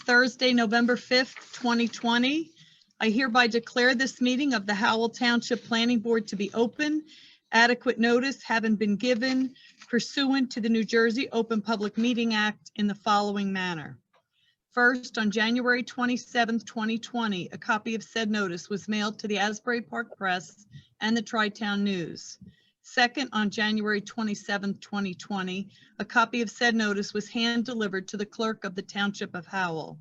Thursday, November 5th, 2020. I hereby declare this meeting of the Howell Township Planning Board to be open. Adequate notice having been given pursuant to the New Jersey Open Public Meeting Act in the following manner. First, on January 27th, 2020, a copy of said notice was mailed to the Asbury Park Press and the Tri-Town News. Second, on January 27th, 2020, a copy of said notice was hand-delivered to the clerk of the Township of Howell.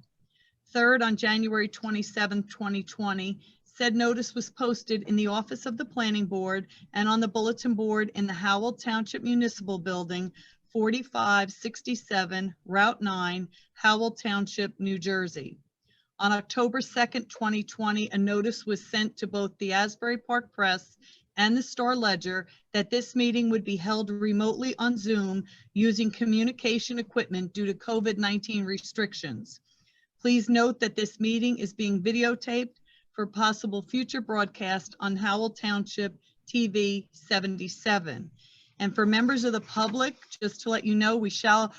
Third, on January 27th, 2020, said notice was posted in the office of the Planning Board and on the bulletin board in the Howell Township Municipal Building, 4567 Route 9, Howell Township, New Jersey. On October 2nd, 2020, a notice was sent to both the Asbury Park Press and the Star Ledger that this meeting would be held remotely on Zoom using communication equipment due to COVID-19 restrictions. Please note that this meeting is being videotaped for possible future broadcast on Howell Township TV 77. And for members of the public, just to let you know, we shall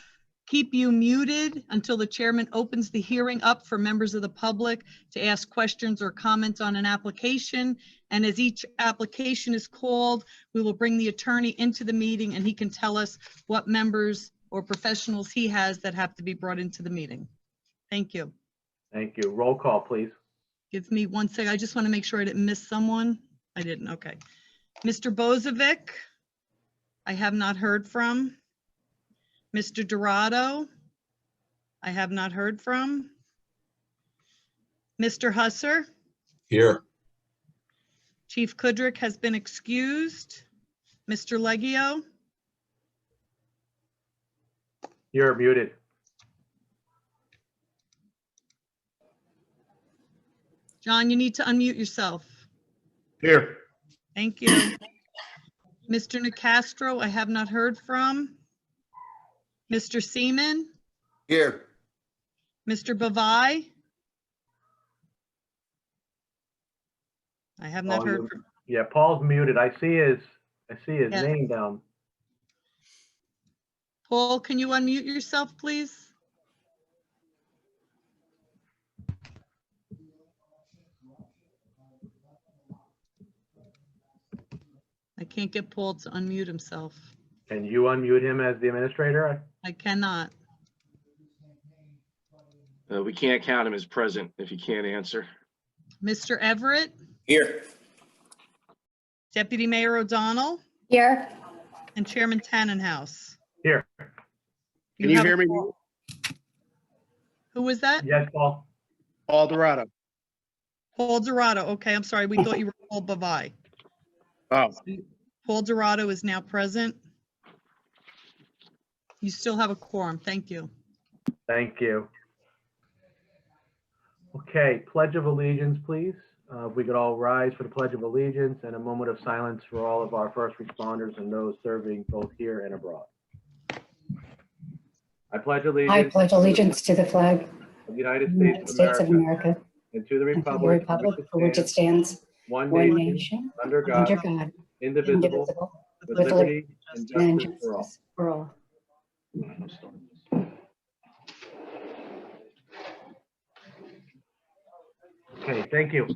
keep you muted until the chairman opens the hearing up for members of the public to ask questions or comment on an application. And as each application is called, we will bring the attorney into the meeting and he can tell us what members or professionals he has that have to be brought into the meeting. Thank you. Thank you. Roll call, please. Give me 1 second. I just want to make sure I didn't miss someone. I didn't. Okay. Mr. Bozovic, I have not heard from. Mr. Dorado, I have not heard from. Mr. Husser? Here. Chief Kudrick has been excused. Mr. Leggio? You're muted. John, you need to unmute yourself. Here. Thank you. Mr. Nicastro, I have not heard from. Mr. Seaman? Here. Mr. Bavai? I have not heard from. Yeah, Paul's muted. I see his Yeah. name down. Paul, can you unmute yourself, please? I can't get Paul to unmute himself. Can you unmute him as the administrator? I cannot. We can't count him as present if he can't answer. Mr. Everett? Here. Deputy Mayor O'Donnell? Here. And Chairman Tannenhouse? Here. Can you have hear a me? call. Who was that? Yes, Paul. Paul Dorado. Paul Dorado. Okay, I'm sorry. We thought you were Paul Bavai. Oh, Paul Dorado is now present. You still have a quorum. Thank you. Thank you. Okay, Pledge of Allegiance, please. If we could all rise for the Pledge of Allegiance and a moment of silence for all of our first responders and those serving both here and abroad. I pledge allegiance. I pledge allegiance to the flag of the United of the United States of America and and to the to the republic republic for which it stands, one one nation, nation, under under God, God, indivisible, indivisible, with with liberty and and justice for all. justice for all. Okay, thank you.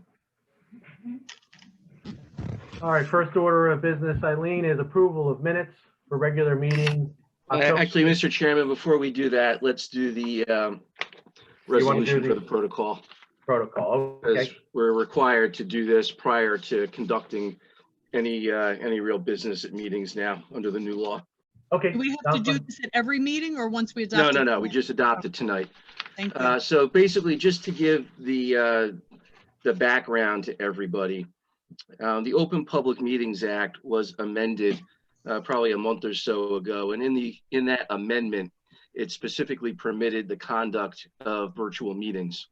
All right, first order of business, Eileen, is approval of minutes for regular meeting. Actually, Mr. Chairman, before we do that, let's do the resolution for the protocol. Protocol, Because okay. we're required to do this prior to conducting any real business at meetings now under the new law. Okay. Do we have to sounds do fine. this at every meeting or once we adopt? No, it? we just adopted tonight. Thank you. So basically, just to give the background to everybody, the Open Public Meetings Act was amended probably a month or so ago, and in that amendment, it specifically permitted the conduct of virtual meetings.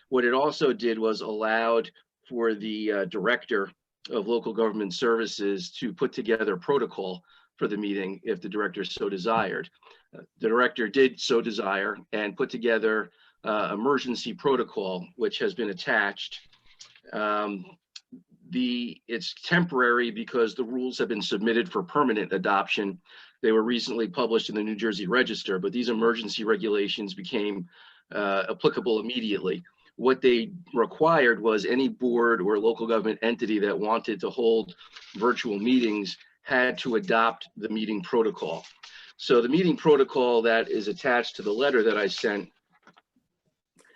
What it also did was allowed for the director of local government services to put together a protocol for the meeting if the director so desired. The director did so desire and put together emergency protocol, which has been attached. It's temporary because the rules have been submitted for permanent adoption. They were recently published in the New Jersey Register, but these emergency regulations became applicable immediately. What they required was any board or local government entity that wanted to hold virtual meetings had to adopt the meeting protocol. So the meeting protocol that is attached to the letter that I sent,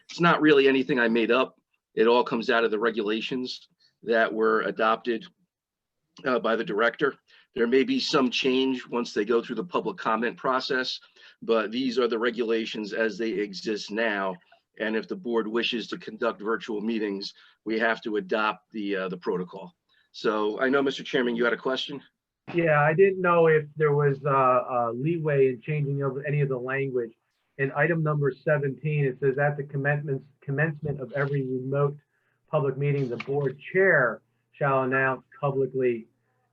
it's not really anything I made up. It all comes out of the regulations that were adopted by the director. There may be some change once they go through the public comment process, but these are the regulations as they exist now. And if the board wishes to conduct virtual meetings, we have to adopt the protocol. So I know, Mr. Chairman, you had a question? Yeah, I didn't know if there was leeway in changing of any of the language. In item number 17, it says at the commencement of every remote public meeting, the board chair shall announce publicly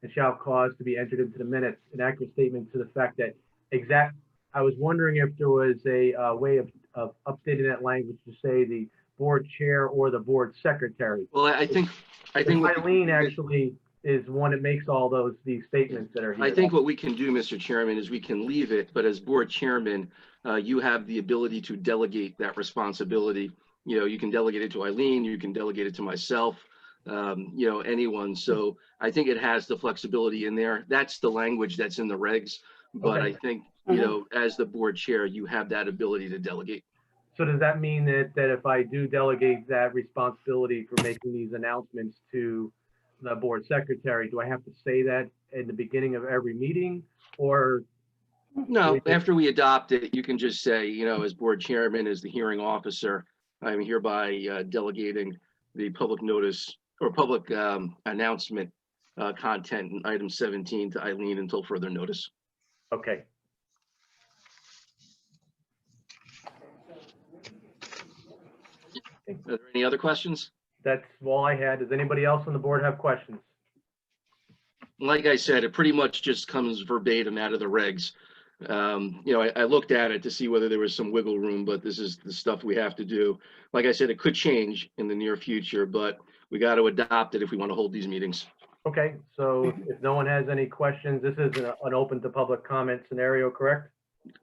and shall cause to be entered into the minutes an accurate statement to the fact that I was wondering if there was a way of updating that language to say the board chair or the board secretary. Well, I think Eileen actually is one that makes all these statements that are here. I think what we can do, Mr. Chairman, is we can leave it, but as board chairman, you have the ability to delegate that responsibility. You know, you can delegate it to Eileen, you can delegate it to myself, you know, anyone. So I think it has the flexibility in there. That's the language that's in the regs. But Okay. I think, you know, as the board chair, you have that ability to delegate. So does that mean that if I do delegate that responsibility for making these announcements to the board secretary, do I have to say that in the beginning of every meeting, or? No, after we adopt it, you can just say, you know, as board chairman, as the hearing officer, I'm hereby delegating the public notice or public announcement content in item 17 to Eileen until further notice. Okay. Are there any other questions? That's all I had. Does anybody else on the board have questions? Like I said, it pretty much just comes verbatim out of the regs. You know, I looked at it to see whether there was some wiggle room, but this is the stuff we have to do. Like I said, it could change in the near future, but we got to adopt it if we want to hold these meetings. Okay, so if no one has any questions, this is an open to public comment scenario, correct?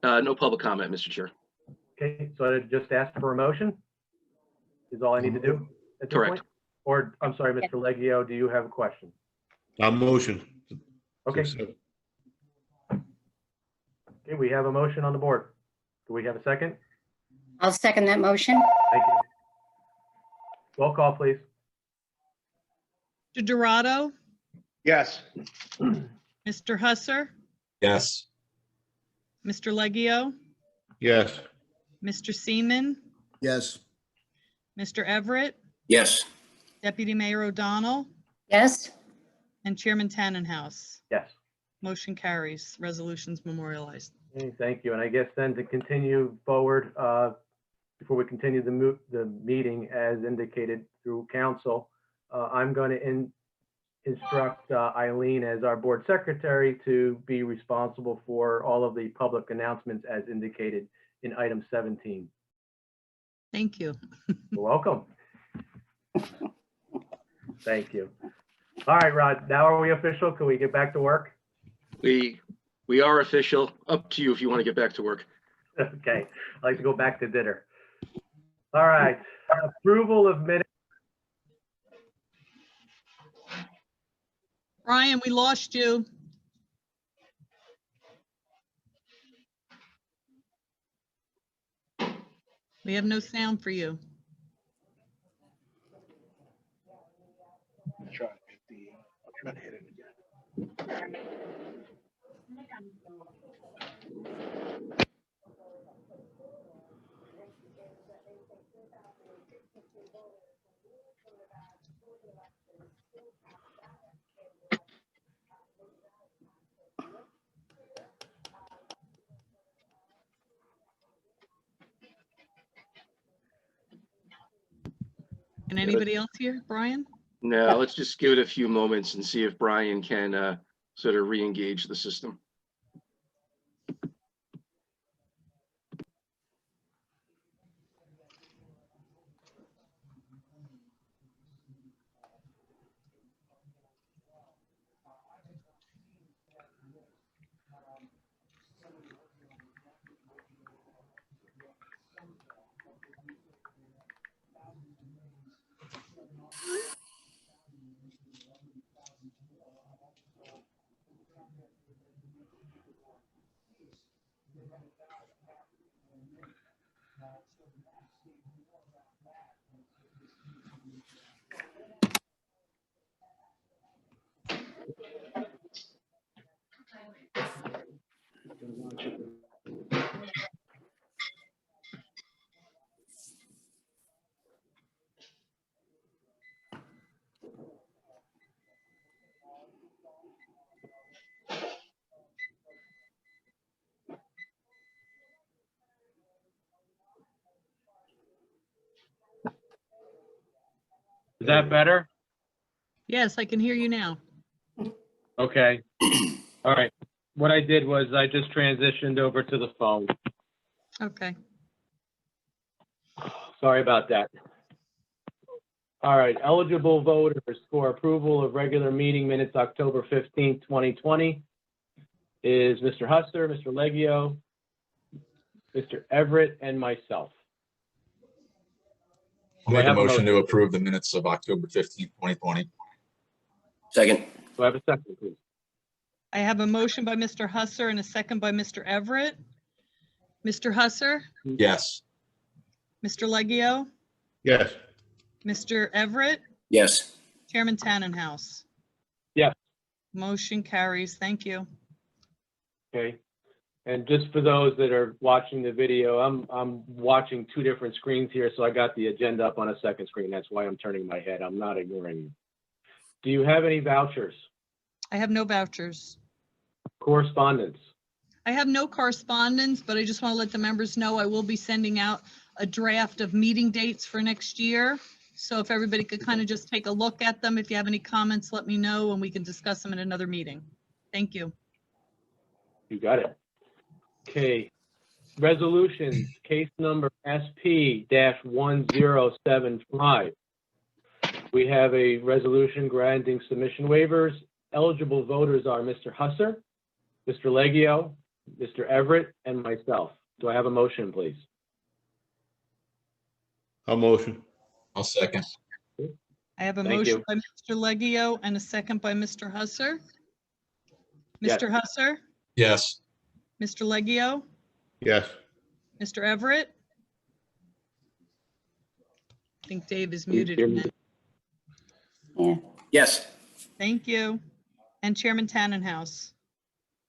No public comment, Mr. Chair. Okay, so I just asked for a motion? Is all I need to do at this Correct. point? Or, I'm sorry, Mr. Leggio, do you have a question? Motion. Okay. Okay, we have a motion on the board. Do we have a second? I'll second that motion. Thank you. Roll call, please. Mr. Dorado, Yes. Mr. Husser, Yes. Mr. Leggio, Yes. Mr. Seaman, Yes. Mr. Everett, Yes. Deputy Mayor O'Donnell, Yes, and Chairman Tannenhouse. Yes. Motion carries. Resolutions memorialized. Okay, thank you. And I guess then to continue forward, before we continue the meeting as indicated through council, I'm going to instruct Eileen as our board secretary to be responsible for all of the public announcements as indicated in item 17. Thank you. You're welcome. Thank you. All right, Rod, now are we official? Can we get back to work? We are official. Up to you if you want to get back to work. Okay, I'd like to go back to dinner. All right, approval of minutes. Brian, we lost you. We have no sound for you. I'll try to hit it again. Can anybody else hear, Brian? No, let's just give it a few moments and see if Brian can sort of re-engage the system. Is that better? Yes, I can hear you now. Okay. All right. What I did was I just transitioned over to the phone. Okay. Sorry about that. All right, eligible voters for approval of regular meeting minutes, October 15th, 2020 is Mr. Husser, Mr. Leggio, Mr. Everett, and myself. I'll make a motion to approve the minutes of October 15th, 2020. Second. Do I have a second, please? I have a motion by Mr. Husser and a second by Mr. Everett. Mr. Husser, Yes. Mr. Leggio, Yes. Mr. Everett, Yes. Chairman Tannenhouse. Yes. Motion carries. Thank you. Okay. And just for those that are watching the video, I'm watching two different screens here, so I got the agenda up on a second screen. That's why I'm turning my head. I'm not ignoring you. Do you have any vouchers? I have no vouchers. Correspondence? I have no correspondence, but I just want to let the members know I will be sending out a draft of meeting dates for next year. So if everybody could kind of just take a look at them. If you have any comments, let me know and we can discuss them in another meeting. Thank you. You got it. Okay. Resolutions, case number SP-1075. We have a resolution granting submission waivers. Eligible voters are Mr. Husser, Mr. Leggio, Mr. Everett, and myself. Do I have a motion, please? I'll motion. I'll second. I have a Thank motion you. by Mr. Leggio and a second by Mr. Husser. Yes. Mr. Husser, Yes. Mr. Leggio, Yes. Mr. Everett. I think Dave is muted hear me? again. Yeah. Yes. Thank you. And Chairman Tannenhouse.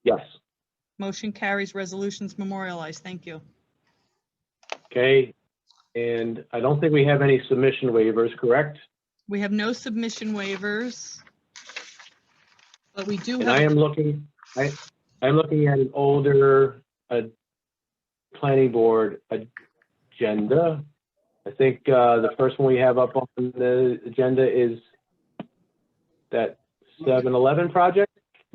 Yes. Motion carries, resolutions memorialized. Thank you. Okay. And I don't think we have any submission waivers, correct? We have no submission waivers. But we do And I have, am looking, I'm looking at an older planning board agenda. I think the first one we have up on the agenda is that 7-Eleven project.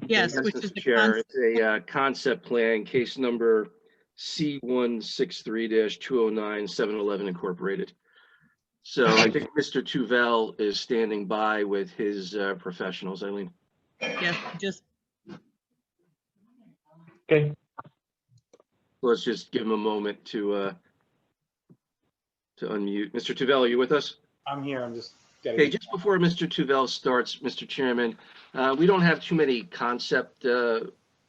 yes, which is Mr. the Chair, concept. it's a concept plan, case number C163-209, 7-Eleven Incorporated. So I think Mr. Tuvell is standing by with his professionals, Eileen. Yes, just, Okay. Let's just give him a moment to unmute. Mr. Tuvell, are you with us? I'm here, I'm just getting. Okay, just before Mr. Tuvell starts, Mr. Chairman, we don't have too many concept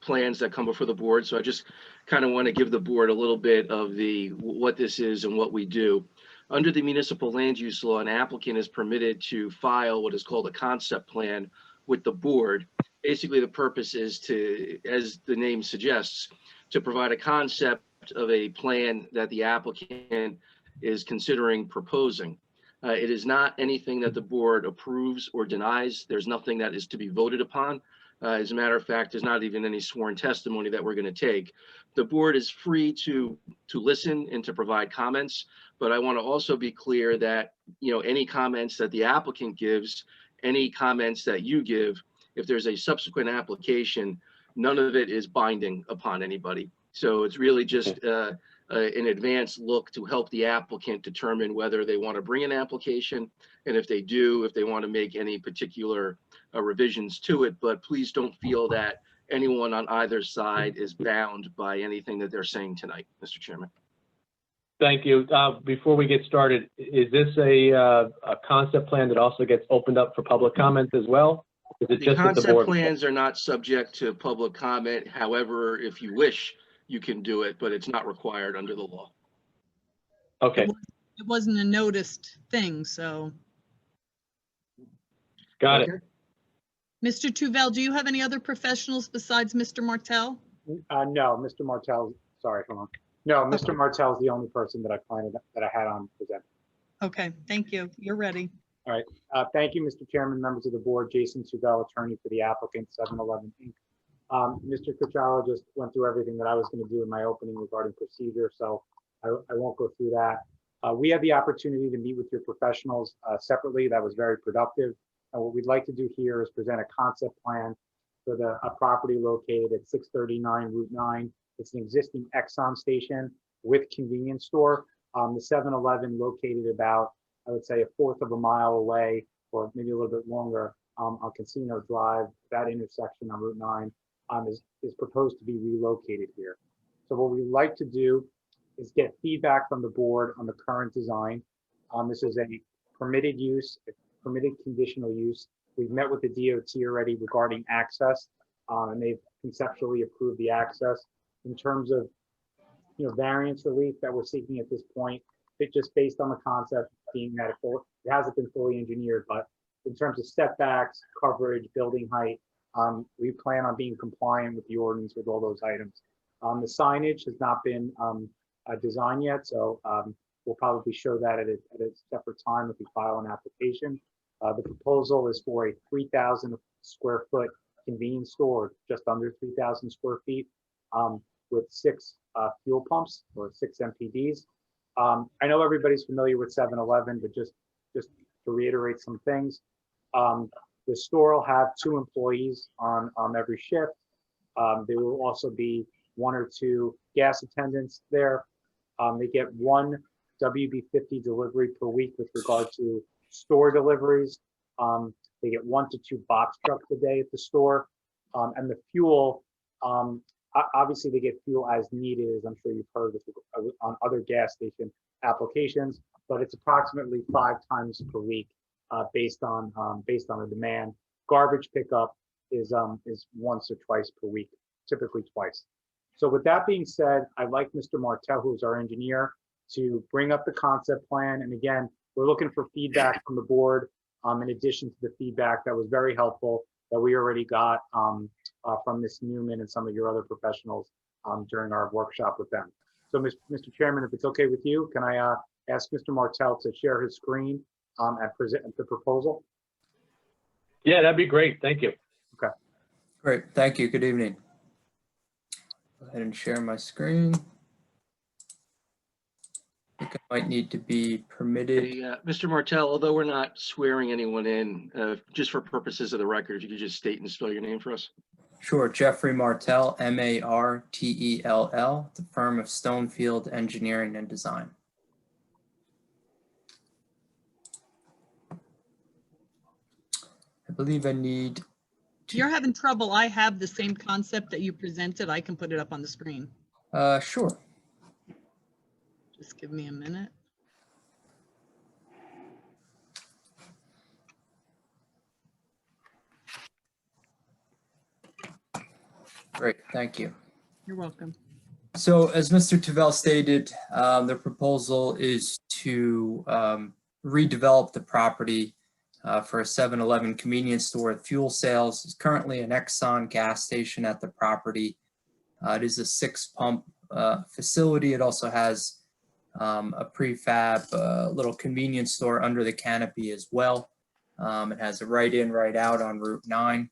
plans that come before the board, so I just kind of want to give the board a little bit of what this is and what we do. Under the municipal land use law, an applicant is permitted to file what is called a concept plan with the board. Basically, the purpose is to, as the name suggests, to provide a concept of a plan that the applicant is considering proposing. It is not anything that the board approves or denies. There's nothing that is to be voted upon. As a matter of fact, there's not even any sworn testimony that we're going to take. The board is free to listen and to provide comments, but I want to also be clear that, you know, any comments that the applicant gives, any comments that you give, if there's a subsequent application, none of it is binding upon anybody. So it's really just an advanced look to help the applicant determine whether they want to bring an application, and if they do, if they want to make any particular revisions to it. But please don't feel that anyone on either side is bound by anything that they're saying tonight, Mr. Chairman. Thank you. Before we get started, is this a concept plan that also gets opened up for public comment as well? Is it The just that the concept board? plans are not subject to public comment. However, if you wish you can do it, but it's not required under the law. Okay, It wasn't a noticed thing, so. got it. Okay. Mr. Tuvell, do you have any other professionals besides Mr. Martell? No, Mr. Martell, sorry, hold on. No, Mr. Martell is the only person that I had on present. Okay, thank you. You're ready. Thank you, Mr. Chairman, members of the board. Jason Tuvell, attorney for the applicant, 7-Eleven Inc. Mr. Cucciaro just went through everything that I was going to do in my opening regarding procedure, so I won't go through that. We had the opportunity to meet with your professionals separately. That was very productive. And what we'd like to do here is present a concept plan for a property located at 639 Route 9. It's an existing Exxon station with convenience store. The 7-Eleven located about, I would say, a fourth of a mile away, or maybe a little bit longer, on Casino Drive. That intersection on Route 9 is proposed to be relocated here. So what we'd like to do is get feedback from the board on the current design. This is a permitted use, a permitted conditional use. We've met with the DOT already regarding access, and they've conceptually approved the access. In terms of, variance relief that we're seeking at this point, just based on the concept being that it hasn't been fully engineered, but in terms of setbacks, coverage, building height, we plan on being compliant with the ordinance with all those items. The signage has not been designed yet, so we'll probably show that at a separate time if we file an application. The proposal is for a 3,000 square foot convenience store, just under 3,000 square feet, with 6 fuel pumps or 6 MPDs. I know everybody's familiar with 7-Eleven, but just to reiterate some things, the store will have 2 employees on every shift. There will also be 1 or 2 gas attendants there. They get 1 WB50 delivery per week with regard to store deliveries. They get 1 to 2 box trucks a day at the store. And the fuel, obviously they get fuel as needed, as I'm sure you've heard on other gas station applications, but it's approximately 5 times per week based on the demand. Garbage pickup is once or twice per week, typically twice. So with that being said, I'd like Mr. Martell, who's our engineer, to bring up the concept plan. And again, we're looking for feedback from the board in addition to the feedback that was very helpful that we already got from Ms. Newman and some of your other professionals during our workshop with them. So Mr. Chairman, if it's okay with you, can I ask Mr. Martell to share his screen and present the proposal? Yeah, that'd be great. Thank you. Great, thank you. Good evening. Go ahead and share my screen. I think I might need to be permitted. Hey, Mr. Martell, although we're not swearing anyone in, just for purposes of the record, if you could just state and spell your name for us. Sure, Jeffrey Martell, M-A-R-T-E-L-L, the firm of Stonefield Engineering and Design. I believe I need. You're having trouble. I have the same concept that you presented. I can put it up on the screen. Sure. Just give me a minute. Great, thank you. You're welcome. So as Mr. Tuvell stated, the proposal is to redevelop the property for a 7-Eleven convenience store with fuel sales. It's currently an Exxon gas station at the property. It is a 6-pump facility. It also has a prefab little convenience store under the canopy as well. It has a right in, right out on Route 9.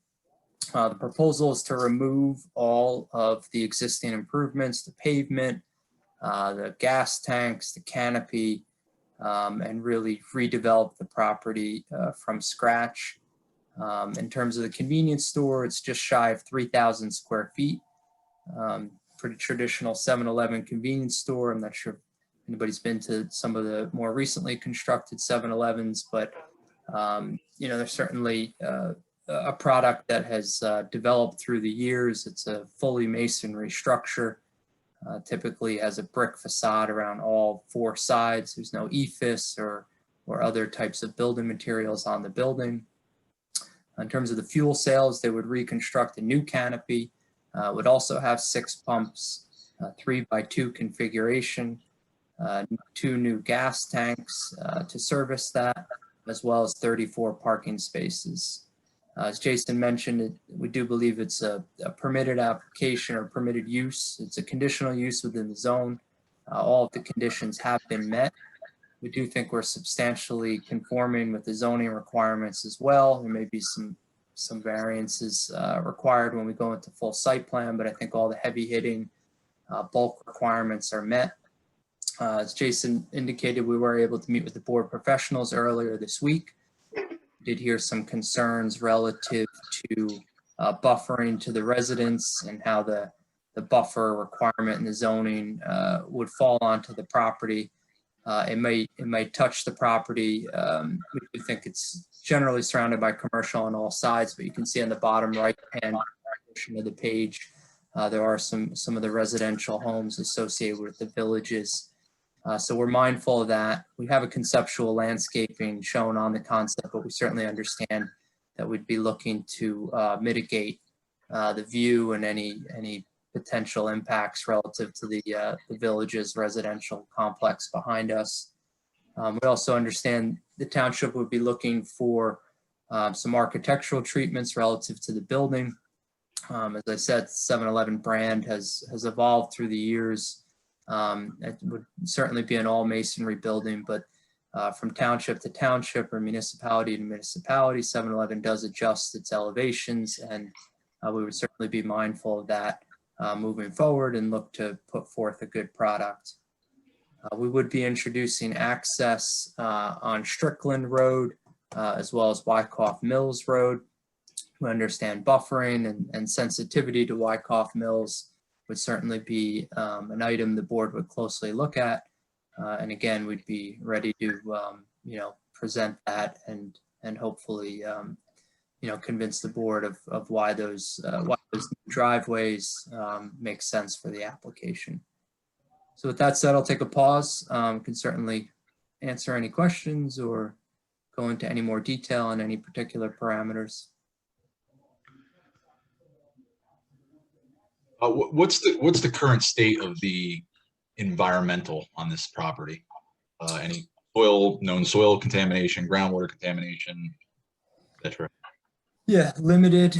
The proposal is to remove all of the existing improvements, the pavement, the gas tanks, the canopy, and really redevelop the property from scratch. In terms of the convenience store, it's just shy of 3,000 square feet. Pretty traditional 7-Eleven convenience store. I'm not sure if anybody's been to some of the more recently constructed 7-Elevens, but there's certainly a product that has developed through the years. It's a fully masonry structure. Typically has a brick facade around all 4 sides. There's no EFIS or other types of building materials on the building. In terms of the fuel sales, they would reconstruct a new canopy, would also have 6 pumps, 3x2 configuration, 2 new gas tanks to service that, as well as 34 parking spaces. As Jason mentioned, we do believe it's a permitted application or permitted use. It's a conditional use within the zone. All of the conditions have been met. We do think we're substantially conforming with the zoning requirements as well. There may be some variances required when we go into full site plan, but I think all the heavy hitting bulk requirements are met. As Jason indicated, we were able to meet with the board professionals earlier this week. Did hear some concerns relative to buffering to the residents and how the buffer requirement in the zoning would fall onto the property. It might touch the property. We do think it's generally surrounded by commercial on all sides, but you can see on the bottom right-hand portion of the page, there are some of the residential homes associated with the villages. So we're mindful of that. We have a conceptual landscaping shown on the concept, but we certainly understand that we'd be looking to mitigate the view and any potential impacts relative to the village's residential complex behind us. We also understand the township would be looking for some architectural treatments relative to the building. As I said, 7-Eleven brand has evolved through the years. It would certainly be an all masonry building, but from township to township or municipality to municipality, 7-Eleven does adjust its elevations, and we would certainly be mindful of that moving forward and look to put forth a good product. We would be introducing access on Strickland Road as well as Wyckoff Mills Road. We understand buffering and sensitivity to Wyckoff Mills would certainly be an item the board would closely look at. And again, we'd be ready to present that and hopefully convince the board of why those driveways make sense for the application. So with that said, I'll take a pause. Can certainly answer any questions or go into any more detail on any particular parameters. What's the current state of the environmental on this property? Any known soil contamination, groundwater contamination, etc.? Yeah, limited.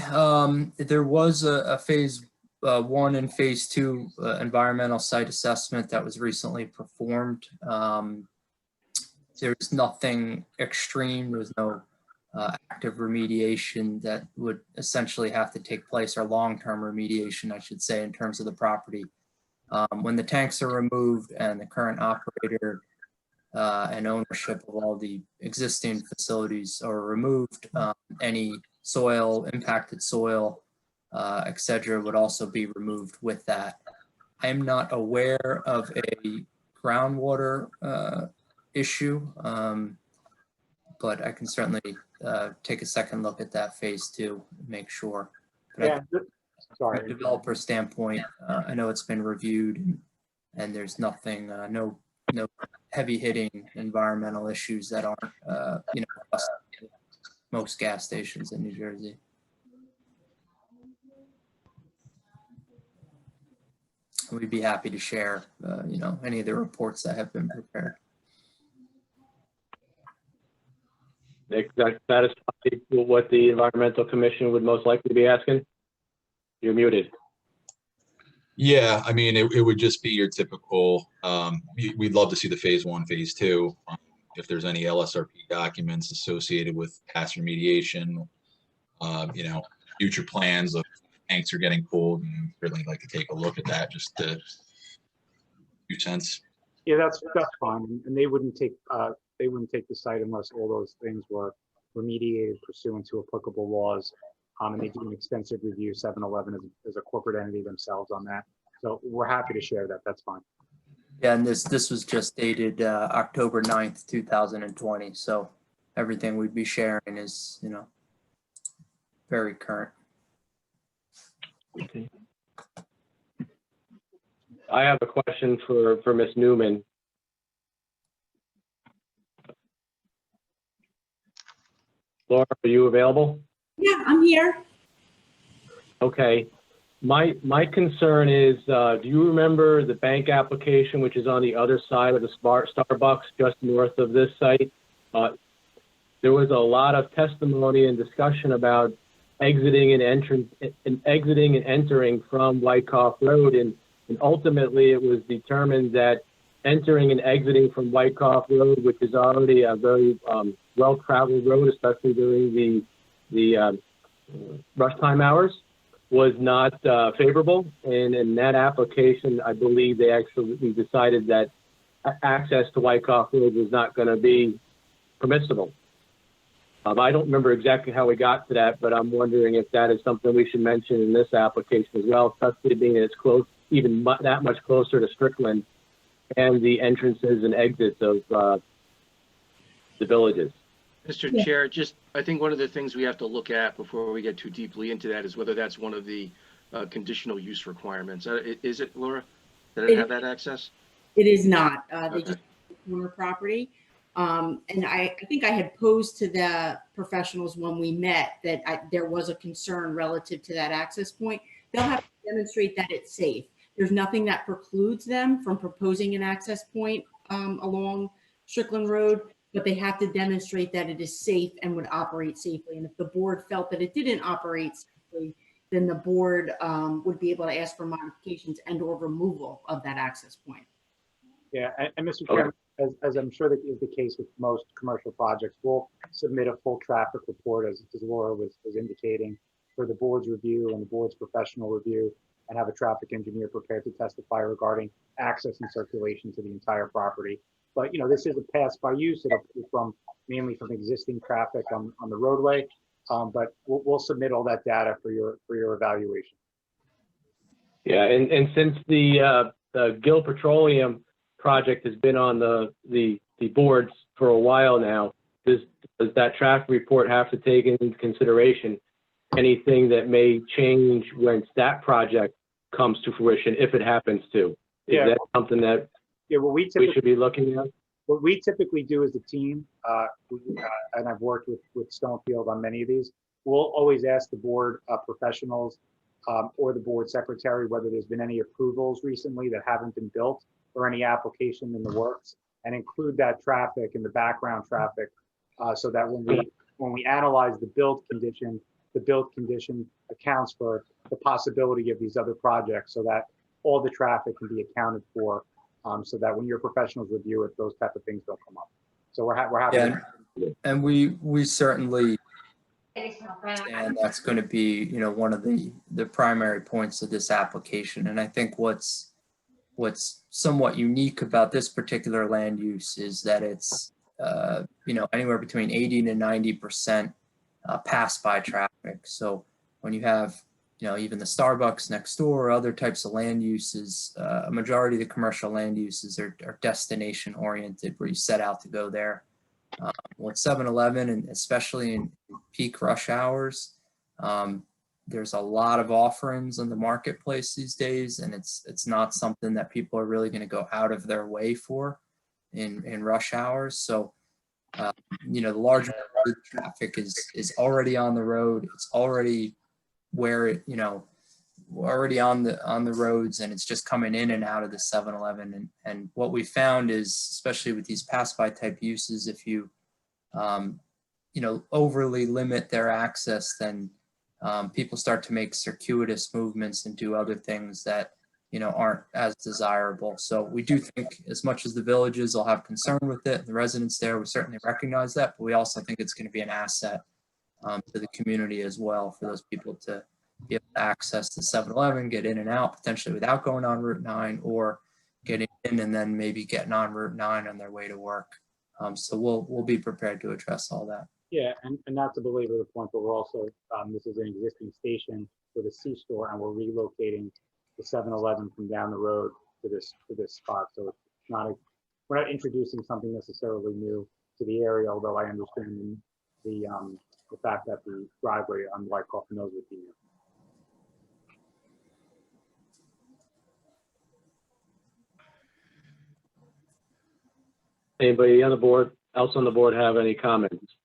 There was a phase 1 and phase 2 environmental site assessment that was recently performed. There's nothing extreme. There's no active remediation that would essentially have to take place, or long-term remediation, I should say, in terms of the property. When the tanks are removed and the current operator and ownership of all the existing facilities are removed, any impacted soil, etc., would also be removed with that. I am not aware of a groundwater issue, but I can certainly take a second look at that phase 2 and make sure. But Yeah, sorry. from a developer standpoint, I know it's been reviewed and there's nothing, no heavy hitting environmental issues that aren't, most gas stations in New Jersey. We'd be happy to share, any of the reports that have been prepared. Nick, that satisfies what the Environmental Commission would most likely be asking? You're muted. Yeah, I mean, it would just be your typical, we'd love to see the phase 1, phase 2. If there's any LSRP documents associated with past remediation, future plans of tanks are getting pulled, and certainly like to take a look at that just to do sense. Yeah, that's fine. And they wouldn't take the site unless all those things were remediated pursuant to applicable laws. And they do an extensive review, 7-Eleven as a corporate entity themselves on that. So we're happy to share that. That's fine. Yeah, and this was just dated October 9th, 2020. So everything we'd be sharing is, very current. Okay. I have a question for Ms. Newman. Laura, are you available? Yeah, I'm here. Okay. My concern is, do you remember the bank application, which is on the other side of the Starbucks, just north of this site? There was a lot of testimony and discussion about exiting and entering from Wyckoff Road, and ultimately it was determined that entering and exiting from Wyckoff Road, which is already a very well-traveled road, especially during the rush time hours, was not favorable. And in that application, I believe they actually decided that access to Wyckoff Road was not going to be permissible. I don't remember exactly how we got to that, but I'm wondering if that is something we should mention in this application as well, especially being it's close, even that much closer to Strickland and the entrances and exits of the villages. Mr. Chair, I think one of the things we have to look at before we get too deeply into that is whether that's one of the conditional use requirements. Is it, Laura? Did it have that access? It is not. They Okay. just corner property. And I think I had posed to the professionals when we met that there was a concern relative to that access point. They'll have to demonstrate that it's safe. There's nothing that precludes them from proposing an access point along Strickland Road, but they have to demonstrate that it is safe and would operate safely. And if the board felt that it didn't operate safely, then the board would be able to ask for modifications and or removal of that access point. Yeah, and Mr. Chairman, as I'm sure that is the case with most commercial projects, we'll submit a full traffic report, as Laura was indicating, for the board's review and the board's professional review, and have a traffic engineer prepared to testify regarding access and circulation to the entire property. But, this is a pass-by use. It'll be mainly from existing traffic on the roadway, but we'll submit all that data for your evaluation. Yeah, and since the Gill Petroleum project has been on the boards for a while now, does that traffic report have to take into consideration anything that may change when that project comes to fruition, if it happens to? Is that something that we should be looking at? What we typically do as a team, and I've worked with Stonefield on many of these, we'll always ask the board professionals or the board secretary whether there's been any approvals recently that haven't been built or any application in the works, and include that traffic in the background traffic so that when we analyze the build condition accounts for the possibility of these other projects, so that all the traffic can be accounted for, so that when your professionals review it, those type of things don't come up. So we're happy. Yeah, and we certainly, and that's going to be, one of the primary points of this application. And I think what's somewhat unique about this particular land use is that it's, anywhere between 80 to 90% pass-by traffic. So when you have, even the Starbucks next door or other types of land uses, a majority of the commercial land uses are destination oriented, where you set out to go there. With 7-Eleven, and especially in peak rush hours, there's a lot of offerings in the marketplace these days, and it's not something that people are really going to go out of their way for in rush hours. So, the larger traffic is already on the road. It's already where it, already on the roads, and it's just coming in and out of the 7-Eleven. And what we found is, especially with these pass-by type uses, if you, overly limit their access, then people start to make circuitous movements and do other things that, aren't as desirable. So we do think, as much as the villages will have concern with it, the residents there, we certainly recognize that, but we also think it's going to be an asset to the community as well, for those people to be able to access the 7-Eleven, get in and out potentially without going on Route 9, or getting in and then maybe getting on Route 9 on their way to work. So we'll be prepared to address all that. Yeah, and not to belabor the point, but we're also, this is an existing station with a C-store, and we're relocating the 7-Eleven from down the road to this spot. So it's we're not introducing something necessarily new to the area, although I understand the fact that the driveway on Wyckoff Mills would be new. Anybody else on the board have any comments?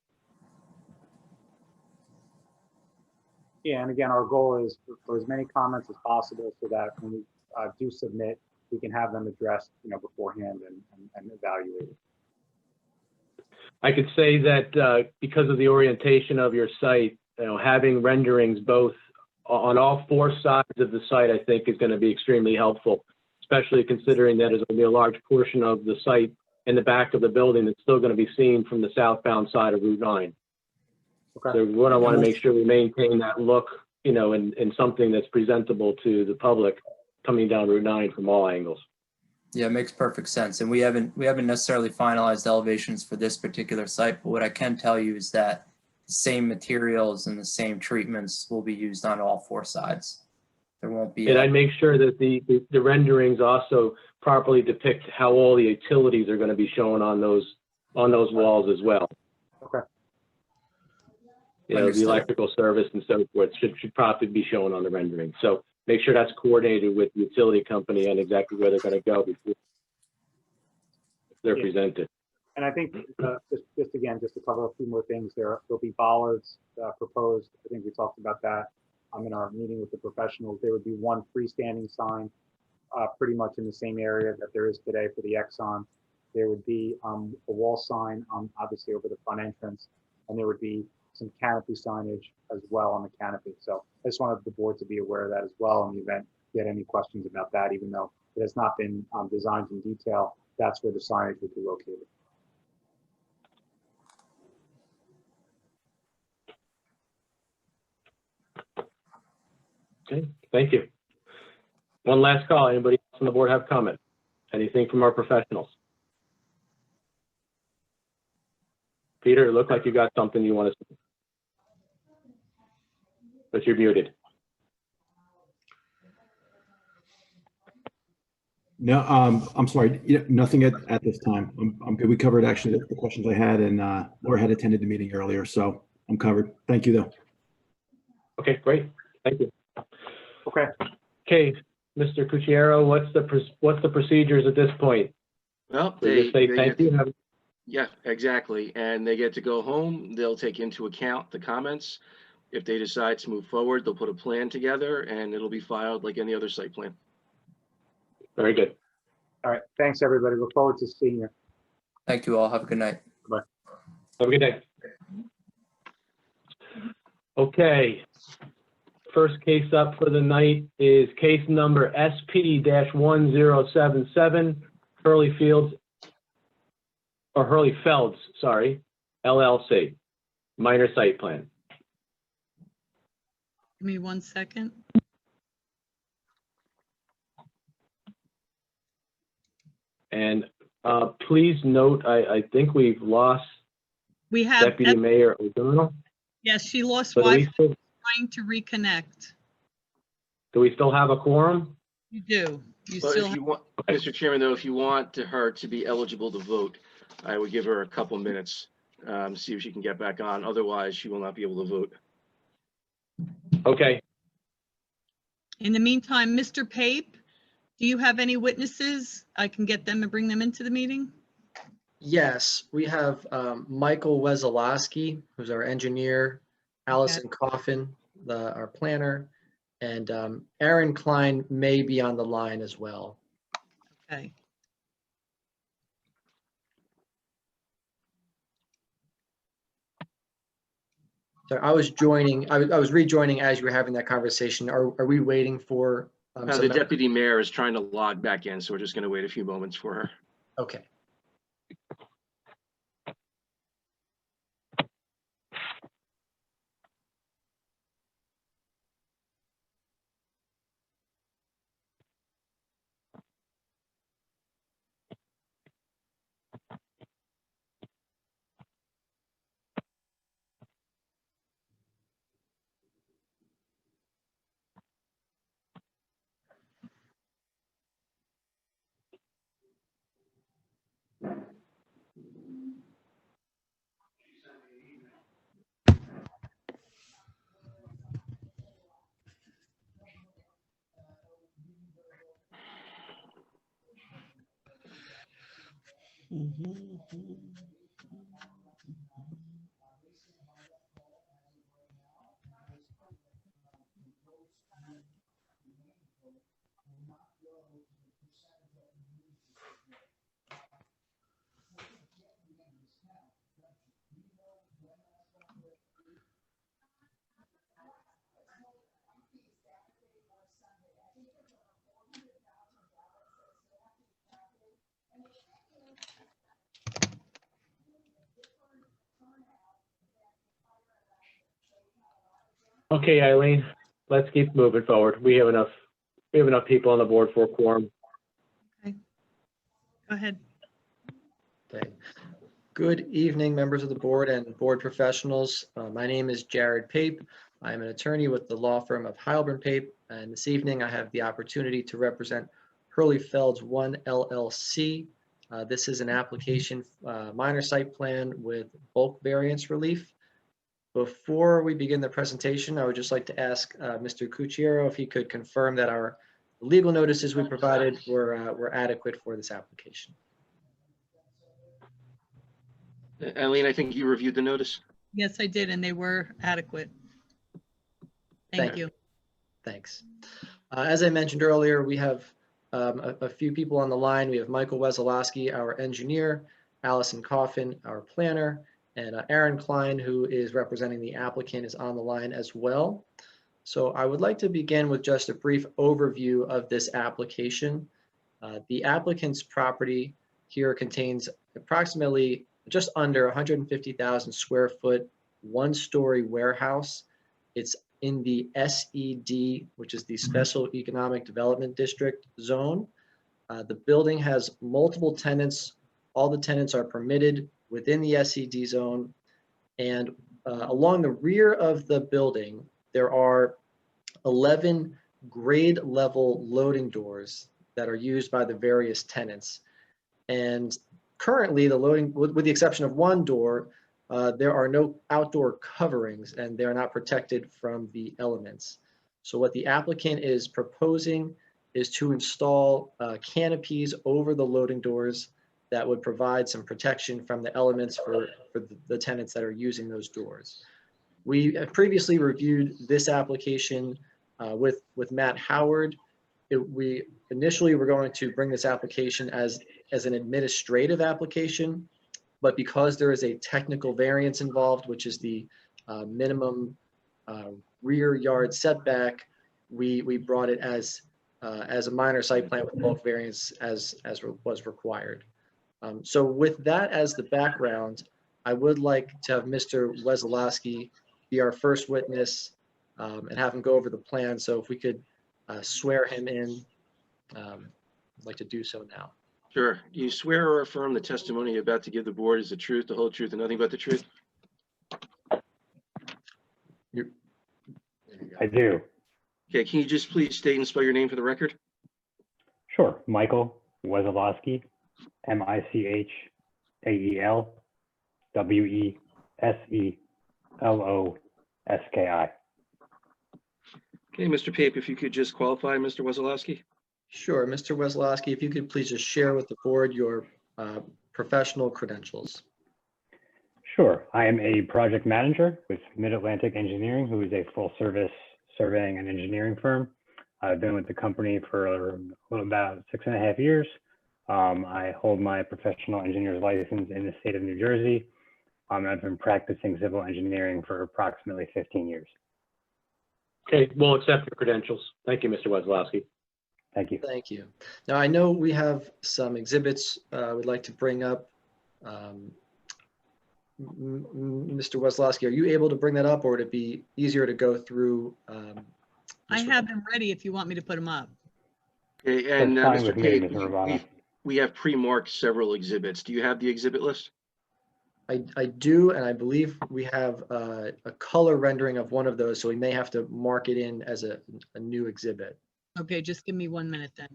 Yeah, Yeah, and again, our goal is for as many comments as possible so that when we do submit, we can have them addressed, beforehand and evaluated. I could say that because of the orientation of your site, having renderings both on all four sides of the site, I think is going to be extremely helpful, especially considering that there's going to be a large portion of the site in the back of the building that's still going to be seen from the southbound side of Route 9. Okay. So what I want to make sure we maintain that look, in something that's presentable to the public coming down Route 9 from all angles. Yeah, it makes perfect sense. And we haven't necessarily finalized elevations for this particular site, but what I can tell you is that the same materials and the same treatments will be used on all four sides. There won't be. And I'd make sure that the renderings also properly depict how all the utilities are going to be shown on those walls as well. Okay. The electrical service and so forth should probably be shown on the rendering. So make sure that's coordinated with the utility company and exactly where they're going to go before they're presented. And I think just to cover a few more things, there'll be bollards proposed. I think we talked about that in our meeting with the professionals. There would be one freestanding sign pretty much in the same area that there is today for the Exxon. There would be a wall sign obviously over the front entrance, and there would be some canopy signage as well on the canopy. So I just wanted the board to be aware of that as well in the event you had any questions about that, even though it has not been designed in detail. That's where the signage would be located. Okay, thank you. One last call. Anybody else on the board have comment? Anything from our professionals? Peter, it looked like you got something you want to say, but you're muted. No, I'm sorry. Nothing at this time. I'm good. We covered actually the questions I had, and Laura had attended the meeting earlier, so I'm covered. Thank you, though. Okay, great. Thank you. Okay. Okay, Mr. Cucchiaro, what's the procedures at this point? Well, We just say thank you. Yeah, exactly. And they get to go home. They'll take into account the comments. If they decide to move forward, they'll put a plan together and it'll be filed like any other site plan. Very good. All right. Thanks, everybody. Look forward to seeing you. Thank you all. Have a good night. Bye. Have a good day. Okay. First case up for the night is case number SP-1077, Hurley Felds, LLC, minor site plan. Give me 1 second. And please note, I think we've lost We have, Deputy Mayor O'Donnell. yes, she lost So Wi-Fi, trying to reconnect. do we still have a quorum? You do. You But still if have, you want, Mr. Chairman, though, if you want her to be eligible to vote, I would give her a couple minutes, see if she can get back on. Otherwise, she will not be able to vote. Okay. in the meantime, Mr. Pape, do you have any witnesses? I can get them and bring them into the meeting? Yes, we have Michael Wesolowski, who's our engineer, Allison Coffin, our planner, and Aaron Klein may be on the line as well. Okay. So I was joining, I was rejoining as you were having that conversation. Are we waiting for? The deputy mayor is trying to log back in, so we're just going to wait a few moments for her. Okay. Okay, Eileen, let's keep moving forward. We have enough people on the board for a quorum. Go ahead. Okay. Good evening, members of the board and board professionals. My name is Jared Pape. I am an attorney with the law firm of Heilbrunn Pape, and this evening I have the opportunity to represent Hurley Felds 1 LLC. This is an application, minor site plan with bulk variance relief. Before we begin the presentation, I would just like to ask Mr. Cucchiaro if he could confirm that our legal notices we provided were adequate for this application. Eileen, I think you reviewed the notice. Yes, I did, and they were adequate. Thank you. Thanks. As I mentioned earlier, we have a few people on the line. We have Michael Wesolowski, our engineer, Allison Coffin, our planner, and Aaron Klein, who is representing the applicant, is on the line as well. So I would like to begin with just a brief overview of this application. The applicant's property here contains approximately just under 150,000 square foot, one-story warehouse. It's in the SED, which is the Special Economic Development District zone. The building has multiple tenants. All the tenants are permitted within the SED zone. And along the rear of the building, there are 11 grade level loading doors that are used by the various tenants. And currently, the loading, with the exception of one door, there are no outdoor coverings and they're not protected from the elements. So what the applicant is proposing is to install canopies over the loading doors that would provide some protection from the elements for the tenants that are using those doors. We have previously reviewed this application with Matt Howard. We initially were going to bring this application as an administrative application, but because there is a technical variance involved, which is the minimum rear yard setback, we brought it as a minor site plan with bulk variance as was required. So with that as the background, I would like to have Mr. Wesolowski be our first witness and have him go over the plan. So if we could swear him in, I'd like to do so now. Sure. Do you swear or affirm the testimony you're about to give the board is the truth, the whole truth, and nothing but the truth? I do. Okay, can you just please state and spell your name for the record? Sure. Michael Wesolowski, MichaelWeselowski. Okay, Mr. Pape, if you could just qualify Mr. Wesolowski. Sure. Mr. Wesolowski, if you could please just share with the board your professional credentials. Sure. I am a project manager with Mid-Atlantic Engineering, who is a full-service surveying and engineering firm. I've been with the company for a little about 6.5 years. I hold my professional engineer's license in the state of New Jersey. I've been practicing civil engineering for approximately 15 years. Okay, we'll accept your credentials. Thank you, Mr. Wesolowski. Thank you. Thank you. Now, I know we have some exhibits we'd like to bring up. Mr. Wesolowski, are you able to bring that up, or would it be easier to go through? I have them ready if you want me to put them up. Okay, and That's fine Mr. with me, Pape, Mr. Urbano. we have pre-marked several exhibits. Do you have the exhibit list? I do, and I believe we have a color rendering of one of those, so we may have to mark it in as a new exhibit. Okay, just give me 1 minute then.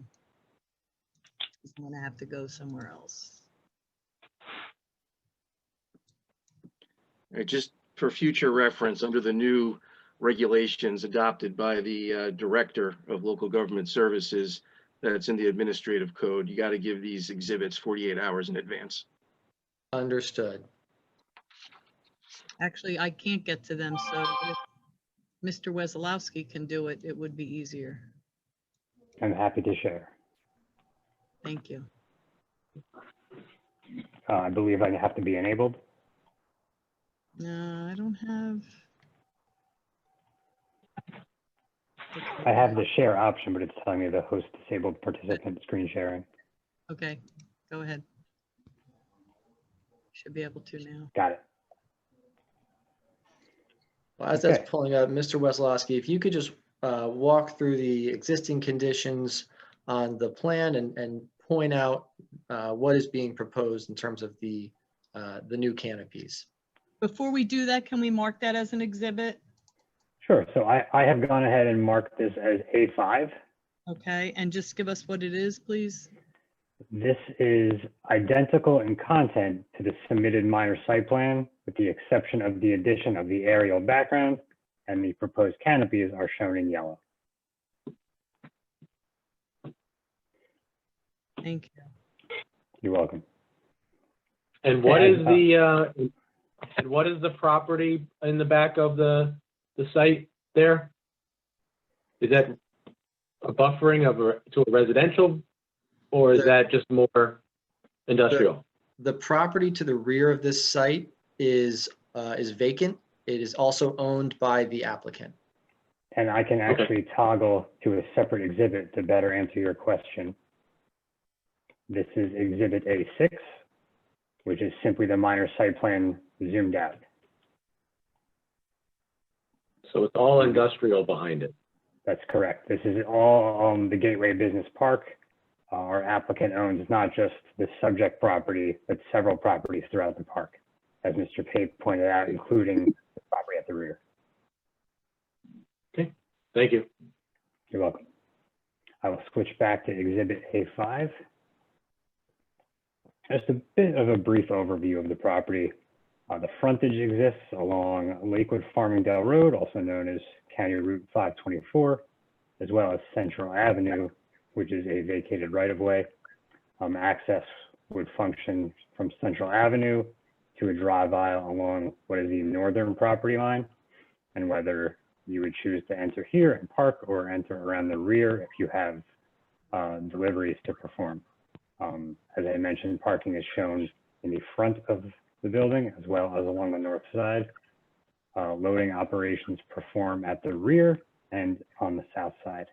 I'm gonna have to go somewhere else. All right, just for future reference, under the new regulations adopted by the Director of Local Government Services, that's in the administrative code, you got to give these exhibits 48 hours in advance. Understood. Actually, I can't get to them, so if Mr. Wesolowski can do it, it would be easier. I'm happy to share. Thank you. I believe I have to be enabled. No, I don't have. I have the share option, but it's telling me the host disabled participant screen sharing. Okay, go ahead. Should be able to now. Got it. Well, as that's Okay. pulling up, Mr. Wessolowski, if you could just walk through the existing conditions on the plan and point out what is being proposed in terms of the new canopies. Before we do that, can we mark that as an exhibit? Sure. So I have gone ahead and marked this as A5. Okay, and just give us what it is, please. This is identical in content to the submitted minor site plan, with the exception of the addition of the aerial background, and the proposed canopies are shown in yellow. Thank you. You're welcome. And what is the property in the back of the site there? Is that a buffering to a residential, or is that just more industrial? The property to the rear of this site is vacant. It is also owned by the applicant. And I can actually toggle to a separate exhibit to better answer your question. This is Exhibit A6, which is simply the minor site plan zoomed out. So it's all industrial behind it. That's correct. This is all the Gateway Business Park. Our applicant owns not just the subject property, but several properties throughout the park, as Mr. Pape pointed out, including the property at the rear. Okay, thank you. You're welcome. I will switch back to Exhibit A5. Just a bit of a brief overview of the property. The frontage exists along Lakewood Farmingdale Road, also known as County Route 524, as well as Central Avenue, which is a vacated right-of-way. Access would function from Central Avenue to a drive aisle along what is the northern property line, and whether you would choose to enter here and park or enter around the rear if you have deliveries to perform. As I mentioned, parking is shown in the front of the building as well as along the north side. Loading operations perform at the rear and on the south side.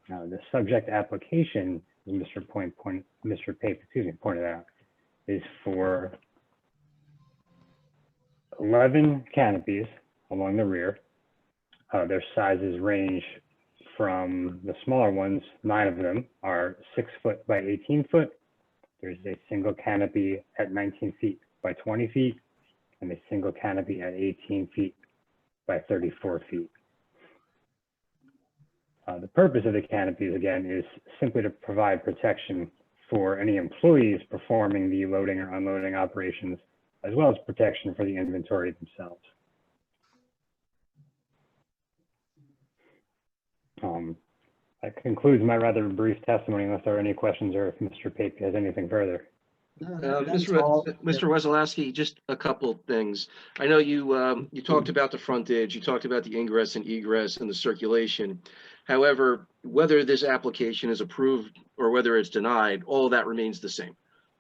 Now, the subject application, as Mr. Pape, pointed out, is for 11 canopies along the rear. Their sizes range from the smaller ones. 9 of them are 6 foot by 18 foot. There's a single canopy at 19 feet by 20 feet, and a single canopy at 18 feet by 34 feet. The purpose of the canopies, again, is simply to provide protection for any employees performing the loading or unloading operations, as well as protection for the inventory themselves. That concludes my rather brief testimony, unless there are any questions or if Mr. Pape has anything further. Mr. Wessolowski, just a couple things. I know you talked about the frontage, you talked about the ingress and egress and the circulation. However, whether this application is approved or whether it's denied, all of that remains the same.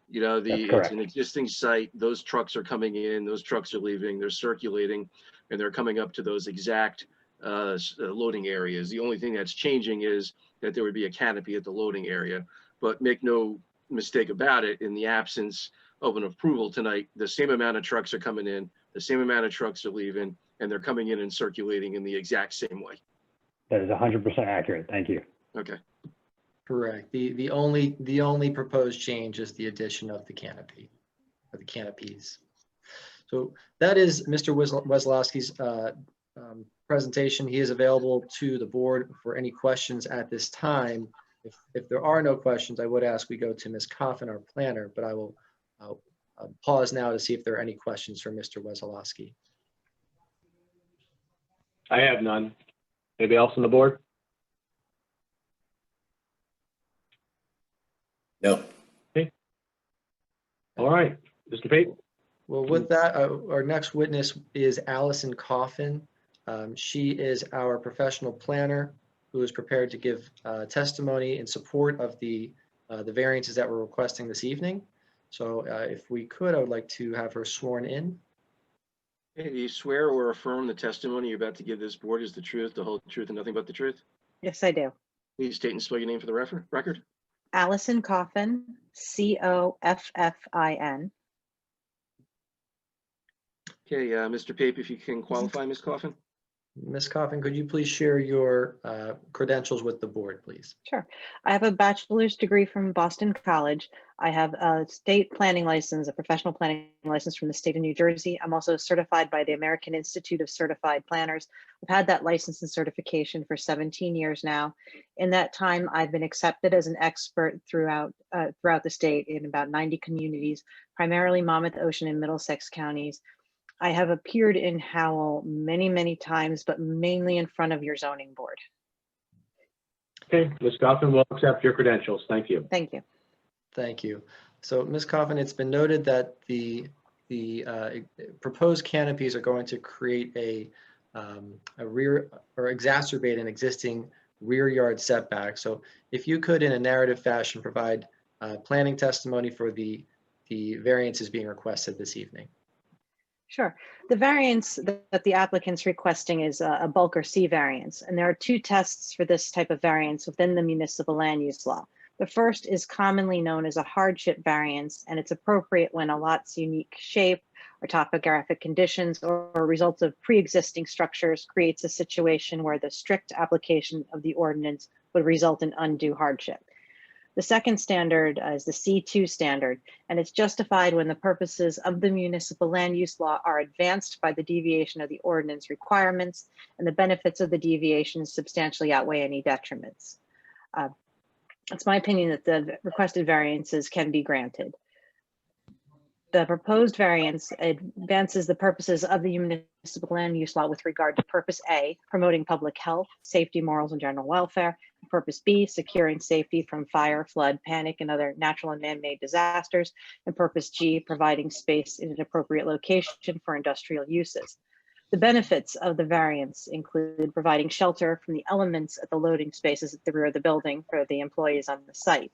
You know, it's an existing site, those trucks are coming in, those trucks are leaving, they're circulating, and they're coming up to those exact loading areas. The only thing that's changing is that there would be a canopy at the loading area, but make no mistake about it, in the absence of an approval tonight, the same amount of trucks are coming in, the same amount of trucks are leaving, and they're coming in and circulating in the exact same way. That is 100% accurate. Thank you. Okay. Correct. The only proposed change is the addition of the canopy, or the canopies. So that is Mr. Wessolowski's presentation. He is available to the board for any questions at this time. If there are no questions, I would ask we go to Ms. Coffin, our planner, but I'll pause now to see if there are any questions for Mr. Wessolowski. I have none. Anybody else on the board? No. Okay. All right, Mr. Pape. Well, with that, our next witness is Allison Coffin. She is our professional planner who is prepared to give testimony in support of the variances that we're requesting this evening. So if we could, I would like to have her sworn in. Okay, do you swear or affirm the testimony you're about to give this board is the truth, the whole truth, and nothing but the truth? Yes, I do. Please state and spell your name for the record. Allison Coffin, C-O-F-F-I-N. Okay, Mr. Pape, if you can qualify Ms. Coffin. Ms. Coffin, could you please share your credentials with the board, please? Sure. I have a bachelor's degree from Boston College. I have a state planning license, a professional planning license from the state of New Jersey. I'm also certified by the American Institute of Certified Planners. I've had that license and certification for 17 years now. In that time, I've been accepted as an expert throughout the state in about 90 communities, primarily Monmouth, Ocean, and Middlesex counties. I have appeared in Howell many, many times, but mainly in front of your zoning board. Okay, Ms. Coffin, we'll accept your credentials. Thank you. Thank you. Thank you. So, Ms. Coffin, it's been noted that the proposed canopies are going to create a rear or exacerbate an existing rear yard setback. So if you could, in a narrative fashion, provide planning testimony for the variances being requested this evening. Sure. The variance that the applicant's requesting is a bulk or C variance, and there are two tests for this type of variance within the municipal land use law. The first is commonly known as a hardship variance, and it's appropriate when a lot's unique shape or topographic conditions or results of pre-existing structures creates a situation where the strict application of the ordinance would result in undue hardship. The second standard is the C2 standard, and it's justified when the purposes of the municipal land use law are advanced by the deviation of the ordinance requirements, and the benefits of the deviation substantially outweigh any detriments. It's my opinion that the requested variances can be granted. The proposed variance advances the purposes of the municipal land use law with regard to purpose A, promoting public health, safety, morals, and general welfare. Purpose B, securing safety from fire, flood, panic, and other natural and man-made disasters. And purpose G, providing space in an appropriate location for industrial uses. The benefits of the variance include providing shelter from the elements at the loading spaces at the rear of the building for the employees on the site.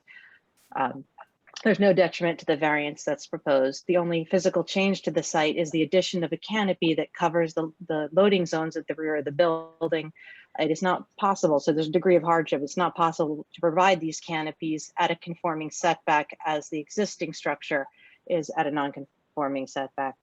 There's no detriment to the variance that's proposed. The only physical change to the site is the addition of a canopy that covers the loading zones at the rear of the building. It is not possible, so there's a degree of hardship. It's not possible to provide these canopies at a conforming setback as the existing structure is at a non-conforming setback.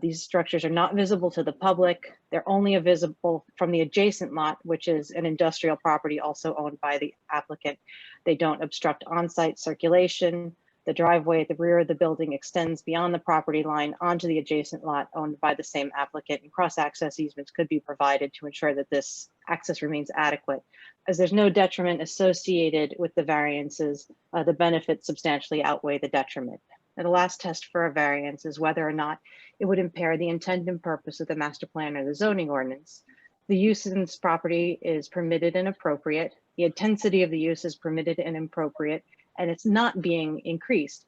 These structures are not visible to the public. They're only visible from the adjacent lot, which is an industrial property also owned by the applicant. They don't obstruct on-site circulation. The driveway at the rear of the building extends beyond the property line onto the adjacent lot owned by the same applicant, and cross-access easements could be provided to ensure that this access remains adequate. As there's no detriment associated with the variances, the benefits substantially outweigh the detriment. And the last test for a variance is whether or not it would impair the intent and purpose of the master plan or the zoning ordinance. The use in this property is permitted and appropriate. The intensity of the use is permitted and appropriate, and it's not being increased.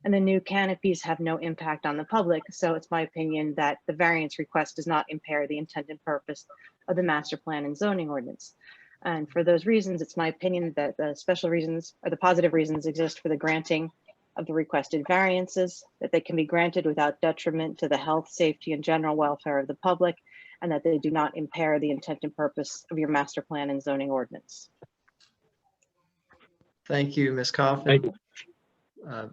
And the new canopies have no impact on the public. So it's my opinion that the variance request does not impair the intent and purpose of the master plan and zoning ordinance. And for those reasons, it's my opinion that the special reasons or the positive reasons exist for the granting of the requested variances, that they can be granted without detriment to the health, safety, and general welfare of the public, and that they do not impair the intent and purpose of your master plan and zoning ordinance. Thank you, Ms. Coffin. Thank you.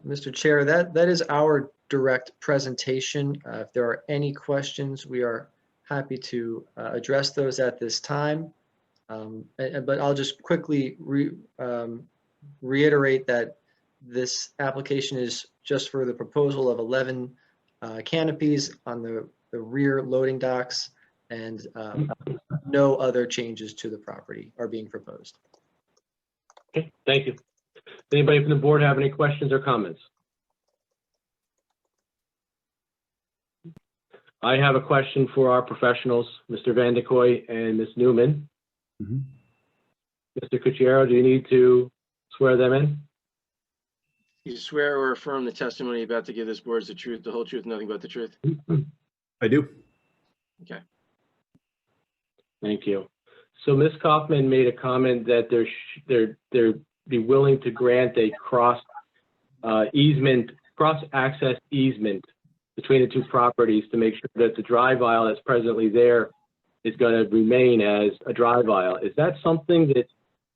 Mr. Chair, that is our direct presentation. If there are any questions, we are happy to address those at this time. But I'll just quickly reiterate that this application is just for the proposal of 11 canopies on the rear loading docks, and no other changes to the property are being proposed. Okay, thank you. Does anybody from the board have any questions or comments? I have a question for our professionals, Mr. Van de Kooi and Ms. Newman. Mr. Cucchiaro, do you need to swear them in? You swear or affirm the testimony you're about to give this board is the truth, the whole truth, nothing but the truth? I do. Okay. Thank you. So Ms. Kaufman made a comment that they'd be willing to grant a cross-access easement between the two properties to make sure that the drive aisle that's presently there is going to remain as a drive aisle. Is that something that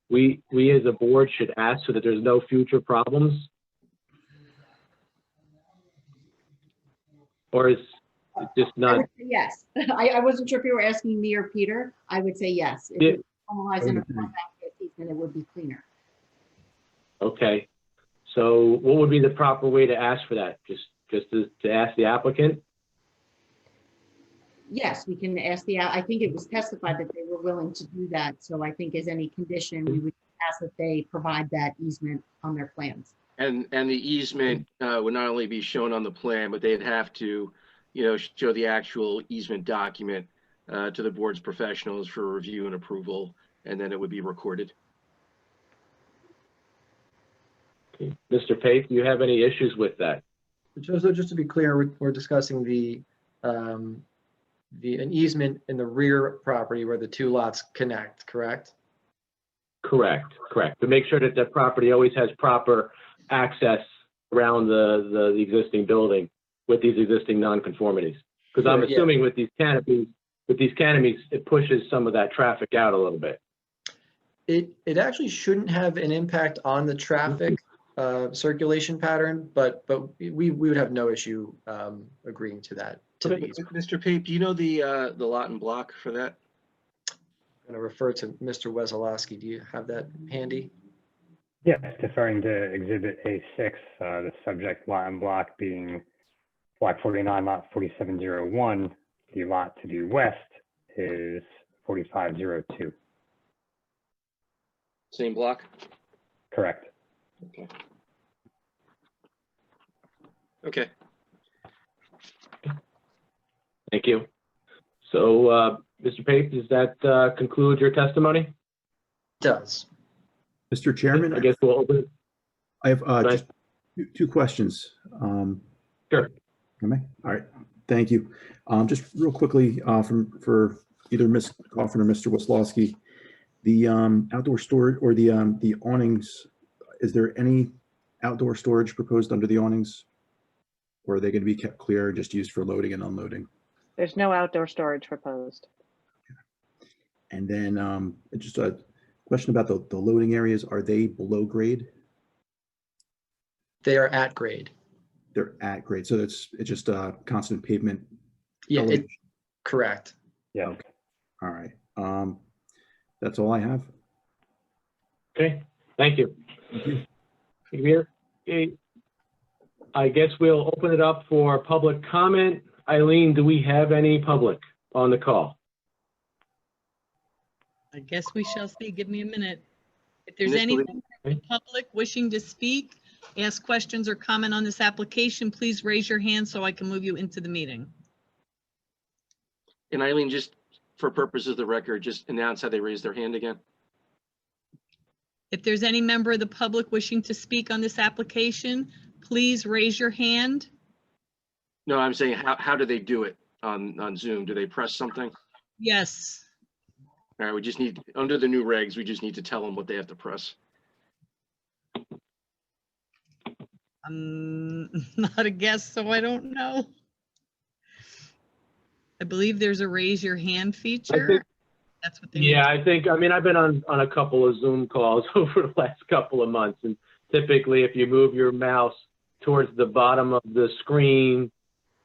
we as a board should ask so that there's no future problems? Or is It's just I not, would say yes. I wasn't sure if you were asking me or Peter. I would say yes. If Yeah. it formalized in a compact easement, it would be cleaner. okay. So what would be the proper way to ask for that? Just to ask the applicant? Yes, we can ask I think it was testified that they were willing to do that. So I think as any condition, we would ask that they provide that easement on their plans. And the easement would not only be shown on the plan, but they'd have to, show the actual easement document to the board's professionals for review and approval, and then it would be recorded. Okay. Mr. Pape, do you have any issues with that? So just to be clear, we're discussing an easement in the rear property where the two lots connect, correct? Correct. To make sure that the property always has proper access around the existing building with these existing nonconformities. Because I'm Sure, yeah. assuming with these canopies, it pushes some of that traffic out a little bit. It actually shouldn't have an impact on the traffic circulation pattern, but we would have no issue agreeing to that. Mr. Pape, do you know the lot and block for that? I'm going to refer to Mr. Wesolowski. Do you have that handy? Yes, deferring to Exhibit A6, the subject lot and block being Block 49, Lot 4701. The lot to the west is 4502. Same block? Correct. Okay. Thank you. So, Mr. Pape, does that conclude your testimony? It does. Mr. Chairman, I guess we'll open it. I have Right. just two questions. Sure. All right, thank you. Just real quickly, for either Ms. Coffin or Mr. Weslowski, the outdoor storage or the awnings, is there any outdoor storage proposed under the awnings? Or are they going to be kept clear, just used for loading and unloading? There's no outdoor storage proposed. And then just a question about the loading areas. Are they below grade? They are at grade. They're at grade. So it's just constant pavement. Yeah, elevation? correct. Yeah. Okay. All right. That's all I have. Okay, thank you. Thank you. Here, I guess we'll open it up for public comment. Eileen, do we have any public on the call? I guess we shall see. Give me a minute. If there's Initially- anyone from the public wishing to speak, ask questions or comment on this application, please raise your hand so I can move you into the meeting. And Eileen, just for purposes of the record, just announce how they raise their hand again. If there's any member of the public wishing to speak on this application, please raise your hand. No, I'm saying, how do they do it on Zoom? Do they press something? Yes. All right, we just need, under the new regs, we just need to tell them what they have to press. I'm not a guest, so I don't know. I believe there's a raise your hand feature. That's what they. Yeah, I mean, I've been on a couple of Zoom calls over the last couple of months, and typically if you move your mouse towards the bottom of the screen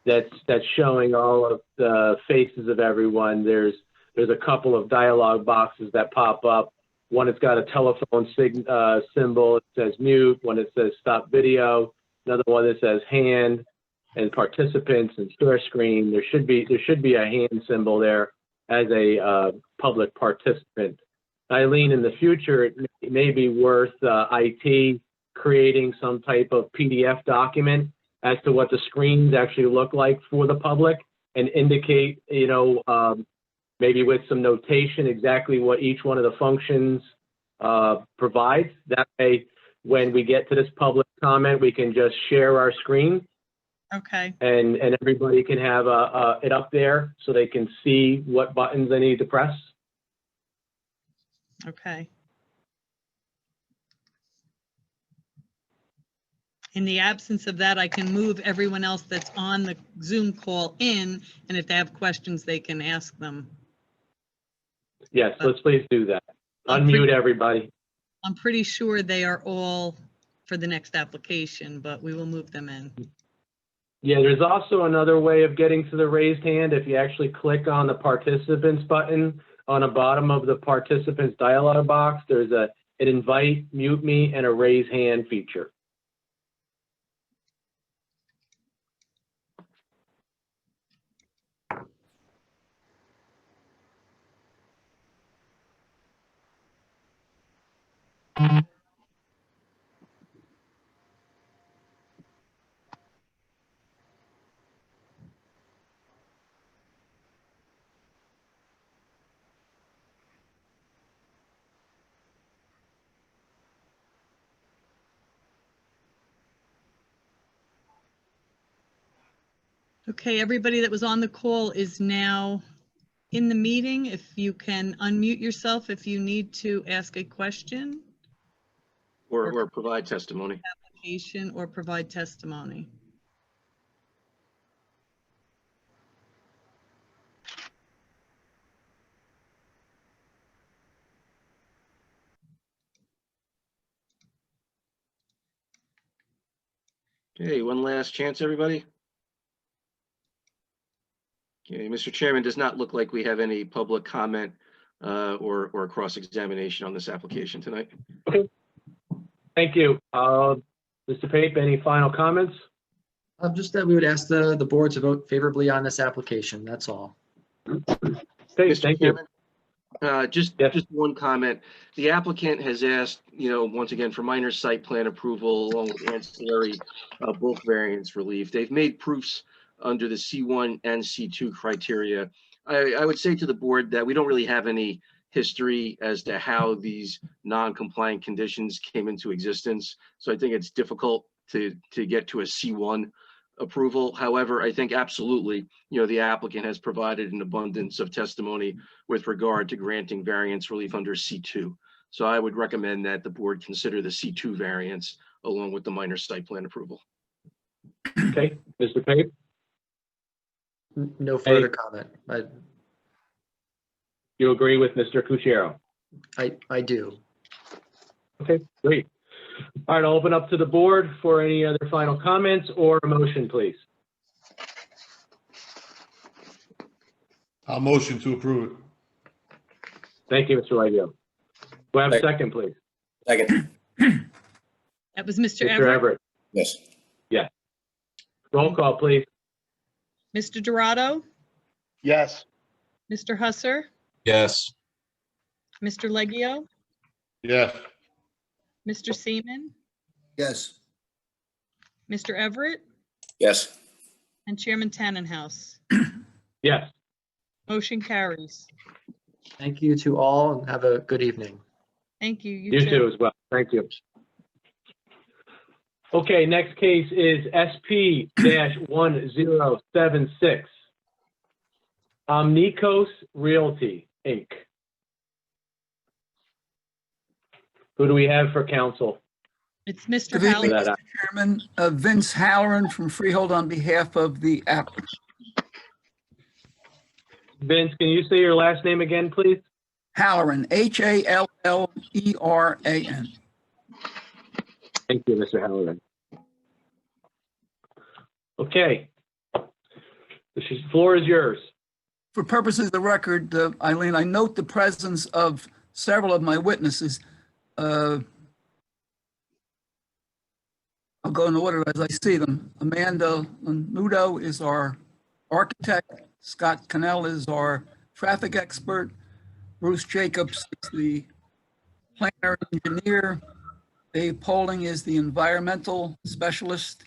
that's showing all of the faces of everyone, there's a couple of dialog boxes that pop up. One that's got a telephone symbol, it says mute. One that says stop video. Another one that says hand and participants and share screen. There should be a hand symbol there as a public participant. Eileen, in the future, it may be worth IT creating some type of PDF document as to what the screens actually look like for the public and indicate, maybe with some notation exactly what each one of the functions provides. That way, when we get to this public comment, we can just share our screen. Okay. And everybody can have it up there so they can see what buttons they need to press. Okay. In the absence of that, I can move everyone else that's on the Zoom call in, and if they have questions, they can ask them. Yes, let's please do that. Unmute everybody. I'm pretty sure they are all for the next application, but we will move them in. Yeah, there's also another way of getting to the raised hand. If you actually click on the participants button on the bottom of the participants dialog box, there's an invite, mute me, and a raise hand feature. Okay, everybody that was on the call is now in the meeting. If you can unmute yourself if you need to ask a question, Or provide testimony. application, or provide testimony. Okay, one last chance, everybody. Okay, Mr. Chairman, does not look like we have any public comment or cross-examination on this application tonight. Okay. Thank you. Mr. Pape, any final comments? Just that we would ask the board to vote favorably on this application. That's all. Okay, thank you. Just one comment. The applicant has asked, once again, for minor site plan approval along with ancillary bulk variance relief. They've made proofs under the C1 and C2 criteria. I would say to the board that we don't really have any history as to how these non-compliant conditions came into existence. So I think it's difficult to get to a C1 approval. However, I think absolutely, the applicant has provided an abundance of testimony with regard to granting variance relief under C2. So I would recommend that the board consider the C2 variance along with the minor site plan approval. Okay, Mr. Pape? No further comment. You agree with Mr. Cucchiaro? I do. Okay, great. All right, I'll open up to the board for any other final comments or a motion, please. I'll motion to approve it. Thank you, Mr. Leggio. Do I have a second, please? Second. That was Mr. Mr. Everett. Everett? Yes. Yes. Roll call, please. Mr. Dorado, Yes. Mr. Husser, Yes. Mr. Leggio, Yes. Mr. Seaman, Yes. Mr. Everett, Yes. and Chairman Tannenhouse. Yes. Motion carries. Thank you to all and have a good evening. Thank you. You too as well. Thank you. Okay, next case is SP-1076. Omnikos Realty, Inc. Who do we have for counsel? It's Mr. Good evening, Howell. Mr. Chairman. Vince Halloran from Freehold on behalf of the applicant. Vince, can you say your last name again, please? Halloran, Halleran. Thank you, Mr. Halloran. Okay. The floor is yours. For purposes of the record, Eileen, I note the presence of several of my witnesses. I'll go in order as I see them. Amanda Lanudo is our architect. Scott Cannell is our traffic expert. Bruce Jacobs is the planner engineer. Dave Poling is the environmental specialist.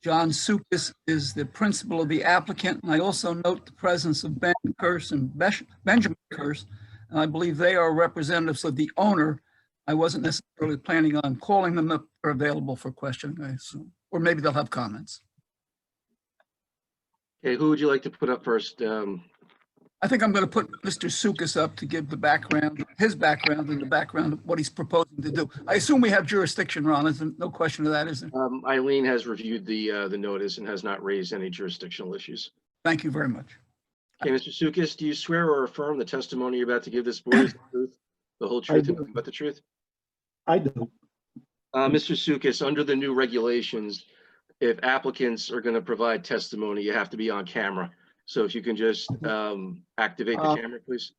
John Sukas is the principal of the applicant. And I also note the presence of Ben Kearse and Benjamin Kearse. And I believe they are representatives of the owner. I wasn't necessarily planning on calling them if they're available for questioning, I assume. Or maybe they'll have comments. Okay, who would you like to put up first? I think I'm going to put Mr. Sukas up to give the background, his background and the background of what he's proposing to do. I assume we have jurisdiction, Ron. There's no question of that, is there? Eileen has reviewed the notice and has not raised any jurisdictional issues. Thank you very much. Okay, Mr. Sukas, do you swear or affirm the testimony you're about to give this board is the truth, the whole truth, and nothing but the truth? I do. Mr. Sukas, under the new regulations, if applicants are going to provide testimony, you have to be on camera. So if you can just activate the camera, please.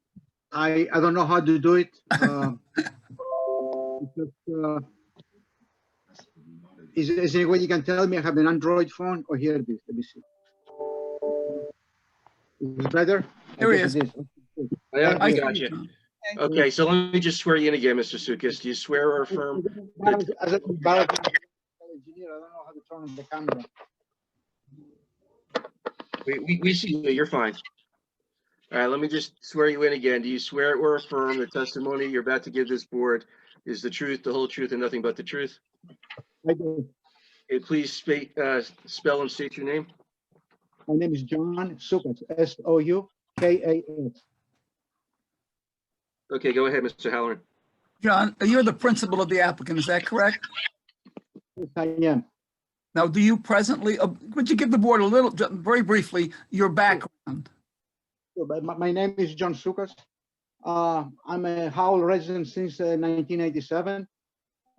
I don't know how to do it. Is there any way you can tell me? I have an Android phone. Oh, here it is. Let me see. Is it better? There he is. Yeah, I I got you. Okay, so let me just swear you in again, Mr. Sukas. Do you swear or affirm? As a ballot engineer, I don't know how to turn on the camera. We see you. You're fine. All right, let me just swear you in again. Do you swear or affirm the testimony you're about to give this board is the truth, the whole truth, and nothing but the truth? I do. Okay, please spell and state your name. My name is John Sukas, S-O-U-K-A-S. Okay, go ahead, Mr. Halloran. John, you're the principal of the applicant, is that correct? Yes, I am. Now, do you presently, would you give the board a little, very briefly, your background? My name is John Sukas. I'm a Howell resident since 1987.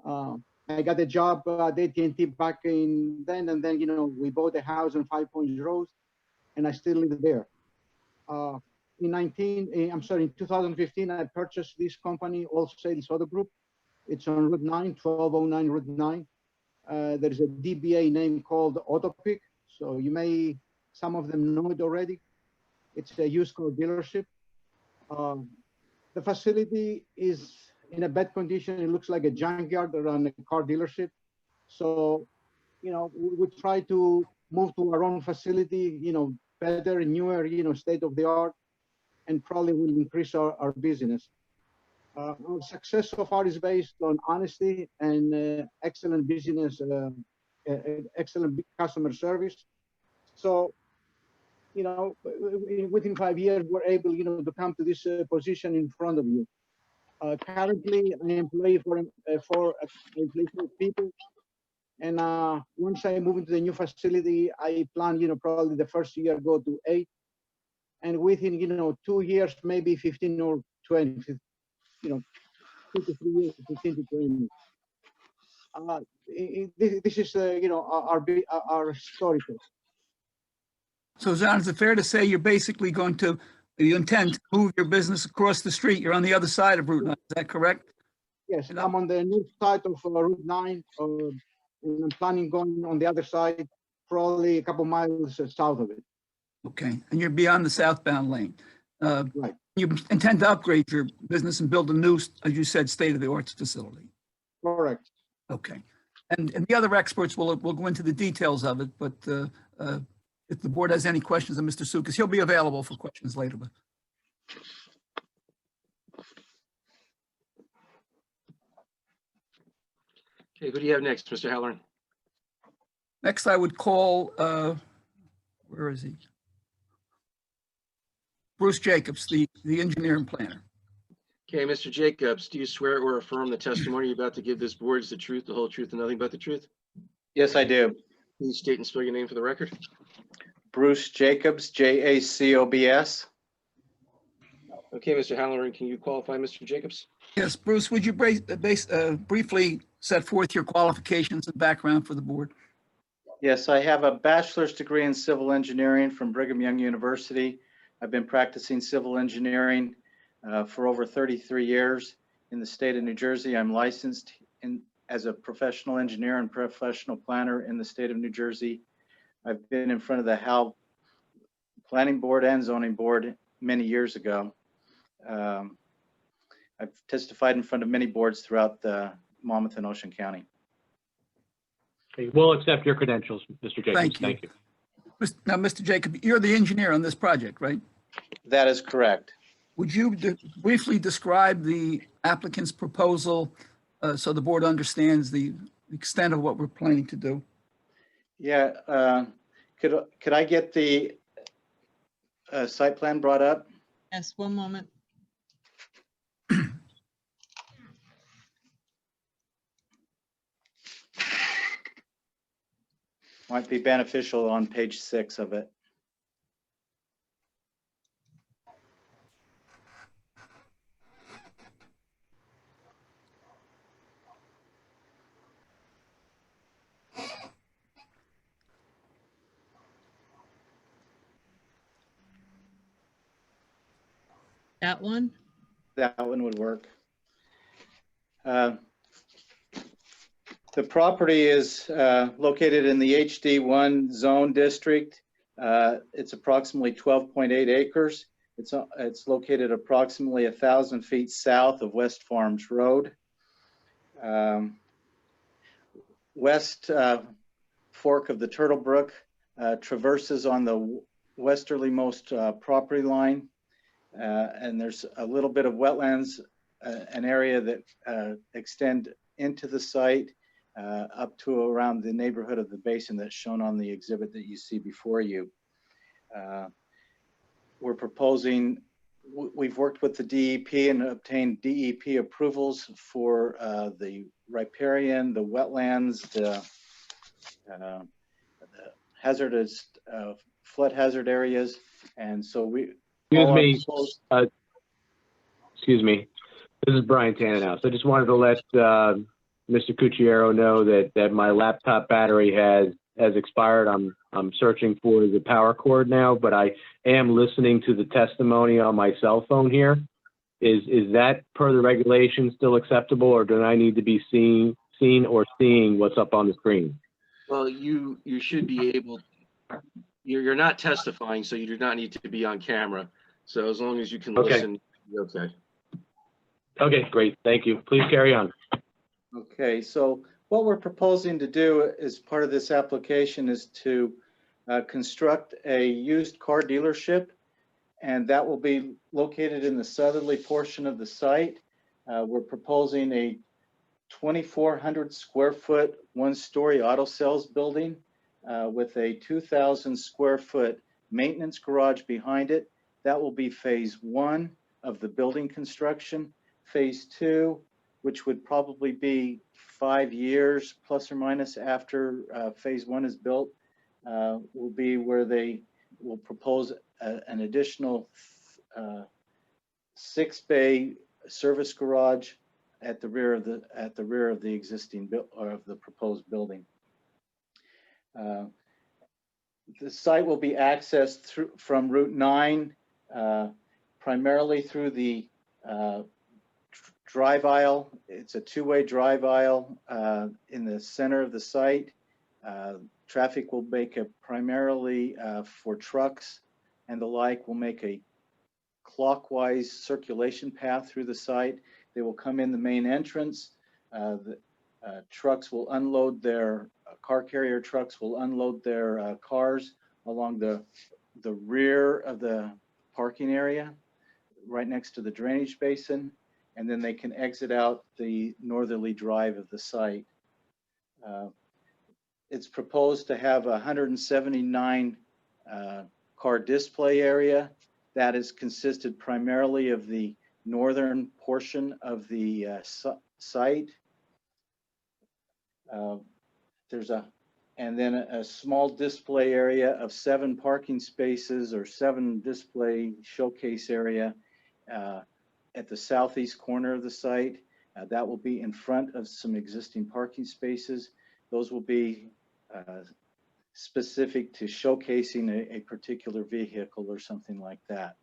I got a job at AT&T back in then, and then, we bought a house on 5 Points Road, and I still live there. In 2015, I purchased this company, All Sales Auto Group. It's on Route 9, 1209 Route 9. There's a DBA name called Autopic, so some of them know it already. It's a used car dealership. The facility is in a bad condition. It looks like a junkyard around a car dealership. So, we try to move to our own facility, better, newer, state of the art, and probably will increase our business. Our success so far is based on honesty and excellent business, excellent customer service. So, within 5 years, we're able, to come to this position in front of you. Currently, I employ four people. And once I move into the new facility, I plan, probably the first year go to 8. And within, 2 years, maybe 15 or 20, 2 to 3 years, 15 to 20. This is, our story. So, John, is it fair to say you're basically you intend to move your business across the street? You're on the other side of Route 9, is that correct? Yes, I'm on the north side of Route 9, and I'm planning going on the other side, probably a couple miles south of it. Okay, and you're beyond the southbound lane. Right. You intend to upgrade your business and build a new, as you said, state-of-the-art facility. Correct. Okay, and the other experts will go into the details of it, but if the board has any questions of Mr. Sukas, he'll be available for questions later. Okay, who do you have next, Mr. Halloran? Next, I would call, where is he? Bruce Jacobs, the engineer and planner. Okay, Mr. Jacobs, do you swear or affirm the testimony you're about to give this board is the truth, the whole truth, and nothing but the truth? Yes, I do. Please state and spell your name for the record. Bruce Jacobs, Jacobs. Okay, Mr. Halloran, can you qualify Mr. Jacobs? Yes, Bruce, would you briefly set forth your qualifications and background for the board? Yes, I have a bachelor's degree in civil engineering from Brigham Young University. I've been practicing civil engineering for over 33 years in the state of New Jersey. I'm licensed as a professional engineer and professional planner in the state of New Jersey. I've been in front of the Howell Planning Board and Zoning Board many years ago. I've testified in front of many boards throughout the Monmouth and Ocean County. Okay, we'll accept your credentials, Mr. Jacobs. Thank you. Now, Mr. Jacob, you're the engineer on this project, right? That is correct. Would you briefly describe the applicant's proposal so the board understands the extent of what we're planning to do? Yeah, could I get the site plan brought up? Yes, one moment. Might be beneficial on page 6 of it. That one? That one would work. The property is located in the HD1 zone district. It's approximately 12.8 acres. It's located approximately 1,000 feet south of West Farms Road. West fork of the Turtle Brook traverses on the westerlymost property line. And there's a little bit of wetlands, an area that extend into the site up to around the neighborhood of the basin that's shown on the exhibit that you see before you. We're proposing, we've worked with the DEP and obtained DEP approvals for the riparian, the wetlands, the hazardous flood hazard areas. And so we, Excuse me. This is Brian Tannenhouse. I just wanted to let Mr. Cucchiaro know that my laptop battery has expired. I'm searching for the power cord now, but I am listening to the testimony on my cell phone here. Is that per the regulation still acceptable, or do I need to be seen or seeing what's up on the screen? Well, you should be able, you're not testifying, so you do not need to be on camera. So as long as you can listen, you're okay. Okay, great. Thank you. Please carry on. Okay, so what we're proposing to do as part of this application is to construct a used car dealership, and that will be located in the southerly portion of the site. We're proposing a 2,400 square foot, one-story auto sales building with a 2,000 square foot maintenance garage behind it. That will be phase 1 of the building construction. Phase 2, which would probably be 5 years plus or minus after phase 1 is built, will be where they will propose an additional 6-bay service garage at the rear of the existing or of the proposed building. The site will be accessed from Route 9, primarily through the drive aisle. It's a 2-way drive aisle in the center of the site. Traffic will make a primarily for trucks and the like, will make a clockwise circulation path through the site. They will come in the main entrance. The trucks will unload their, car carrier trucks will unload their cars along the rear of the parking area, right next to the drainage basin, and then they can exit out the northerly drive of the site. It's proposed to have a 179 car display area that is consisted primarily of the northern portion of the site. And then a small display area of 7 parking spaces or 7 display showcase area at the southeast corner of the site. That will be in front of some existing parking spaces. Those will be specific to showcasing a particular vehicle or something like that.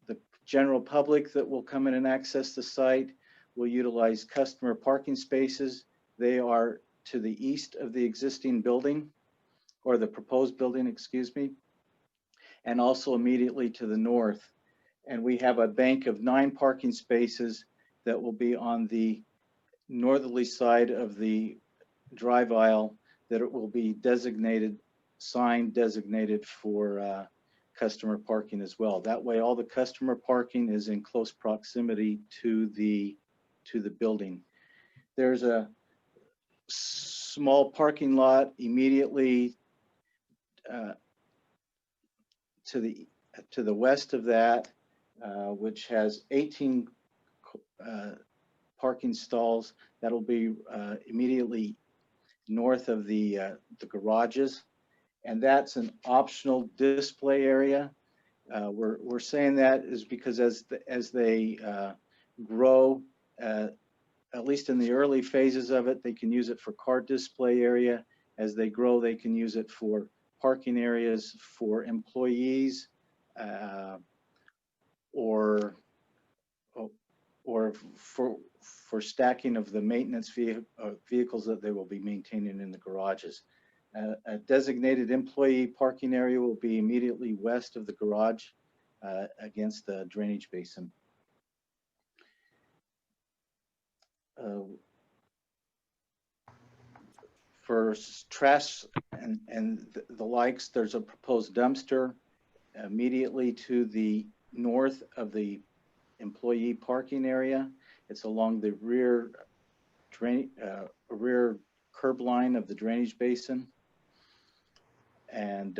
The general public that will come in and access the site will utilize customer parking spaces. They are to the east of the existing building, or the proposed building, excuse me, and also immediately to the north. And we have a bank of 9 parking spaces that will be on the northerly side of the drive aisle that it will be designated, sign designated for customer parking as well. That way, all the customer parking is in close proximity to the building. There's a small parking lot immediately to the west of that, which has 18 parking stalls. That'll be immediately north of the garages, and that's an optional display area. We're saying that is because as they grow, at least in the early phases of it, they can use it for car display area. As they grow, they can use it for parking areas for employees, or for stacking of the maintenance vehicles that they will be maintaining in the garages. A designated employee parking area will be immediately west of the garage against the drainage basin. For trash and the likes, there's a proposed dumpster immediately to the north of the employee parking area. It's along the rear curb line of the drainage basin. And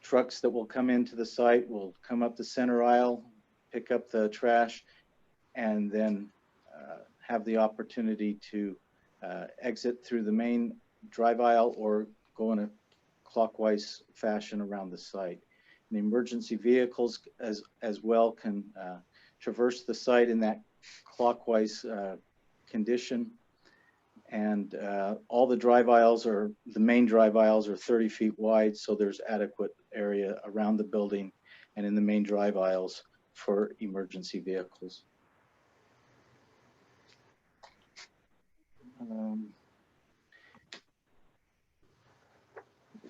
trucks that will come into the site will come up the center aisle, pick up the trash, and then have the opportunity to exit through the main drive aisle or go in a clockwise fashion around the site. And emergency vehicles as well can traverse the site in that clockwise condition. And all the drive aisles the main drive aisles are 30 feet wide, so there's adequate area around the building and in the main drive aisles for emergency vehicles.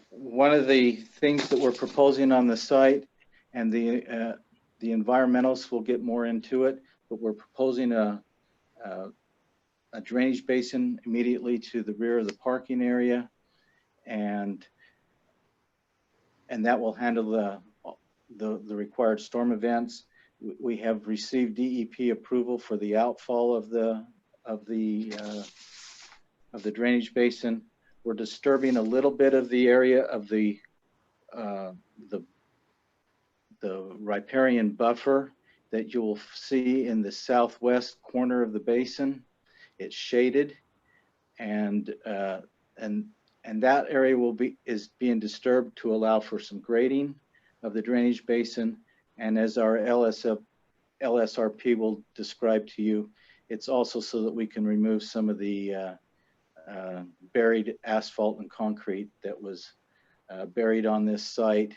One of the things that we're proposing on the site, and the environmentalists will get more into it, but we're proposing a drainage basin immediately to the rear of the parking area, and that will handle the required storm events. We have received DEP approval for the outfall of the drainage basin. We're disturbing a little bit of the area of the riparian buffer that you will see in the southwest corner of the basin. It's shaded, and that area is being disturbed to allow for some grading of the drainage basin. And as our LSRP will describe to you, it's also so that we can remove some of the buried asphalt and concrete that was buried on this site,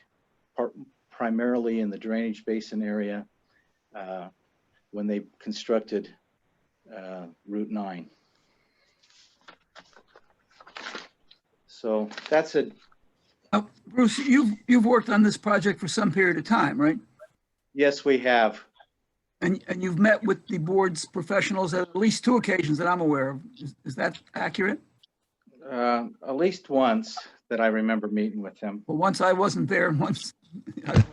primarily in the drainage basin area when they constructed Route 9. So that's it. Bruce, you've worked on this project for some period of time, right? Yes, we have. And you've met with the board's professionals at least 2 occasions that I'm aware of. Is that accurate? At least once that I remember meeting with them. Well, once I wasn't there, and once I was.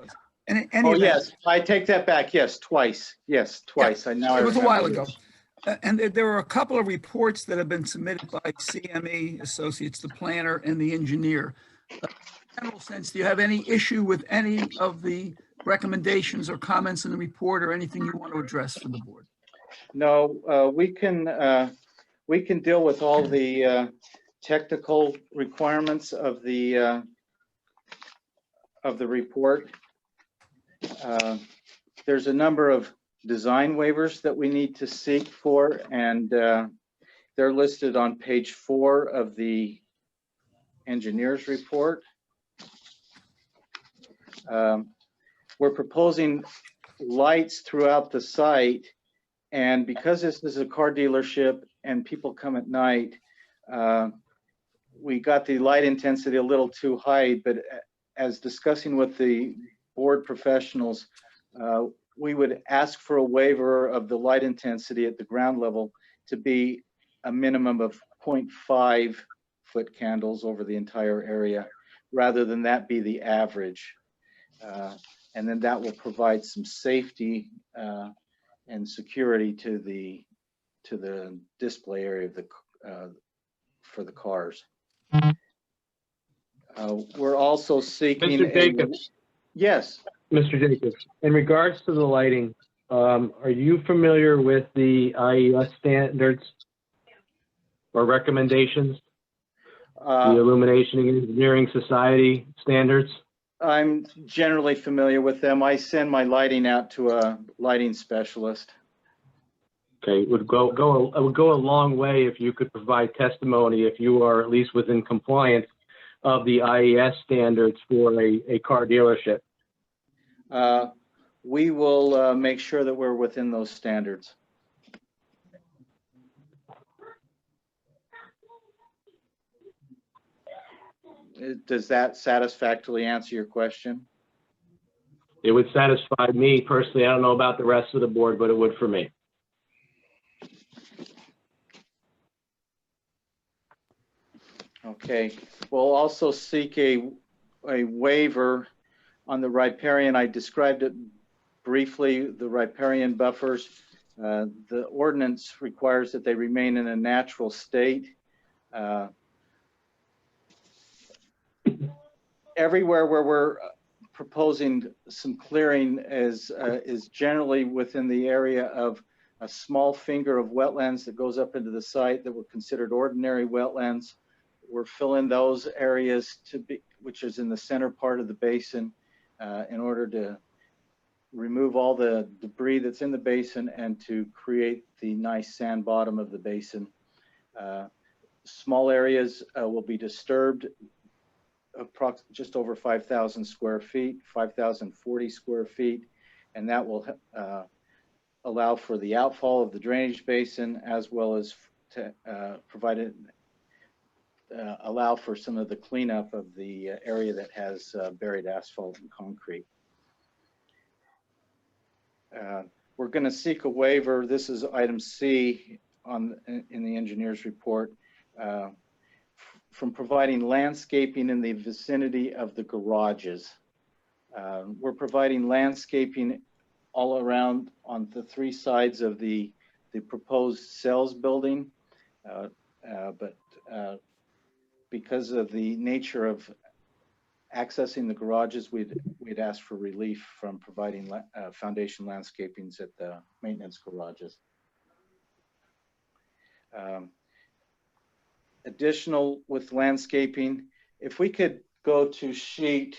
Oh, yes, I take that back. Yes, twice. Yes, twice. Yeah, it was a while ago. And there are a couple of reports that have been submitted by CME Associates, the planner and the engineer. In a general sense, do you have any issue with any of the recommendations or comments in the report, or anything you want to address for the board? No, we can deal with all the technical requirements of the report. There's a number of design waivers that we need to seek for, and they're listed on page 4 of the engineer's report. We're proposing lights throughout the site, and because this is a car dealership and people come at night, we got the light intensity a little too high, but as discussing with the board professionals, we would ask for a waiver of the light intensity at the ground level to be a minimum of 0.5 foot candles over the entire area, rather than that be the average. And then that will provide some safety and security to the display area of for the cars. We're also seeking Mr. Jacobs. Yes. Mr. Jacobs, in regards to the lighting, are you familiar with the IES standards or recommendations? The Illumination Engineering Society standards? I'm generally familiar with them. I send my lighting out to a lighting specialist. Okay, it would go a long way if you could provide testimony if you are at least within compliance of the IES standards for a car dealership. we will make sure that we're within those standards. Does that satisfactorily answer your question? It would satisfy me personally. I don't know about the rest of the board, but it would for me. Okay, we'll also seek a waiver on the riparian. I described it briefly, the riparian buffers. The ordinance requires that they remain in a natural state. Everywhere where we're proposing some clearing is generally within the area of a small finger of wetlands that goes up into the site that were considered ordinary wetlands. We're filling those areas which is in the center part of the basin, in order to remove all the debris that's in the basin and to create the nice sand bottom of the basin. Small areas will be disturbed, just over 5,000 square feet, 5,040 square feet, and that will allow for the outfall of the drainage basin, as well as to allow for some of the cleanup of the area that has buried asphalt and concrete. We're going to seek a waiver. This is item C in the engineer's report, from providing landscaping in the vicinity of the garages. We're providing landscaping all around on the three sides of the proposed sales building, but because of the nature of accessing the garages, we'd ask for relief from providing foundation landscapings at the maintenance garages. Additional with landscaping, if we could go to sheet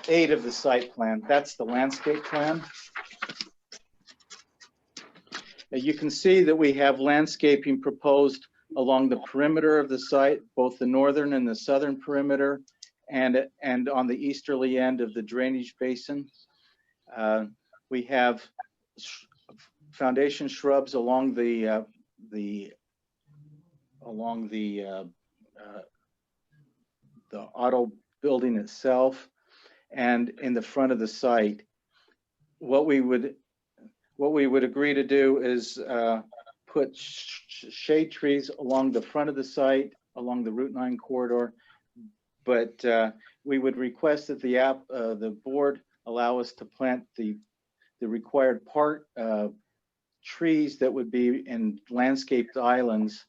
8 of the site plan, that's the landscape plan. You can see that we have landscaping proposed along the perimeter of the site, both the northern and the southern perimeter, and on the easterly end of the drainage basin. We have foundation shrubs along the auto building itself, and in the front of the site. What we would agree to do is put shade trees along the front of the site, along the Route 9 corridor, but we would request that the board allow us to plant the required trees that would be in landscaped islands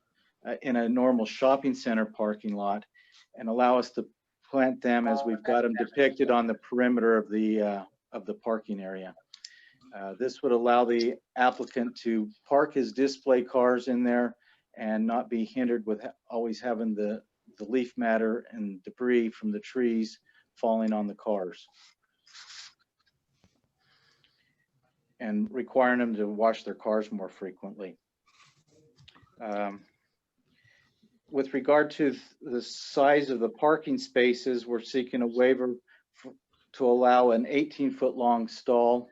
in a normal shopping center parking lot, and allow us to plant them as we've got them depicted on the perimeter of the parking area. This would allow the applicant to park his display cars in there and not be hindered with always having the leaf matter and debris from the trees falling on the cars, and requiring them to wash their cars more frequently. With regard to the size of the parking spaces, we're seeking a waiver to allow an 18-foot long stall.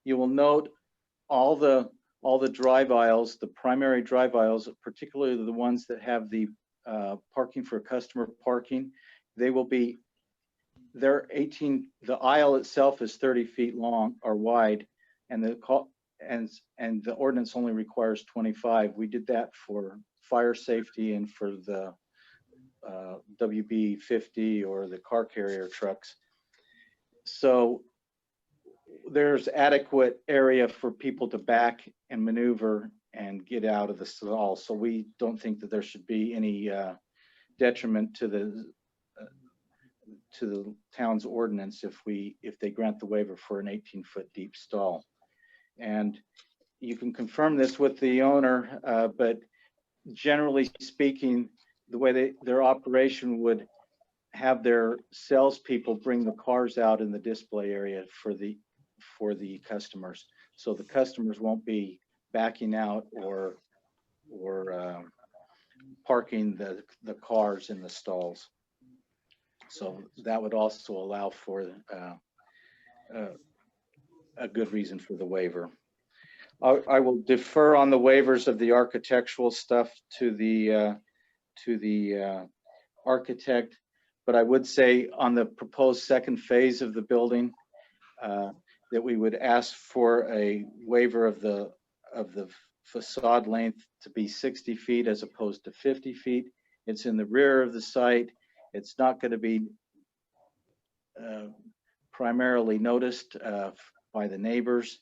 You will note all the drive aisles, the primary drive aisles, particularly the ones that have the parking for customer parking, they're 18. The aisle itself is 30 feet long or wide, and the ordinance only requires 25. We did that for fire safety and for the WB-50 or the car carrier trucks. So there's adequate area for people to back and maneuver and get out of the stall. So we don't think that there should be any detriment to the town's ordinance if they grant the waiver for an 18-foot deep stall. And you can confirm this with the owner, but generally speaking, the way their operation would have their salespeople bring the cars out in the display area for the customers, so the customers won't be backing out or parking the cars in the stalls. So that would also allow for a good reason for the waiver. I will defer on the waivers of the architectural stuff to the architect, but I would say on the proposed second phase of the building that we would ask for a waiver of the facade length to be 60 feet as opposed to 50 feet. It's in the rear of the site. It's not going to be primarily noticed by the neighbors,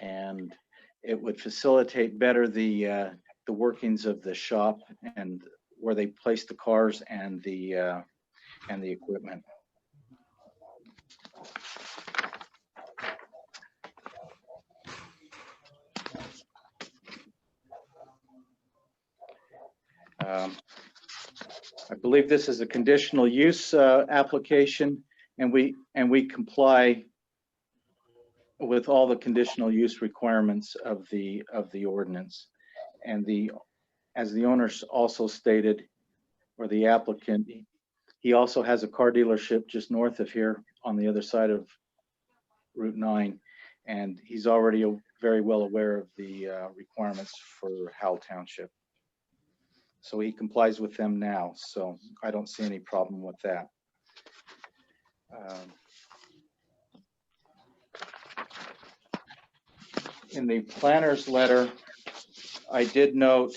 and it would facilitate better the workings of the shop and where they place the cars and the equipment. I believe this is a conditional use application, and we comply with all the conditional use requirements of the ordinance. And as the owners also stated, or the applicant, he also has a car dealership just north of here on the other side of Route 9, and he's already very well aware of the requirements for Howell Township. So he complies with them now, so I don't see any problem with that. In the planner's letter, I did note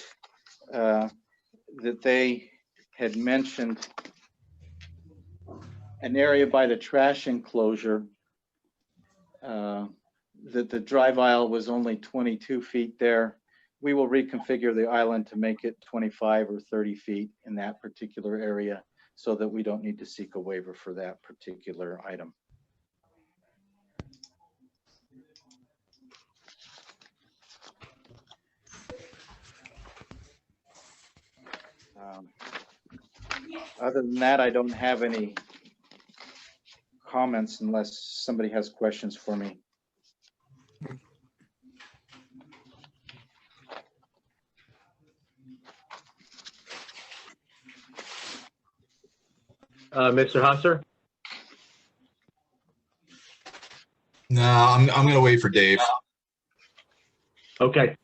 that they had mentioned an area by the trash enclosure, that the drive aisle was only 22 feet there. We will reconfigure the island to make it 25 or 30 feet in that particular area so that we don't need to seek a waiver for that particular item. Other than that, I don't have any comments unless somebody has questions for me. Mr. Husser? No, I'm going to wait for Dave. Okay.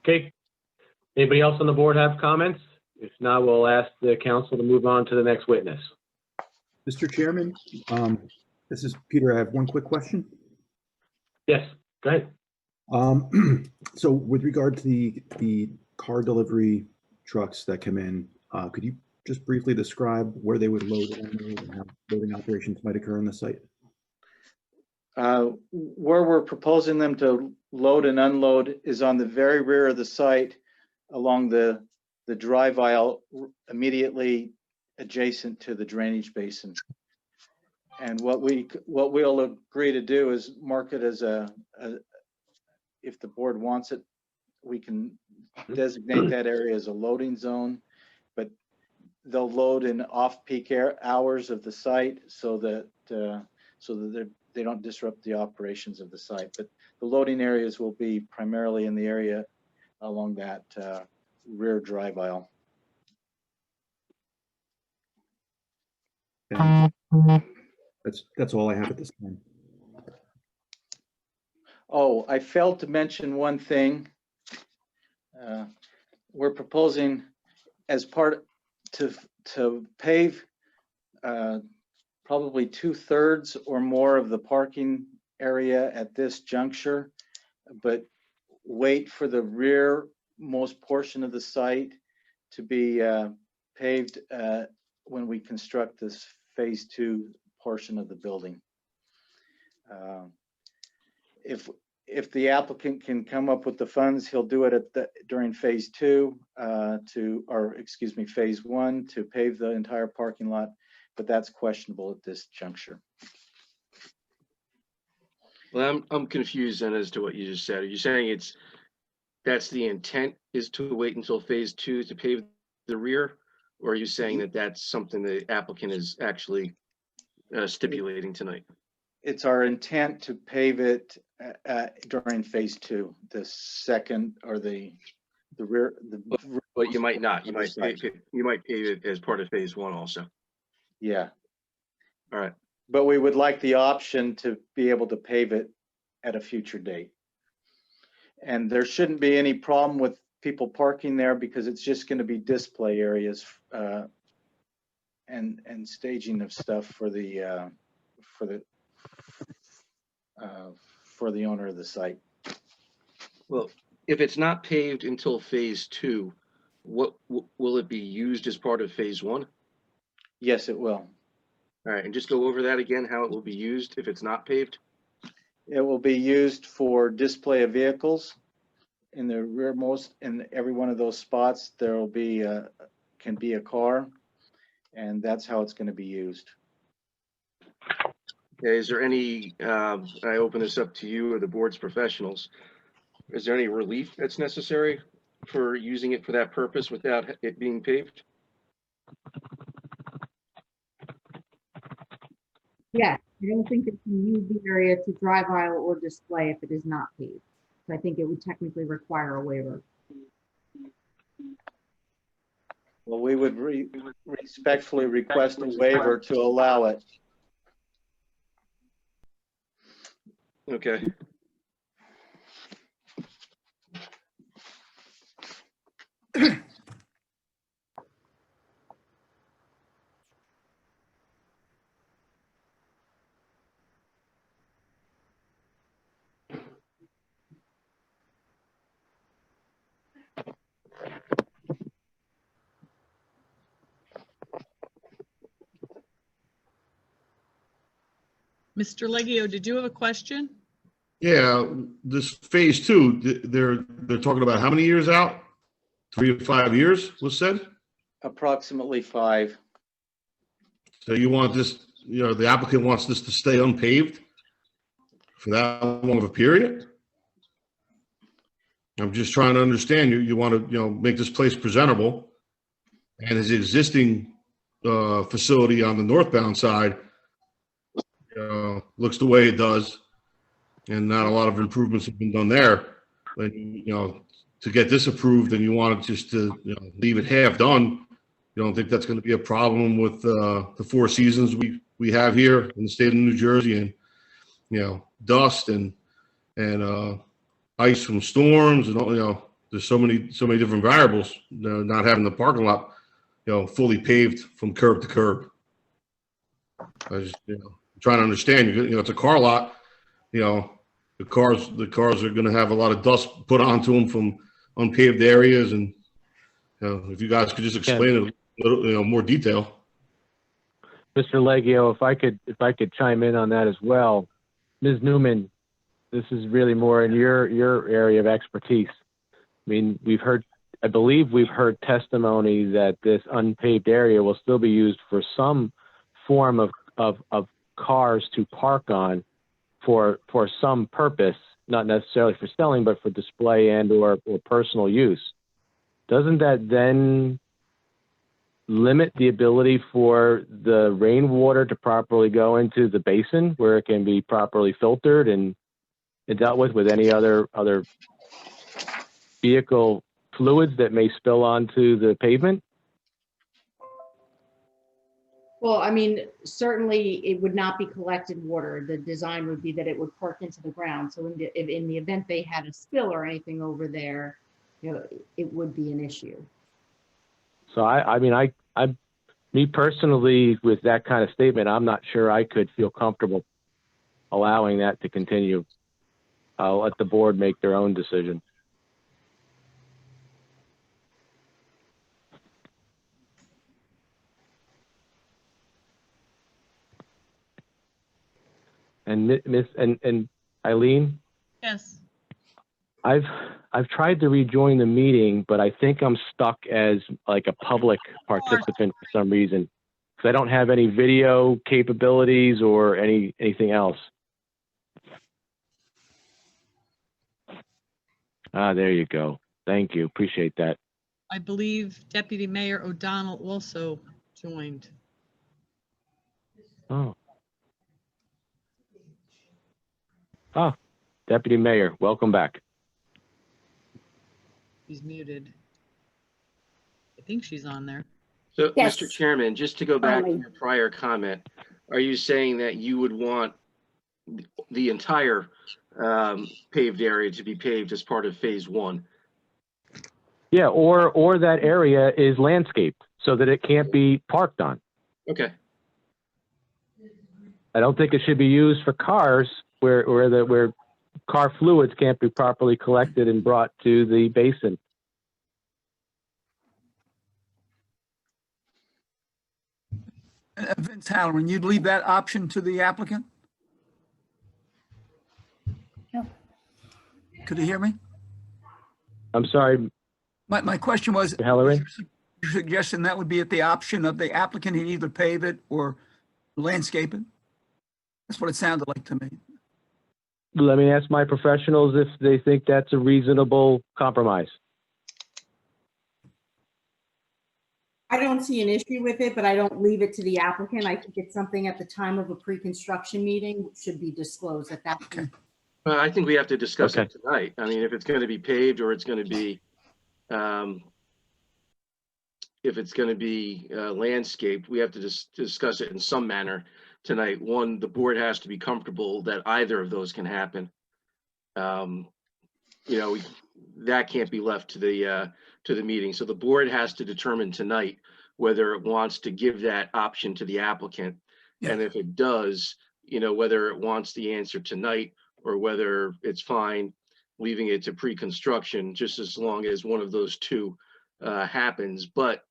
Okay. Anybody else on the board have comments? If not, we'll ask the council to move on to the next witness. Mr. Chairman, this is Peter. I have one quick question. Yes, go ahead. So with regard to the car delivery trucks that come in, could you just briefly describe where they would load and unload and how loading operations might occur on the site? Where we're proposing them to load and unload is on the very rear of the site along the drive aisle immediately adjacent to the drainage basin. And what we'll agree to do is mark it as if the board wants it, we can designate that area as a loading zone, but they'll load in off-peak hours of the site so that they don't disrupt the operations of the site. But the loading areas will be primarily in the area along that rear drive aisle. That's all I have at this point. Oh, I failed to mention one thing. We're proposing as part to pave probably 2/3 or more of the parking area at this juncture, but wait for the rearmost portion of the site to be paved when we construct this phase 2 portion of the building. If the applicant can come up with the funds, he'll do it during phase 2 phase 1 to pave the entire parking lot, but that's questionable at this juncture. Well, I'm confused then as to what you just said. Are you saying that's the intent is to wait until phase 2 to pave the rear? Or are you saying that that's something the applicant is actually stipulating tonight? It's our intent to pave it during phase 2, the second or the rear. But you might not. You might pave it as part of phase 1 also. Yeah. All right. But we would like the option to be able to pave it at a future date. And there shouldn't be any problem with people parking there because it's just going to be display areas and staging of stuff for the owner of the site. Well, if it's not paved until phase 2, what will it be used as part of phase 1? Yes, it will. All right, and just go over that again, how it will be used if it's not paved. It will be used for display of vehicles. In the rearmost, in every one of those spots, there will be can be a car, and that's how it's going to be used. Okay, is there any, I open this up to you or the board's professionals, is there any relief that's necessary for using it for that purpose without it being paved? Yes, I don't think it can use the area to drive aisle or display if it is not paved. So I think it would technically require a waiver. Well, we would respectfully request a waiver to allow it. Okay. Mr. Leggio, did you have a question? Yeah, this phase 2, they're talking about how many years out? 3 to 5 years was said? Approximately 5. So you want this, the applicant wants this to stay unpaved for that long of a period? I'm just trying to understand. You want to, make this place presentable, and his existing facility on the northbound side looks the way it does, and not a lot of improvements have been done there. But to get this approved, and you want it just to leave it half done, you don't think that's going to be a problem with the 4 seasons we have here in the state of New Jersey, and dust and ice from storms, and all, there's so many different variables. Not having the parking lot fully paved from curb to curb. I just trying to understand. It's a car lot. The cars are going to have a lot of dust put onto them from unpaved areas, and if you guys could just explain it a little, more detail. Mr. Leggio, if I could chime in on that as well. Ms. Newman, this is really more in your area of expertise. I mean, I believe we've heard testimony that this unpaved area will still be used for some form of cars to park on for some purpose, not necessarily for selling, but for display and or personal use. Doesn't that then limit the ability for the rainwater to properly go into the basin where it can be properly filtered and dealt with any other vehicle fluids that may spill onto the pavement? Well, I mean, certainly it would not be collected water. The design would be that it would perk into the ground. So in the event they had a spill or anything over there, it would be an issue. So I mean, me personally, with that kind of statement, I'm not sure I could feel comfortable allowing that to continue. I'll let the board make their own decision. And and Eileen? Yes. I've tried to rejoin the meeting, but I think I'm stuck as like a public participant for some reason, because I don't have any video capabilities or anything else. There you go. Thank you. Appreciate that. I believe Deputy Mayor O'Donnell also joined. Oh. Oh, Deputy Mayor, welcome back. She's muted. I think she's on there. So, Yes. Mr. Chairman, just to go back to Finally. your prior comment, are you saying that you would want the entire paved area to be paved as part of phase one? Yeah, or that area is landscaped so that it can't be parked on. Okay. I don't think it should be used for cars where car fluids can't be properly collected and brought to the basin. Vince Halloran, you'd leave that option to the applicant? Yeah. Could you hear me? I'm sorry, My question was, Mr. Halloran. your suggestion that would be at the option of the applicant, he'd either pave it or landscape it? That's what it sounded like to me. Let me ask my professionals if they think that's a reasonable compromise. I don't see an issue with it, but I don't leave it to the applicant. I think it's something at the time of a pre-construction meeting should be disclosed at that point. I think we have to discuss Okay. it tonight. I mean, if it's going to be paved or it's going to be, if it's going to be landscaped, we have to discuss it in some manner tonight. One, the board has to be comfortable that either of those can happen. You know, that can't be left to the meeting. So the board has to determine tonight whether it wants to give that option to the applicant. Yeah. And if it does, you know, whether it wants the answer tonight or whether it's fine leaving it to pre-construction, just as long as one of those two happens. But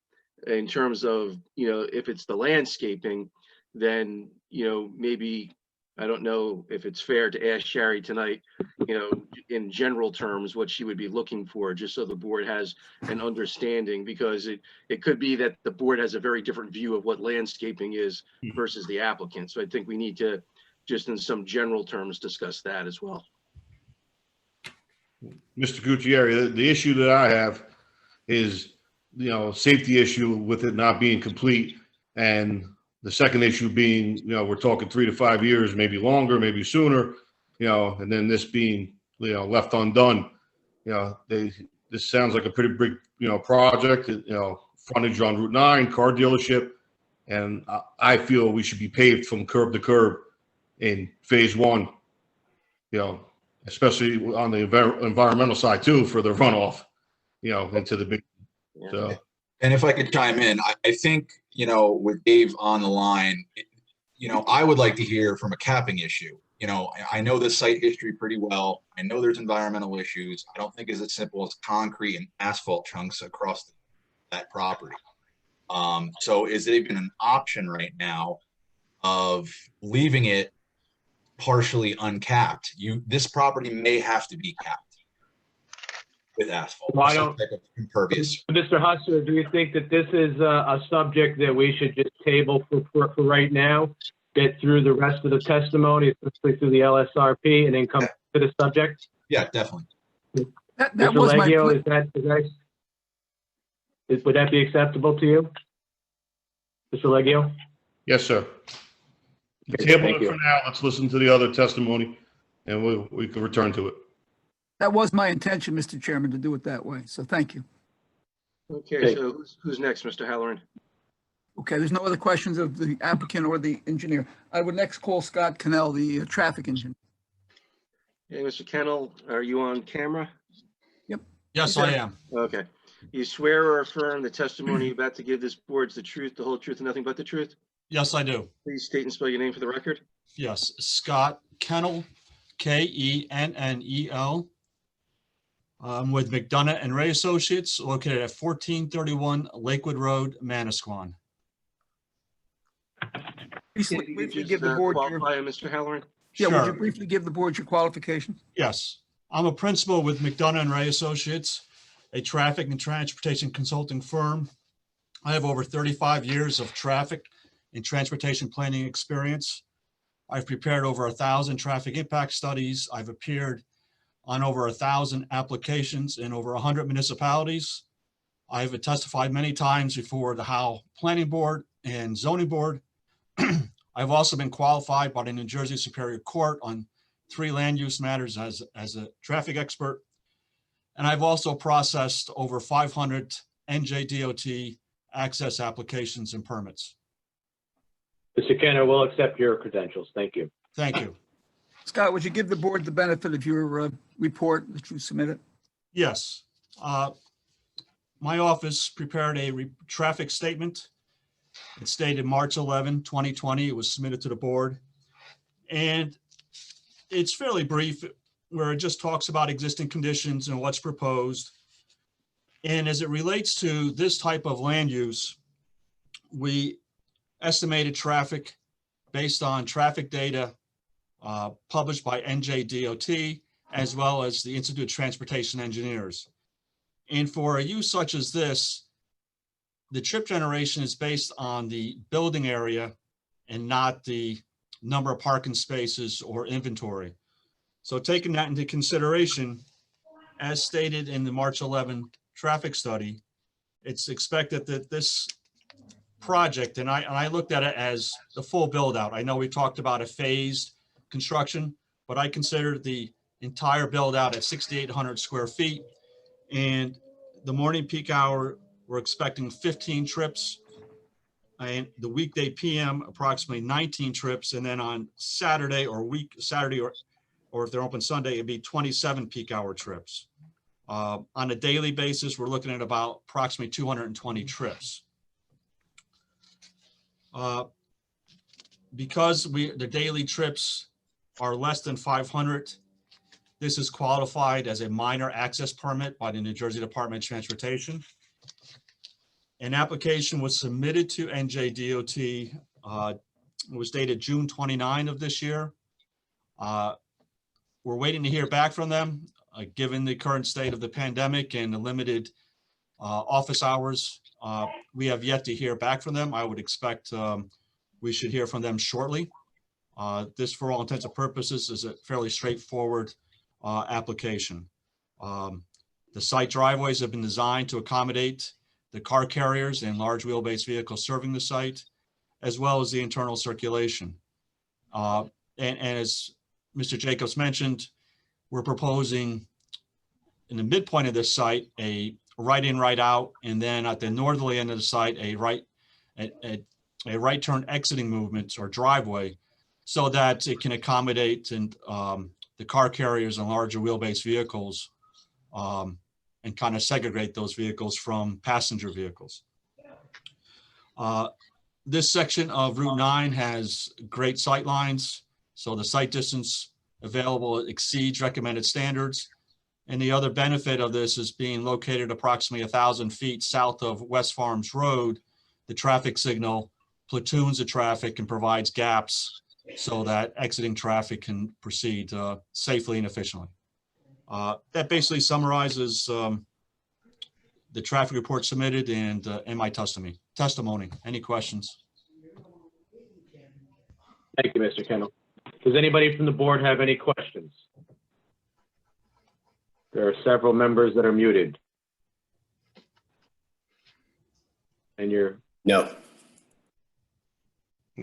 in terms of, you know, if it's the landscaping, then, you know, maybe, I don't know if it's fair to ask Sherry tonight, you know, in general terms, what she would be looking for, just so the board has an understanding, because it could be that the board has a very different view of what landscaping is versus the applicant. So I think we need to, just in some general terms, discuss that as well. Mr. Gutierrez, the issue that I have is, you know, safety issue with it not being complete. And the second issue being, you know, we're talking 3 to 5 years, maybe longer, maybe sooner, you know, and then this being, you know, left undone. You know, this sounds like a pretty big, you know, project, you know, frontage on Route 9, car dealership. And I feel we should be paved from curb to curb in phase one, you know, especially on the environmental side too, for the runoff, you know, into the big. So. And if I could chime in, I think, you know, with Dave on the line, you know, I would like to hear from a capping issue. You know, I know this site history pretty well. I know there's environmental issues. I don't think it's as simple as concrete and asphalt chunks across that property. So is it even an option right now of leaving it partially uncapped? This property may have to be capped with asphalt. Why some don't- type of impervious. Mr. Hustler, do you think that this is a subject that we should just table for right now? Get through the rest of the testimony, especially through the LSRP, and then come to the subject? Yeah, definitely. That Mr. was my, Leggio, would that be acceptable to you? Mr. Leggio? Yes, sir. Okay, Table thank it you. for now. Let's listen to the other testimony and we can return to it. that was my intention, Mr. Chairman, to do it that way. So thank you. Okay, Okay. so who's next, Mr. Halloran? Okay, there's no other questions of the applicant or the engineer. I would next call Scott Cannell, the traffic engineer. Hey, Mr. Kennel, are you on camera? Yes, I am. Okay. You swear or affirm the testimony you're about to give this board's the truth, the whole truth, and nothing but the truth? Yes, I do. Please state and spell your name for the record. Yes, Scott Kennel, Kennel. I'm with McDonough and Ray Associates, located at 1431 Lakewood Road, Manasquan. Can you Briefly just give the board your, qualify, Mr. Halloran? yeah, would you Sure. briefly give the board your qualifications? Yes, I'm a principal with McDonough and Ray Associates, a traffic and transportation consulting firm. I have over 35 years of traffic and transportation planning experience. I've prepared over 1,000 traffic impact studies. I've appeared on over 1,000 applications in over 100 municipalities. I've testified many times before the Howell Planning Board and Zoning Board. I've also been qualified by the New Jersey Superior Court on 3 land use matters as a traffic expert. And I've also processed over 500 NJDOT access applications and permits. Mr. Kenner, we'll accept your credentials. Thank you. Thank you. Scott, would you give the board the benefit of your report that you submitted? Yes. My office prepared a traffic statement. It's dated March 11, 2020. It was submitted to the board. And it's fairly brief, where it just talks about existing conditions and what's proposed. And as it relates to this type of land use, we estimated traffic based on traffic data published by NJDOT, as well as the Institute of Transportation Engineers. And for a use such as this, the trip generation is based on the building area and not the number of parking spaces or inventory. So taking that into consideration, as stated in the March 11 traffic study, it's expected that this project, and I looked at it as the full build out. I know we talked about a phased construction, but I considered the entire build out at 6,800 square feet. And the morning peak hour, we're expecting 15 trips. And the weekday PM, approximately 19 trips. And then on Saturday or if they're open Sunday, it'd be 27 peak hour trips. On a daily basis, we're looking at about approximately 220 trips. Because the daily trips are less than 500, this is qualified as a minor access permit by the New Jersey Department of Transportation. An application was submitted to NJDOT. It was dated June 29 of this year. We're waiting to hear back from them, given the current state of the pandemic and the limited office hours. We have yet to hear back from them. I would expect we should hear from them shortly. This, for all intents and purposes, is a fairly straightforward application. The site driveways have been designed to accommodate the car carriers and large wheelbase vehicles serving the site, as well as the internal circulation. And as Mr. Jacobs mentioned, we're proposing in the midpoint of this site, a right in, right out, and then at the northerly end of the site, a right turn exiting movement or driveway, so that it can accommodate the car carriers and larger wheelbase vehicles, and kind of segregate those vehicles from passenger vehicles. This section of Route 9 has great sight lines, so the sight distance available exceeds recommended standards. And the other benefit of this is being located approximately 1,000 feet south of West Farms Road. The traffic signal platoons the traffic and provides gaps so that exiting traffic can proceed safely and efficiently. That basically summarizes the traffic report submitted and my testimony. Any questions? Thank you, Mr. Kendall. Does anybody from the board have any questions? There are several members that are muted. And you're? No.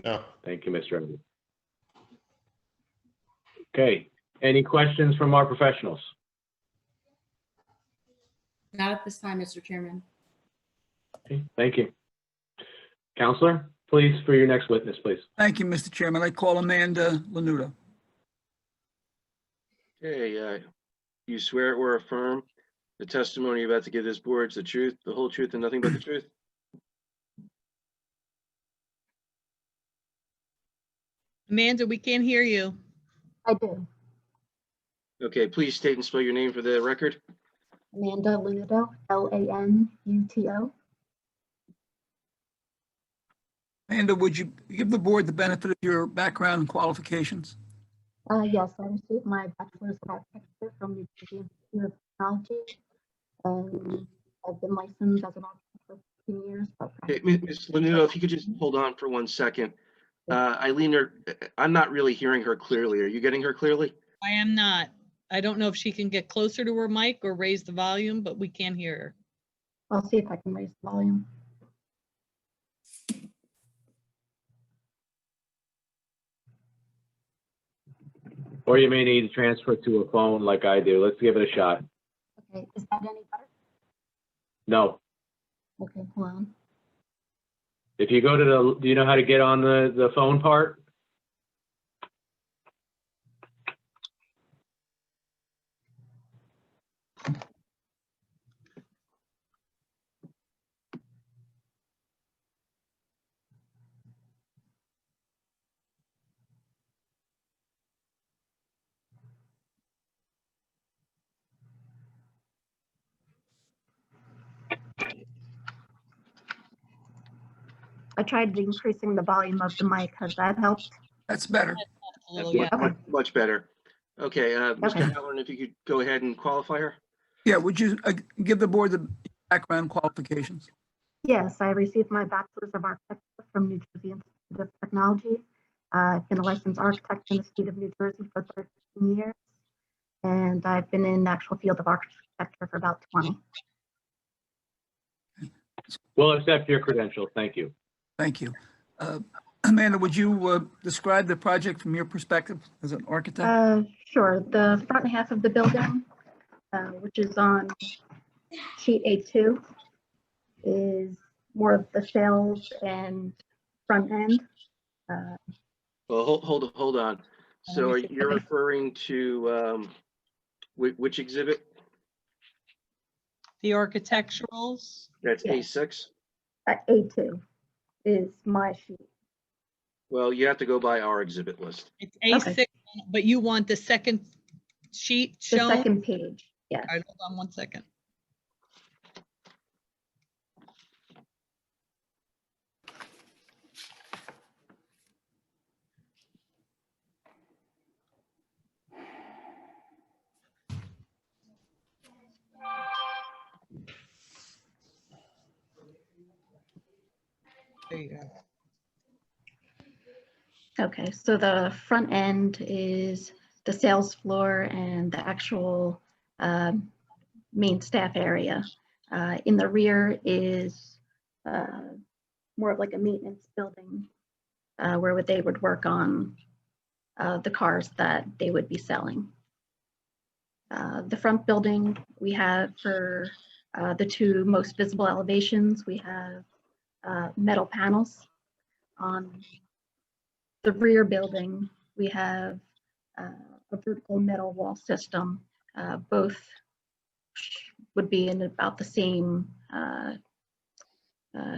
No. Thank you, Mr. Evans. Okay, any questions from our professionals? Not at this time, Mr. Chairman. Okay, thank you. Counselor, please, for your next witness, please. Thank you, Mr. Chairman. I call Amanda Lanudo. Okay, you swear or affirm the testimony you're about to give this board is the truth, the whole truth, and nothing but the truth? Amanda, we can't hear you. I do. Okay, please state and spell your name for the record. Amanda Lanuto, Lanuto. Amanda, would you give the board the benefit of your background and qualifications? Yes, I received my bachelor's of architecture from New Jersey Institute of Technology, and I've been licensed as an architect for 15 years. Okay, Ms. Lanuto, if you could just hold on for 1 second. Eileen, I'm not really hearing her clearly. Are you getting her clearly? I am not. I don't know if she can get closer to her mic or raise the volume, but we can't hear her. I'll see if I can raise the volume. Or you may need to transfer to a phone like I do. Let's give it a shot. Okay, is that any better? No. Okay, hold on. If you go to the, do you know how to get on the phone part? I tried increasing the volume of the mic. Has that helped? That's better. A little, That's yeah. much better. Okay, Mr. Okay. Howland, if you could go ahead and qualify her. Yeah, would you give the board the background qualifications? Yes, I received my bachelor's of architecture from New Jersey Institute of Technology. I've been a licensed architect in the state of New Jersey for 13 years, and I've been in the actual field of architecture for about 20. We'll accept your credentials. Thank you. Thank you. Amanda, would you describe the project from your perspective as an architect? Sure. The front half of the building, which is on sheet A2, is more of the sales and front end. Well, hold on. So Let me see. you're Okay. referring to which exhibit? The architecturals. That's Yes. A6? A2 is my sheet. Well, you have to go by our exhibit list. It's A6, but you want the second sheet The shown? second page, yes. All right, hold on one second. There you go. Okay, so the front end is the sales floor and the actual main staff area. In the rear is more of like a maintenance building where they would work on the cars that they would be selling. The front building we have for the two most visible elevations, we have metal panels. On the rear building, we have a vertical metal wall system. Both would be in about the same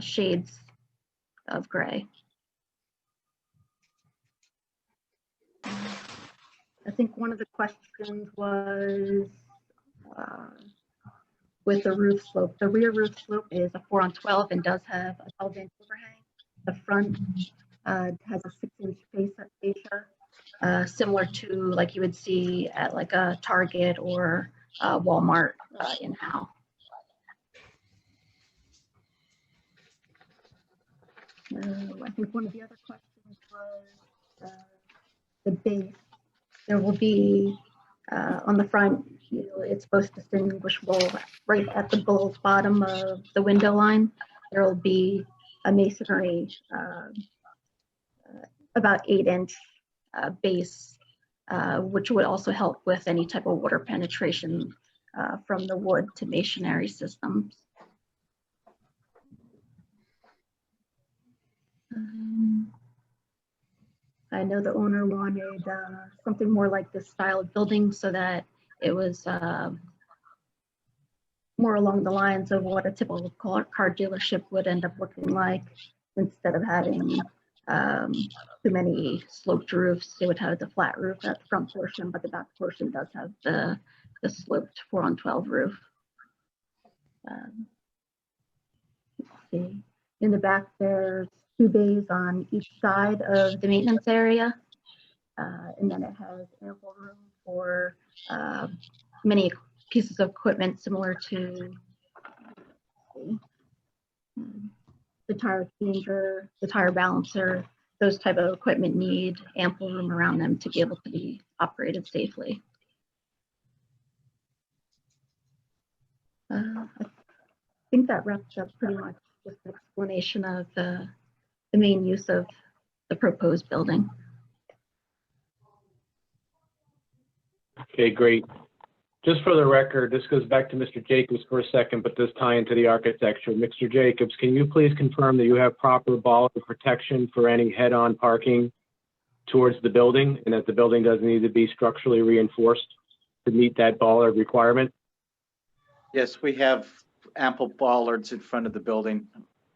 shades of gray. I think one of the questions was with the roof slope. The rear roof slope is a 4-on-12 and does have a 12-inch overhang. The front has a 6-inch fascia, similar to like you would see at like a Target or Walmart in Howell. I think one of the other questions was the base. There will be on the front, it's most distinguishable right at the bottom of the window line. There will be a masonry about 8-inch base, which would also help with any type of water penetration from the wood to masonry systems. I know the owner wanted something more like this style of building so that it was more along the lines of what a typical car dealership would end up looking like. Instead of having too many sloped roofs, they would have the flat roof at the front portion, but the back portion does have the sloped 4-on-12 roof. Let's see. In the back, there's 2 bays on each side of the maintenance area. And then it has ample room for many pieces of equipment similar to the tire changer, the tire balancer. Those type of equipment need ample room around them to be able to be operated safely. I think that wraps up pretty much with the explanation of the main use of the proposed building. Okay, great. Just for the record, this goes back to Mr. Jacobs for a second, but does tie into the architecture. Mr. Jacobs, can you please confirm that you have proper bollard protection for any head-on parking towards the building, and that the building doesn't need to be structurally reinforced to meet that bollard requirement? Yes, we have ample bollards in front of the building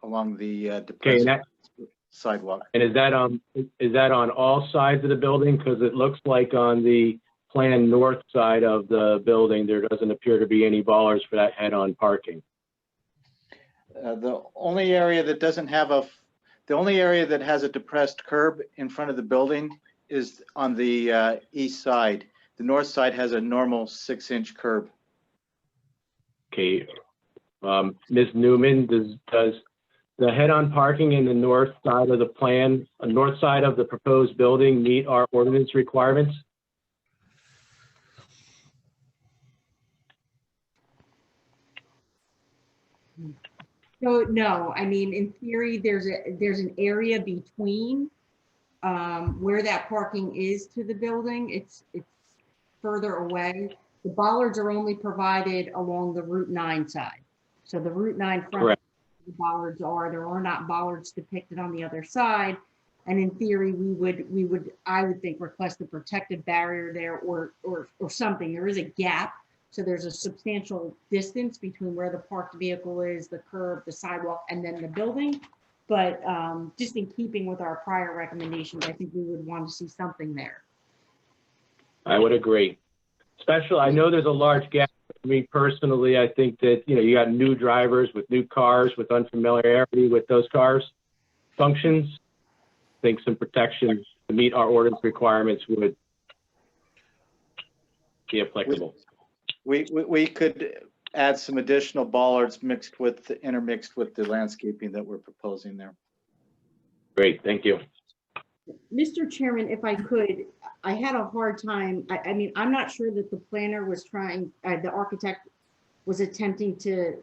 along the Okay, depressed and sidewalk. is that on all sides of the building? Because it looks like on the plan north side of the building, there doesn't appear to be any bollards for that head-on parking. The only area that doesn't have the only area that has a depressed curb in front of the building is on the east side. The north side has a normal 6-inch curb. Okay, Ms. Newman, does the head-on parking in the north side of the plan, north side of the proposed building meet our ordinance requirements? So no, I mean, in theory, there's an area between where that parking is to the building. It's further away. The bollards are only provided along the Route 9 side. So the Route 9 front, Correct. the bollards are, there are not bollards depicted on the other side. And in theory, I would think, request a protective barrier there or something. There is a gap. So there's a substantial distance between where the parked vehicle is, the curb, the sidewalk, and then the building. But just in keeping with our prior recommendations, I think we would want to see something there. I would agree. I know there's a large gap. For me personally, I think that, you got new drivers with new cars with unfamiliarity with those cars functions. I think some protection to meet our ordinance requirements would be applicable. We could add some additional bollards intermixed with the landscaping that we're proposing there. Great, thank you. Mr. Chairman, if I could, I had a hard time. I mean, I'm not sure that the planner was the architect was attempting to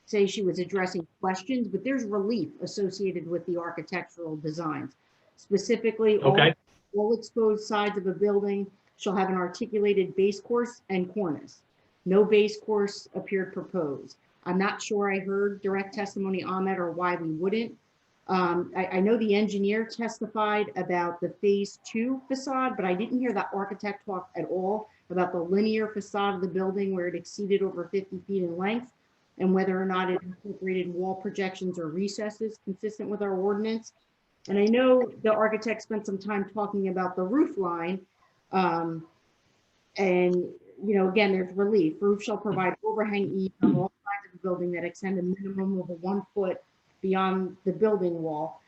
say she was addressing questions, but there's relief associated with the architectural designs. Specifically, all exposed sides of a building shall have an articulated base course and cornice. No base course appeared proposed. I'm not sure I heard direct testimony on that or why we wouldn't. I know the engineer testified about the phase 2 facade, but I didn't hear that architect talk at all about the linear facade of the building where it exceeded over 50 feet in length and whether or not it incorporated wall projections or recesses consistent with our ordinance. And I know the architect spent some time talking about the roof line. And, again, there's relief. Roof shall provide overhang eaves on all sides of the building that extend a minimum of 1 foot beyond the building wall.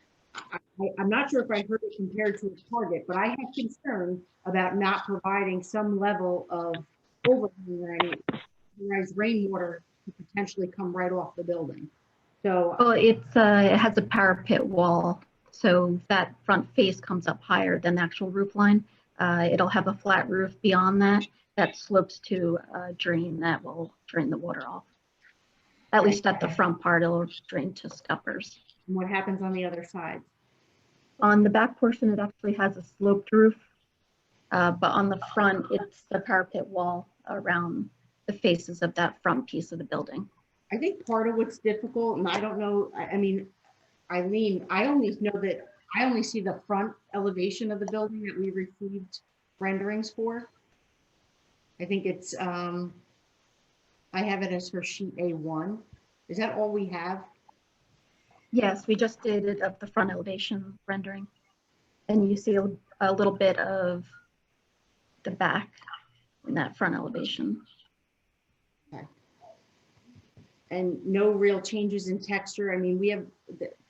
I'm not sure if I heard it compared to a target, but I have concern about not providing some level of overhang whereas rainwater could potentially come right off the building. So, Well, it has a parapet wall, so that front face comes up higher than the actual roof line. It'll have a flat roof beyond that slopes to a drain that will drain the water off. At least at the front part, it'll drain to scuppers. And what happens on the other side? On the back portion, it actually has a sloped roof, but on the front, it's the parapet wall around the faces of that front piece of the building. I think part of what's difficult, and I don't know, I mean, Eileen, I only see the front elevation of the building that we received renderings for. I think it's, I have it as for sheet A1. Is that all we have? Yes, we just did it of the front elevation rendering. And you see a little bit of the back in that front elevation. Okay. And no real changes in texture. I mean, we have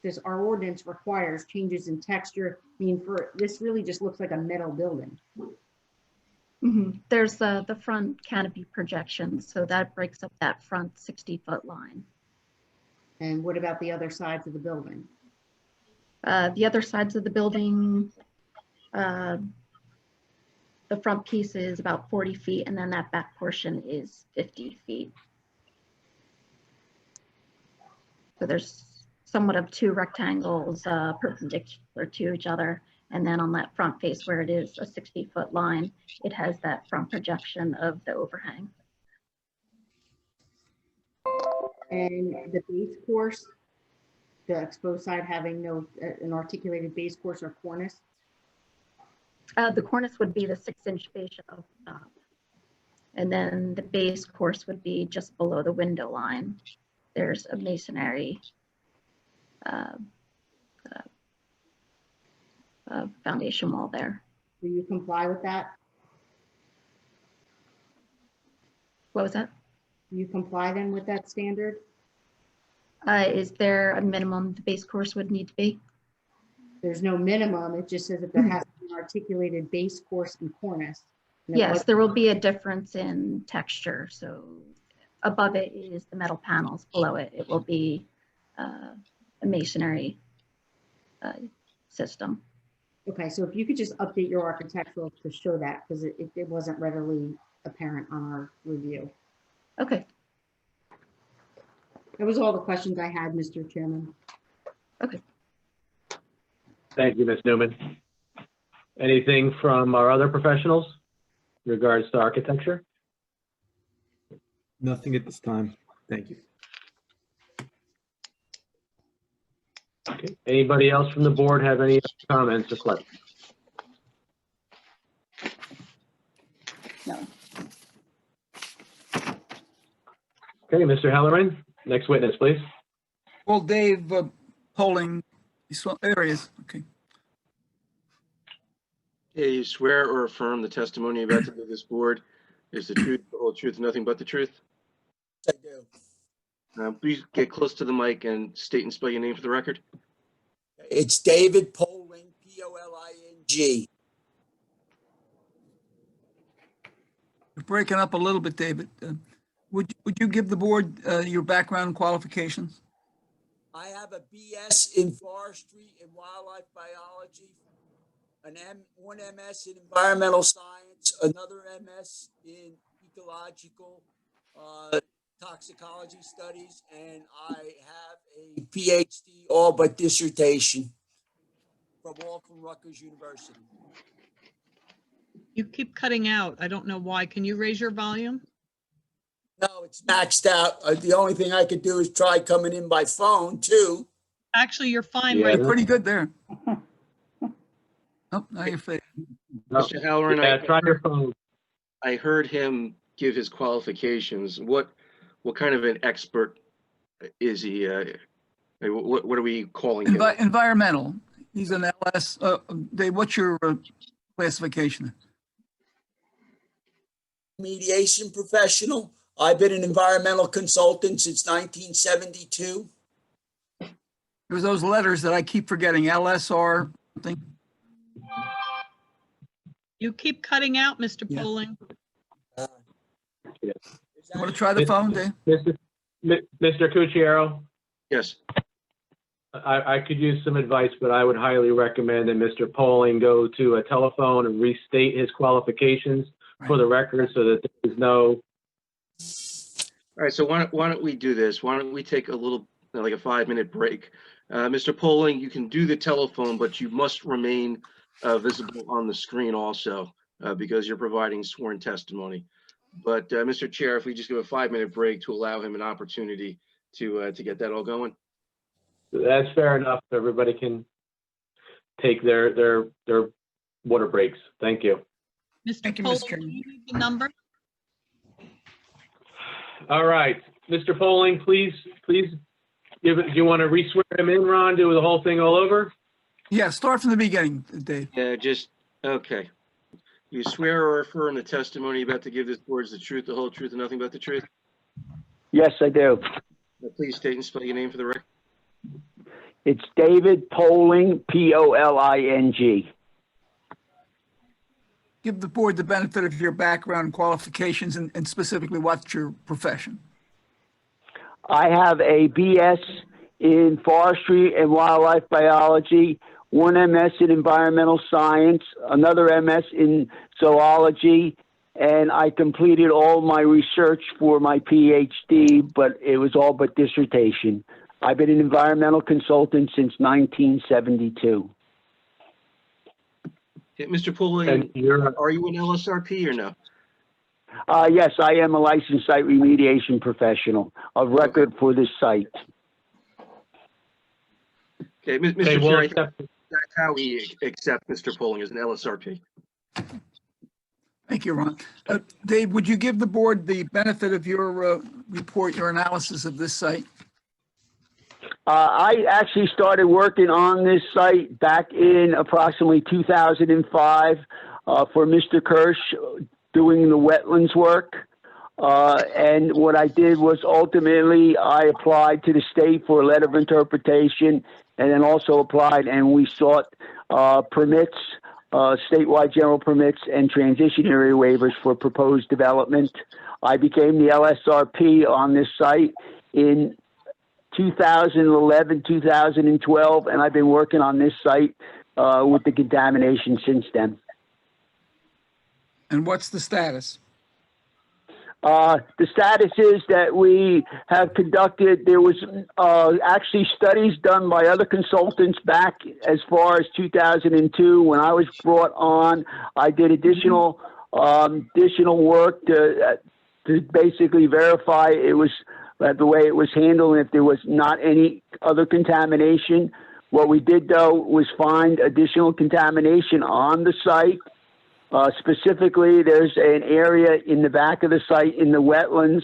this, our ordinance requires changes in texture. I mean, this really just looks like a metal building. Mm-hmm. There's the front canopy projection, so that breaks up that front 60-foot line. And what about the other sides of the building? The other sides of the building, the front piece is about 40 feet, and then that back portion is 50 feet. So there's somewhat of two rectangles perpendicular to each other, And then on that front face where it is a 60-foot line, it has that front projection of the overhang. And the base course, the exposed side having no, an articulated base course or cornice? The cornice would be the 6-inch fascia of the top. And then the base course would be just below the window line. There's a masonry foundation wall there. Do you comply with that? What was that? Do you comply then with that standard? Is there a minimum the base course would need to be? There's no minimum. It just says that there has to be an articulated base course and cornice. And Yes, there will be a difference in texture. So above it is the metal panels. Below it, it will be a masonry system. Okay, so if you could just update your architectural to show that, because it wasn't readily apparent on our review. Okay. That was all the questions I had, Mr. Chairman. Okay. Thank you, Ms. Newman. Anything from our other professionals in regards to architecture? Nothing at this time. Thank you. Okay. Anybody else from the board have any comments or questions? No. Okay, Mr. Halloran, next witness, please. Well, Dave, polling, there he is. Okay. Okay, you swear or affirm the testimony about to give this board is the truth, the whole truth, and nothing but the truth? I do. Please get close to the mic and state and spell your name for the record. It's David Poling, P-O-L-I-N-G. You're breaking up a little bit, David. Would you give the board your background qualifications? I have a BS in forestry and wildlife biology, one MS in environmental science, another MS in ecological toxicology studies, and I have a PhD, all but dissertation, from Rutgers University. You keep cutting out. I don't know why. Can you raise your volume? No, it's maxed out. The only thing I could do is try coming in by phone too. Actually, you're fine. Yeah, right Pretty good there. Oh, now you're fading. Mr. Halloran, Try your phone. I heard him give his qualifications. What kind of an expert is he? What are we calling him? Environmental. He's an LS. Dave, what's your classification? Mediation professional. I've been an environmental consultant since 1972. There's those letters that I keep forgetting, LSR something. You keep cutting out, Mr. Yeah. Poling. Yes. You want to try the phone, Dave? Mr. Cucchiaro, Yes. I could use some advice, but I would highly recommend that Mr. Poling go to a telephone and restate his qualifications for the record so that there is no. All right, so why don't we do this? Why don't we take a little, like a 5-minute break? Mr. Poling, you can do the telephone, but you must remain visible on the screen also because you're providing sworn testimony. But Mr. Chair, if we just give a 5-minute break to allow him an opportunity to get that all going. That's fair enough. Everybody can take their water breaks. Thank you. Mr. Poling, do you need the number? All right, Mr. Poling, please give it. Do you want to re-swear him in, Ron? Do the whole thing all over? Yeah, start from the beginning, Dave. Yeah, okay. You swear or affirm the testimony about to give this board is the truth, the whole truth, and nothing but the truth? Yes, I do. Please state and spell your name for the record. It's David Poling, P-O-L-I-N-G. Give the board the benefit of your background and qualifications and specifically what's your profession. I have a BS in forestry and wildlife biology, one MS in environmental science, another MS in zoology, and I completed all my research for my PhD, but it was all but dissertation. I've been an environmental consultant since 1972. Okay, Mr. Pulling, And you're, are you an LSRP or no? Yes, I am a licensed site remediation professional of record for this site. Okay, Mr. Okay, Chair, well, I think that's how we accept Mr. Pulling as an LSRP. Thank you, Ron. Dave, would you give the board the benefit of your report, your analysis of this site? I actually started working on this site back in approximately 2005 for Mr. Kirsch doing the wetlands work. And what I did was ultimately I applied to the state for a letter of interpretation and then also applied and we sought permits, statewide general permits and transition area waivers for proposed development. I became the LSRP on this site in 2011, 2012, and I've been working on this site with the contamination since then. And what's the status? The status is that we have conducted, there was actually studies done by other consultants back as far as 2002 when I was brought on. I did additional work to basically verify it was the way it was handled and if there was not any other contamination. What we did though was find additional contamination on the site. Specifically, there's an area in the back of the site in the wetlands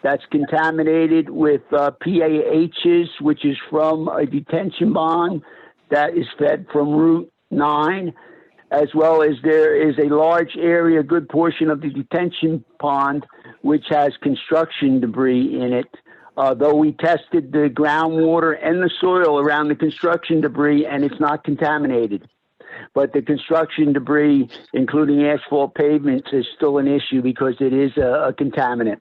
that's contaminated with PAHs, which is from a detention pond that is fed from Route 9, as well as there is a large area, a good portion of the detention pond, which has construction debris in it. Though we tested the groundwater and the soil around the construction debris, and it's not contaminated. But the construction debris, including asphalt pavements, is still an issue because it is a contaminant.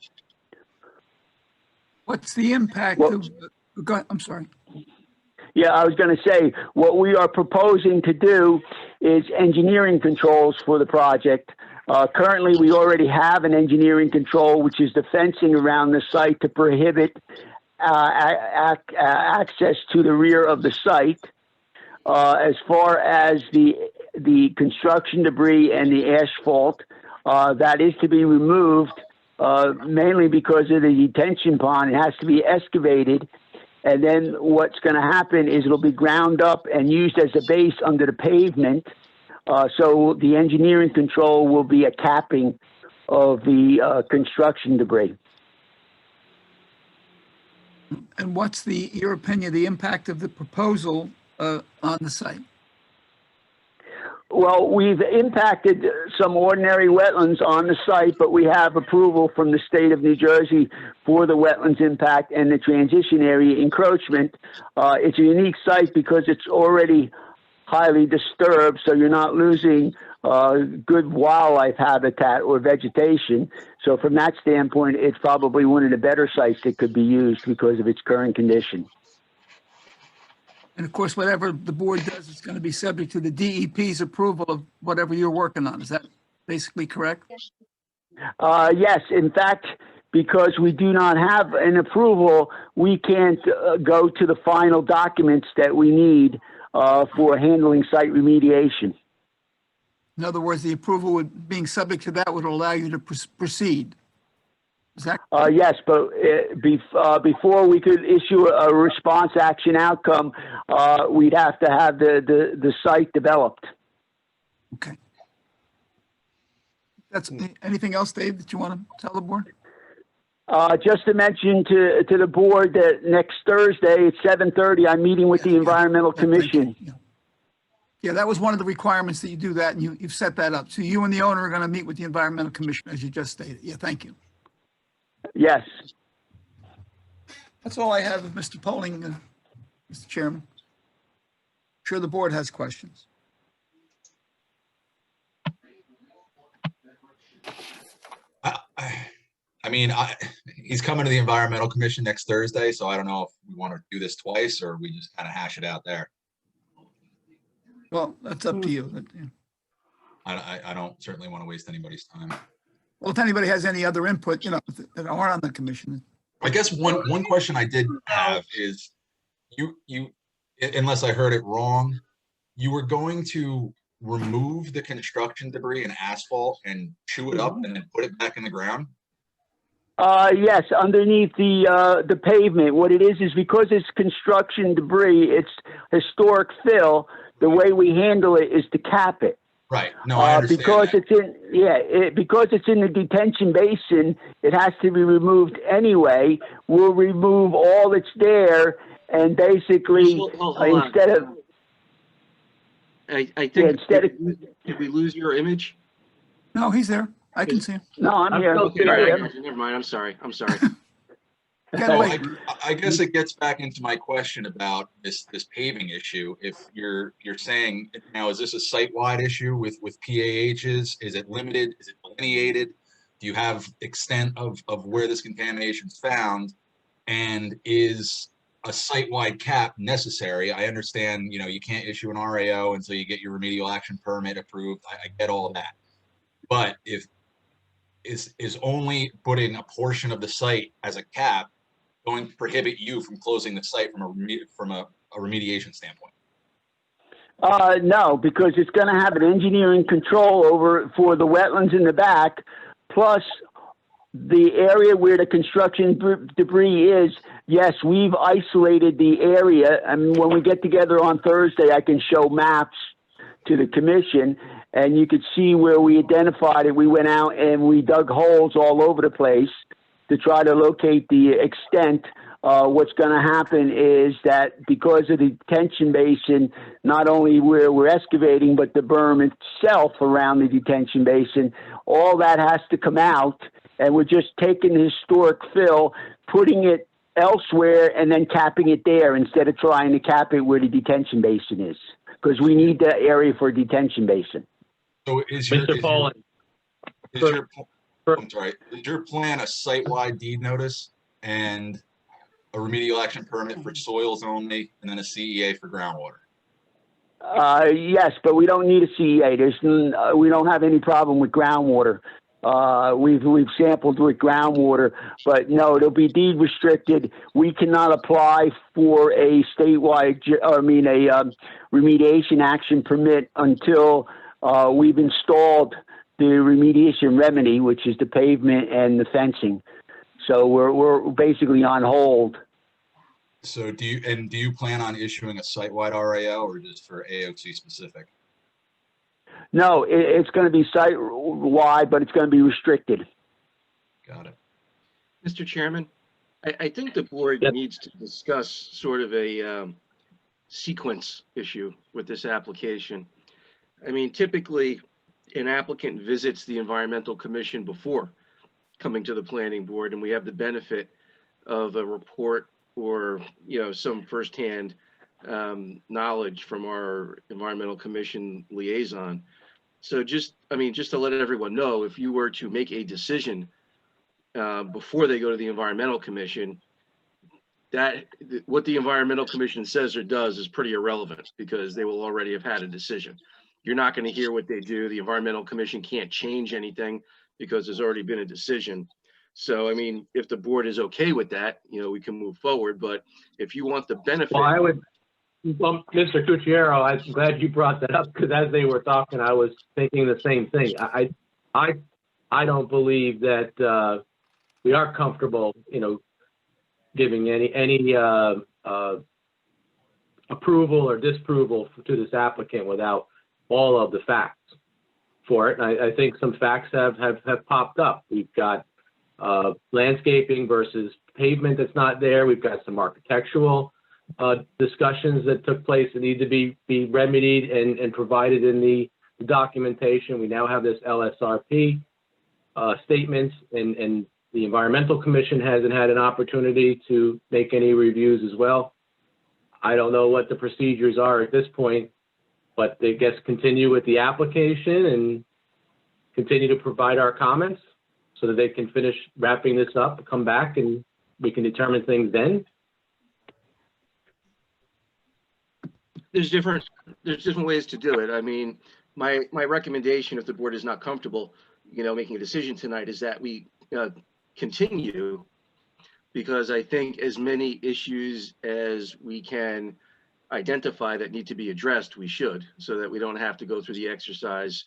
What's the impact of, I'm sorry. Yeah, I was going to say, what we are proposing to do is engineering controls for the project. Currently, we already have an engineering control, which is the fencing around the site to prohibit access to the rear of the site. As far as the construction debris and the asphalt, that is to be removed, mainly because of the detention pond. It has to be excavated. And then what's going to happen is it'll be ground up and used as a base under the pavement. So the engineering control will be a capping of the construction debris. And what's your opinion, the impact of the proposal on the site? Well, we've impacted some ordinary wetlands on the site, but we have approval from the state of New Jersey for the wetlands impact and the transition area encroachment. It's a unique site because it's already highly disturbed, so you're not losing good wildlife habitat or vegetation. So from that standpoint, it's probably one of the better sites that could be used because of its current condition. And of course, whatever the board does is going to be subject to the DEP's approval of whatever you're working on. Is that basically correct? Yes. In fact, because we do not have an approval, we can't go to the final documents that we need for handling site remediation. In other words, the approval being subject to that would allow you to proceed. Is that yes, but before we could issue a response action outcome, we'd have to have the site developed. Okay. That's anything else, Dave, that you want to tell the board? Just to mention to the board that next Thursday at 7:30, I'm meeting with the Environmental Commission. Yeah, that was one of the requirements that you do that, and you've set that up. So you and the owner are going to meet with the Environmental Commission, as you just stated. Yeah, thank you. Yes. That's all I have, Mr. Polling, Mr. Chairman. I'm sure the board has questions. I mean, he's coming to the Environmental Commission next Thursday, so I don't know if we want to do this twice or we just kind of hash it out there. Well, that's up to you. I don't certainly want to waste anybody's time. Well, if anybody has any other input, that are on the commission. I guess one question I did have is you, unless I heard it wrong, you were going to remove the construction debris and asphalt and chew it up and then put it back in the ground? Yes, underneath the pavement. What it is because it's construction debris, it's historic fill. The way we handle it is to cap it. Right. No, I understand because that. because it's in the detention basin, it has to be removed anyway. We'll remove all that's there, and basically Hold on. instead of I think, instead of did we lose your image? No, he's there. I can see him. no, I'm here. Okay, all right, never mind. I'm sorry. So I guess it gets back into my question about this paving issue. If you're saying now, is this a site-wide issue with PAHs? Is it limited? Is it delineated? Do you have extent of where this contamination is found? And is a site-wide cap necessary? I understand, you can't issue an RAO until you get your remedial action permit approved. I get all of that. But if is only putting a portion of the site as a cap going to prohibit you from closing the site from a remediation standpoint? No, because it's going to have an engineering control over for the wetlands in the back, plus the area where the construction debris is. Yes, we've isolated the area. I mean, when we get together on Thursday, I can show maps to the commission, and you could see where we identified it. We went out and we dug holes all over the place to try to locate the extent. What's going to happen is that because of the detention basin, not only where we're excavating, but the berm itself around the detention basin, all that has to come out, and we're just taking the historic fill, putting it elsewhere, and then capping it there instead of trying to cap it where the detention basin is, because we need the area for a detention basin. So is your plan a site-wide deed notice and a remedial action permit for soils only, and then a CEA for groundwater? Yes, but we don't need a CEA. We don't have any problem with groundwater. We've sampled with groundwater, but no, it'll be deed restricted. We cannot apply for a statewide, remediation action permit until we've installed the remediation remedy, which is the pavement and the fencing. So we're basically on hold. So do you plan on issuing a site-wide RAO or just for AOT specific? No, it's going to be site-wide, but it's going to be restricted. Got it. Mr. Chairman, I think the board needs to discuss sort of a sequence issue with this application. I mean, typically an applicant visits the Environmental Commission before coming to the planning board, and we have the benefit of a report or, some firsthand knowledge from our Environmental Commission liaison. So just to let everyone know, if you were to make a decision before they go to the Environmental Commission, that what the Environmental Commission says or does is pretty irrelevant because they will already have had a decision. You're not going to hear what they do. The Environmental Commission can't change anything because there's already been a decision. So, I mean, if the board is okay with that, we can move forward. But if you want the benefit. Well, Mr. Cucchiaro, I'm glad you brought that up because as they were talking, I was thinking the same thing. I don't believe that we are comfortable, giving any approval or disapproval to this applicant without all of the facts for it. And I think some facts have popped up. We've got landscaping versus pavement that's not there. We've got some architectural discussions that took place that need to be remedied and provided in the documentation. We now have this LSRP statements, and the Environmental Commission hasn't had an opportunity to make any reviews as well. I don't know what the procedures are at this point, but I guess continue with the application and continue to provide our comments so that they can finish wrapping this up, come back, and we can determine things then. There's different ways to do it. I mean, my recommendation, if the board is not comfortable, making a decision tonight, is that we continue, because I think as many issues as we can identify that need to be addressed, we should, so that we don't have to go through the exercise,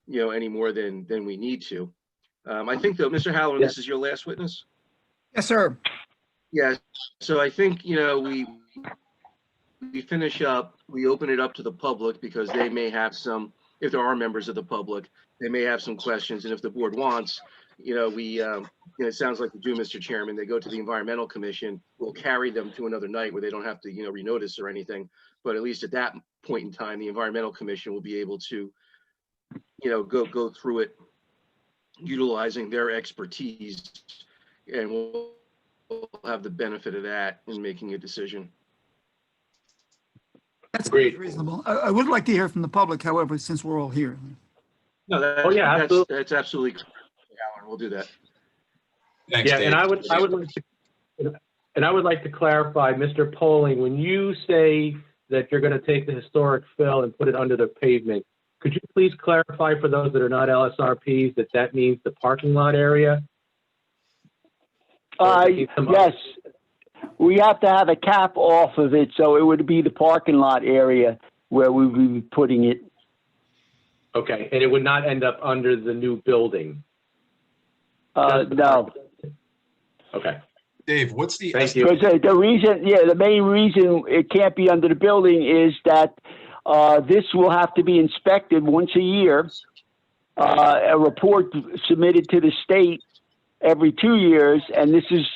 any more than we need to. I think though, Mr. Halloran, this is your last witness? Yes, sir. Yeah, so I think, we finish up, we open it up to the public because they may have some, if there are members of the public, they may have some questions. And if the board wants, it sounds like you do, Mr. Chairman, they go to the Environmental Commission, we'll carry them to another night where they don't have to, renotice or anything. But at least at that point in time, the Environmental Commission will be able to, go through it, utilizing their expertise, and we'll have the benefit of that in making a decision. That's reasonable. I would like to hear from the public, however, since we're all here. No, that's absolutely correct, Alan. We'll do that. Thanks, Yeah, Dave. and I would like to clarify, Mr. Poling, when you say that you're going to take the historic fill and put it under the pavement, could you please clarify for those that are not LSRPs that means the parking lot area? Yes, we have to have a cap off of it, so it would be the parking lot area where we would be putting it. Okay, and it would not end up under the new building? No. Okay. Dave, what's the Because the main reason it can't be under the building is that this will have to be inspected once a year. A report submitted to the state every 2 years, and this is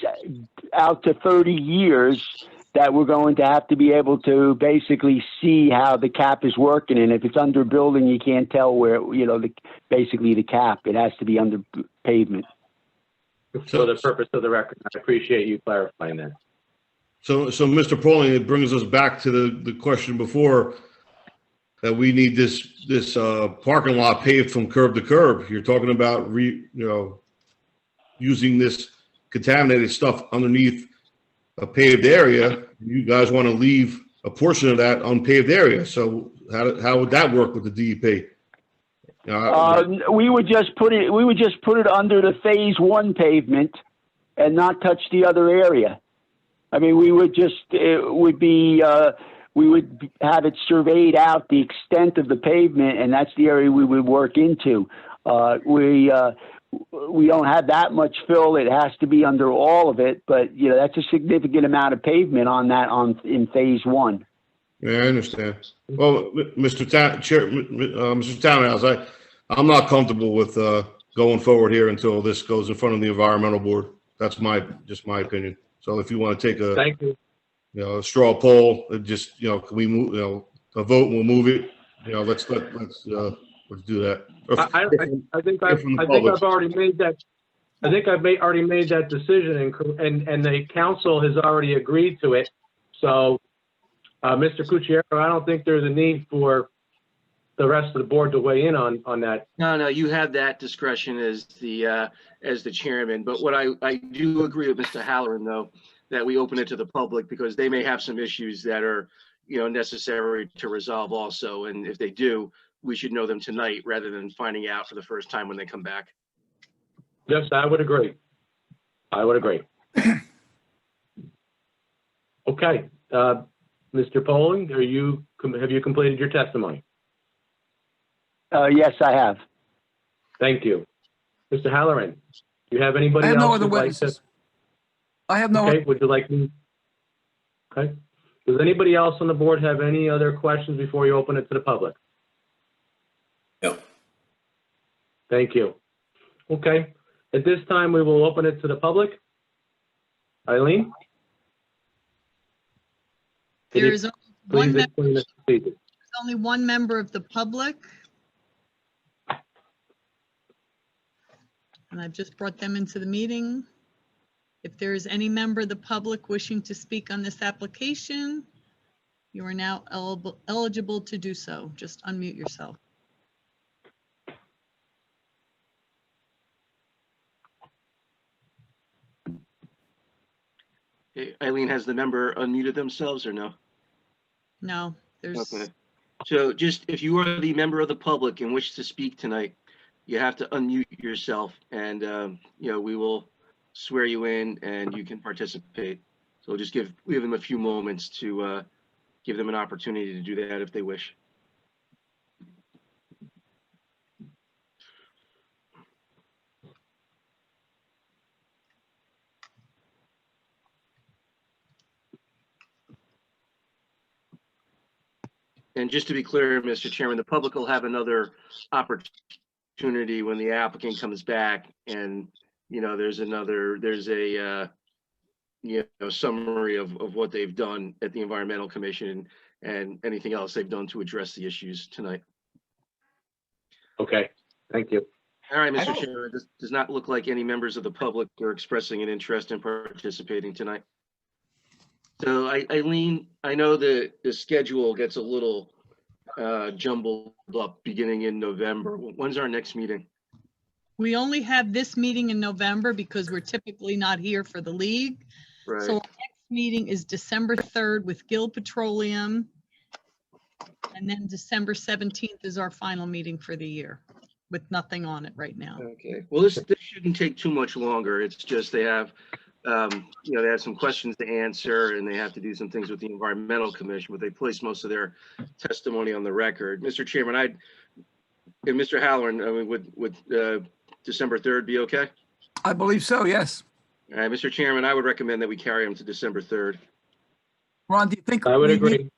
out to 30 years that we're going to have to be able to basically see how the cap is working. And if it's under building, you can't tell where, basically the cap, it has to be under pavement. For the purpose of the record, I appreciate you clarifying that. So Mr. Poling, it brings us back to the question before, that we need this parking lot paved from curb to curb. You're talking about using this contaminated stuff underneath a paved area. You guys want to leave a portion of that unpaved area. So how would that work with the DEP? We would just put it under the phase 1 pavement and not touch the other area. I mean, we would have it surveyed out the extent of the pavement, and that's the area we would work into. We don't have that much fill. It has to be under all of it, but that's a significant amount of pavement in phase 1. Yeah, I understand. Well, Mr. Townhouse, I'm not comfortable with going forward here until this goes in front of the environmental board. That's just my opinion. So if you want to take Thank you. A straw poll, just can we move a vote and we'll move it. Let's do that. I think I've already made that. I think I've already made that decision, and the council has already agreed to it. So, Mr. Cucchiaro, I don't think there's a need for the rest of the board to weigh in on that. No, you have that discretion as the chairman. But what I do agree with Mr. Halloran, though, that we open it to the public because they may have some issues that are, necessary to resolve also. And if they do, we should know them tonight rather than finding out for the first time when they come back. Yes, I would agree. Okay, Mr. Poling, have you completed your testimony? Yes, I have. Thank you. Mr. Halloran, do you have anybody else? I have no other witnesses. I have no. Okay, would you like me? Okay. Does anybody else on the board have any other questions before you open it to the public? No. Thank you. Okay. At this time, we will open it to the public. Eileen? There is only one member of the public. And I've just brought them into the meeting. If there is any member of the public wishing to speak on this application, you are now eligible to do so. Just unmute yourself. Okay, Eileen, has the member unmuted themselves or no? No, there's. Okay. So just if you are the member of the public and wish to speak tonight, you have to unmute yourself, and we will swear you in and you can participate. So just give them a few moments to give them an opportunity to do that if they wish. And just to be clear, Mr. Chairman, the public will have another opportunity when the applicant comes back and, you know, there's a summary of what they've done at the Environmental Commission and anything else they've done to address the issues tonight. Okay, thank you. All right, Mr. Chairman, this does not look like any members of the public are expressing an interest in participating tonight. So Eileen, I know that the schedule gets a little jumbled up beginning in November. When's our next meeting? We only have this meeting in November because we're typically not here for the league. Right. So our next meeting is December 3rd with Gill Petroleum. And then December 17th is our final meeting for the year with nothing on it right now. Okay, well, this shouldn't take too much longer. It's just they have, they have some questions to answer and they have to do some things with the Environmental Commission, but they place most of their testimony on the record. Mr. Chairman, and Mr. Halloran, I mean, would December 3rd be okay? I believe so, yes. All right, Mr. Chairman, I would recommend that we carry them to December 3rd. Ron, do you think I would agree.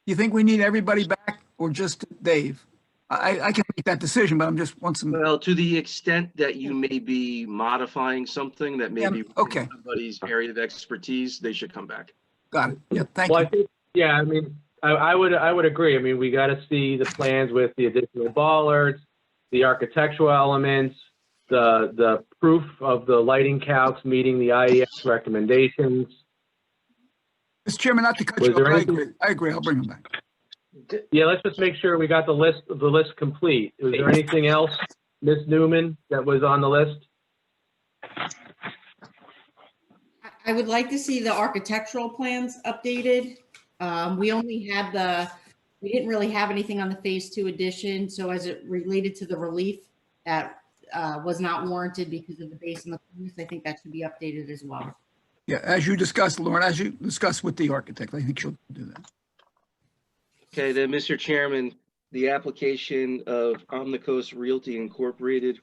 You think we need everybody back or just Dave? I can make that decision, but I'm just want some. Well, to the extent that you may be modifying something that may be okay. Somebody's area of expertise, they should come back. Got it. Yeah, thank Well, you. I think, yeah, I mean, I would agree. I mean, we got to see the plans with the additional bollards, the architectural elements, the proof of the lighting calcs meeting the IES recommendations. Mr. Chairman, not to cut you off, I agree. I'll bring them back. Yeah, let's just make sure we got the list complete. Was there anything else, Ms. Newman, that was on the list? I would like to see the architectural plans updated. We didn't really have anything on the phase 2 addition. So as it related to the relief that was not warranted because of the base and the cornice, I think that should be updated as well. Yeah, as you discussed, Lauren, as you discussed with the architect, I think she'll do that. Okay, then, Mr. Chairman, the application of On the Coast Realty Incorporated,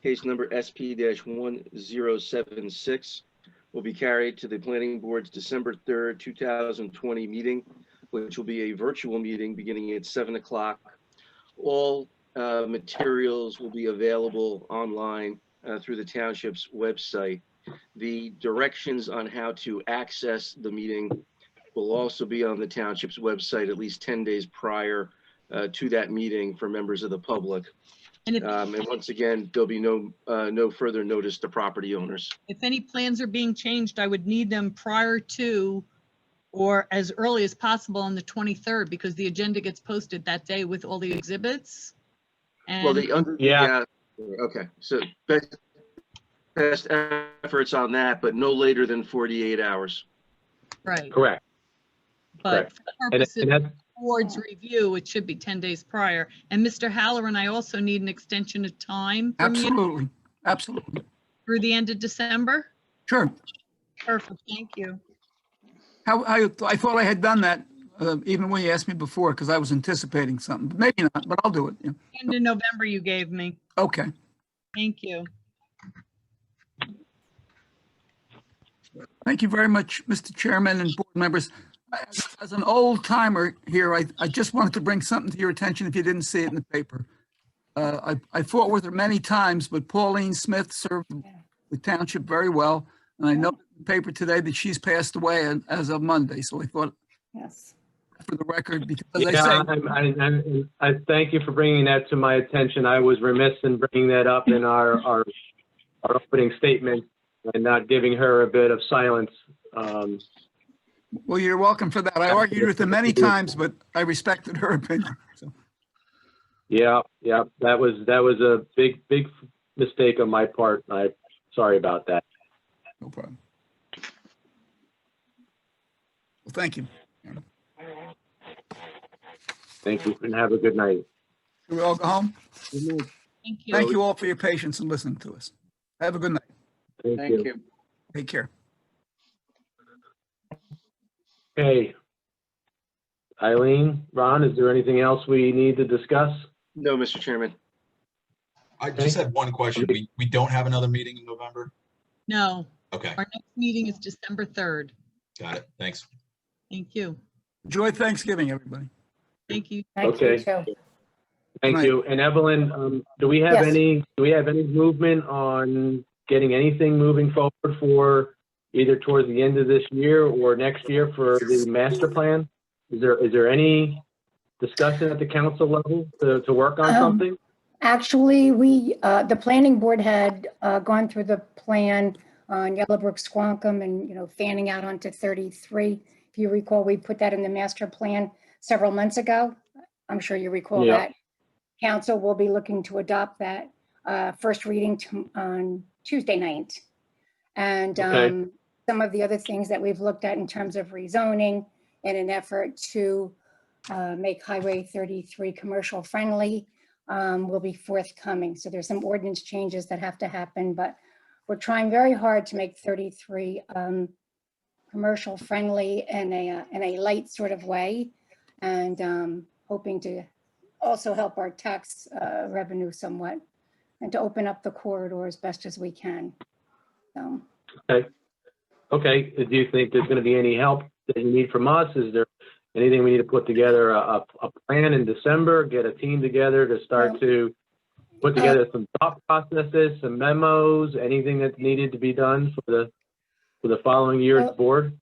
case number SP-1076, will be carried to the Planning Board's December 3rd, 2020 meeting, which will be a virtual meeting beginning at 7 o'clock. All materials will be available online through the township's website. The directions on how to access the meeting will also be on the township's website at least 10 days prior to that meeting for members of the public. And once again, there'll be no further notice to property owners. If any plans are being changed, I would need them prior to or as early as possible on the 23rd because the agenda gets posted that day with all the exhibits. And Well, okay, so best efforts on that, but no later than 48 hours. Right. Correct. But for And purposes that's, of the board's review, it should be 10 days prior. And Mr. Halloran, I also need an extension of time from you Absolutely. Absolutely. through the end of December. Sure. Perfect. Thank you. I thought I had done that even when you asked me before because I was anticipating something. But maybe not, but I'll do it. Yeah. End of November you gave me. Okay. Thank you. Thank you very much, Mr. Chairman and board members. As an old timer here, I just wanted to bring something to your attention if you didn't see it in the paper. I fought with her many times, but Pauline Smith served the township very well. And I know in the paper today that she's passed away as of Monday. So I thought, yes, for the record, because yeah, I thank you for bringing that to my attention. I was remiss in bringing that up in our opening statement and not giving her a bit of silence. Well, you're welcome for that. I argued with her many times, but I respected her opinion. So. Yeah, that was a big mistake on my part. I'm sorry about that. No problem. Well, thank you. Thank you, and have a good night. Should we all go home? Thank you. Thank you all for your patience and listening to us. Have a good night. Thank you. Take care. Hey, Eileen, Ron, is there anything else we need to discuss? No, Mr. Chairman. I just had one question. We don't have another meeting in November? No, Okay, our next meeting is December 3rd. got it. Thanks. Thank you. Enjoy Thanksgiving, everybody. Thank you. Okay. Thank Right. you. And Evelyn, do we have any movement on getting anything moving forward for either towards the end of this year or next year for the master plan? Is there any discussion at the council level to work on something? Actually, the planning board had gone through the plan on Yellowbrook, Squonkam, and, fanning out onto 33. If you recall, we put that in the master plan several months ago. I'm sure you recall that. Council will be looking to adopt that first reading on Tuesday night. And some of the other things that we've looked at in terms of rezoning in an effort to make Highway 33 commercial friendly will be forthcoming. So there's some ordinance changes that have to happen, but we're trying very hard to make 33 commercial friendly in a light sort of way, and hoping to also help our tax revenue somewhat and to open up the corridor as best as we can. So. Okay. Do you think there's going to be any help that you need from us? Is there anything we need to put together a plan in December, get a team together to start to put together some thought processes, some memos, anything that's needed to be done for the following year's board?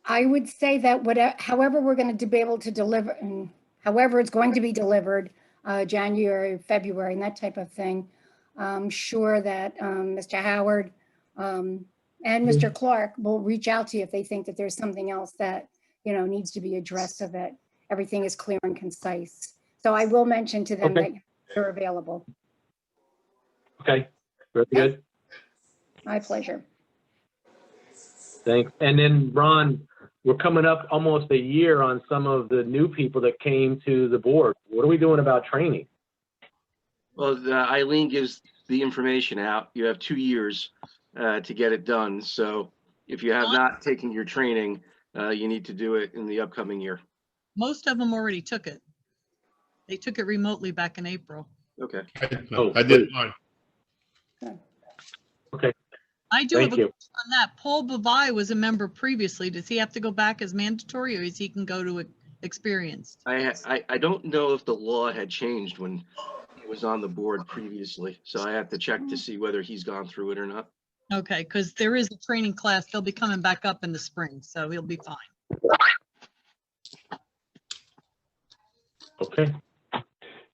I would say that however we're going to be able to deliver, and however it's going to be delivered, January, February, and that type of thing, I'm sure that Mr. Howard and Mr. Clark will reach out to you if they think that there's something else that needs to be addressed so that everything is clear and concise. So I will mention to them that they're available. Okay, very good. My pleasure. Thanks. And then Ron, we're coming up almost a year on some of the new people that came to the board. What are we doing about training? Well, Eileen gives the information out. You have 2 years to get it done. So if you have not taken your training, you need to do it in the upcoming year. Most of them already took it. They took it remotely back in April. Okay. I did mine. Okay. I do Thank have a you. question on that. Paul Bavai was a member previously. Does he have to go back as mandatory, or is he can go to experienced? I don't know if the law had changed when he was on the board previously, so I have to check to see whether he's gone through it or not. Okay, because there is a training class. They'll be coming back up in the spring, so he'll be fine. Okay.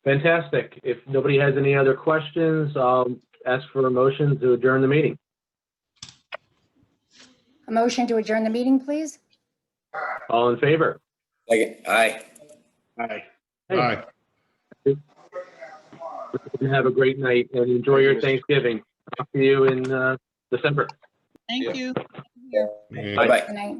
Fantastic. If nobody has any other questions, I'll ask for a motion to adjourn the meeting. A motion to adjourn the meeting, please. All in favor? Second. Aye. Aye. Aye. Have a great night and enjoy your Thanksgiving. Talk to you in December. Thank you. Bye-bye. Good night.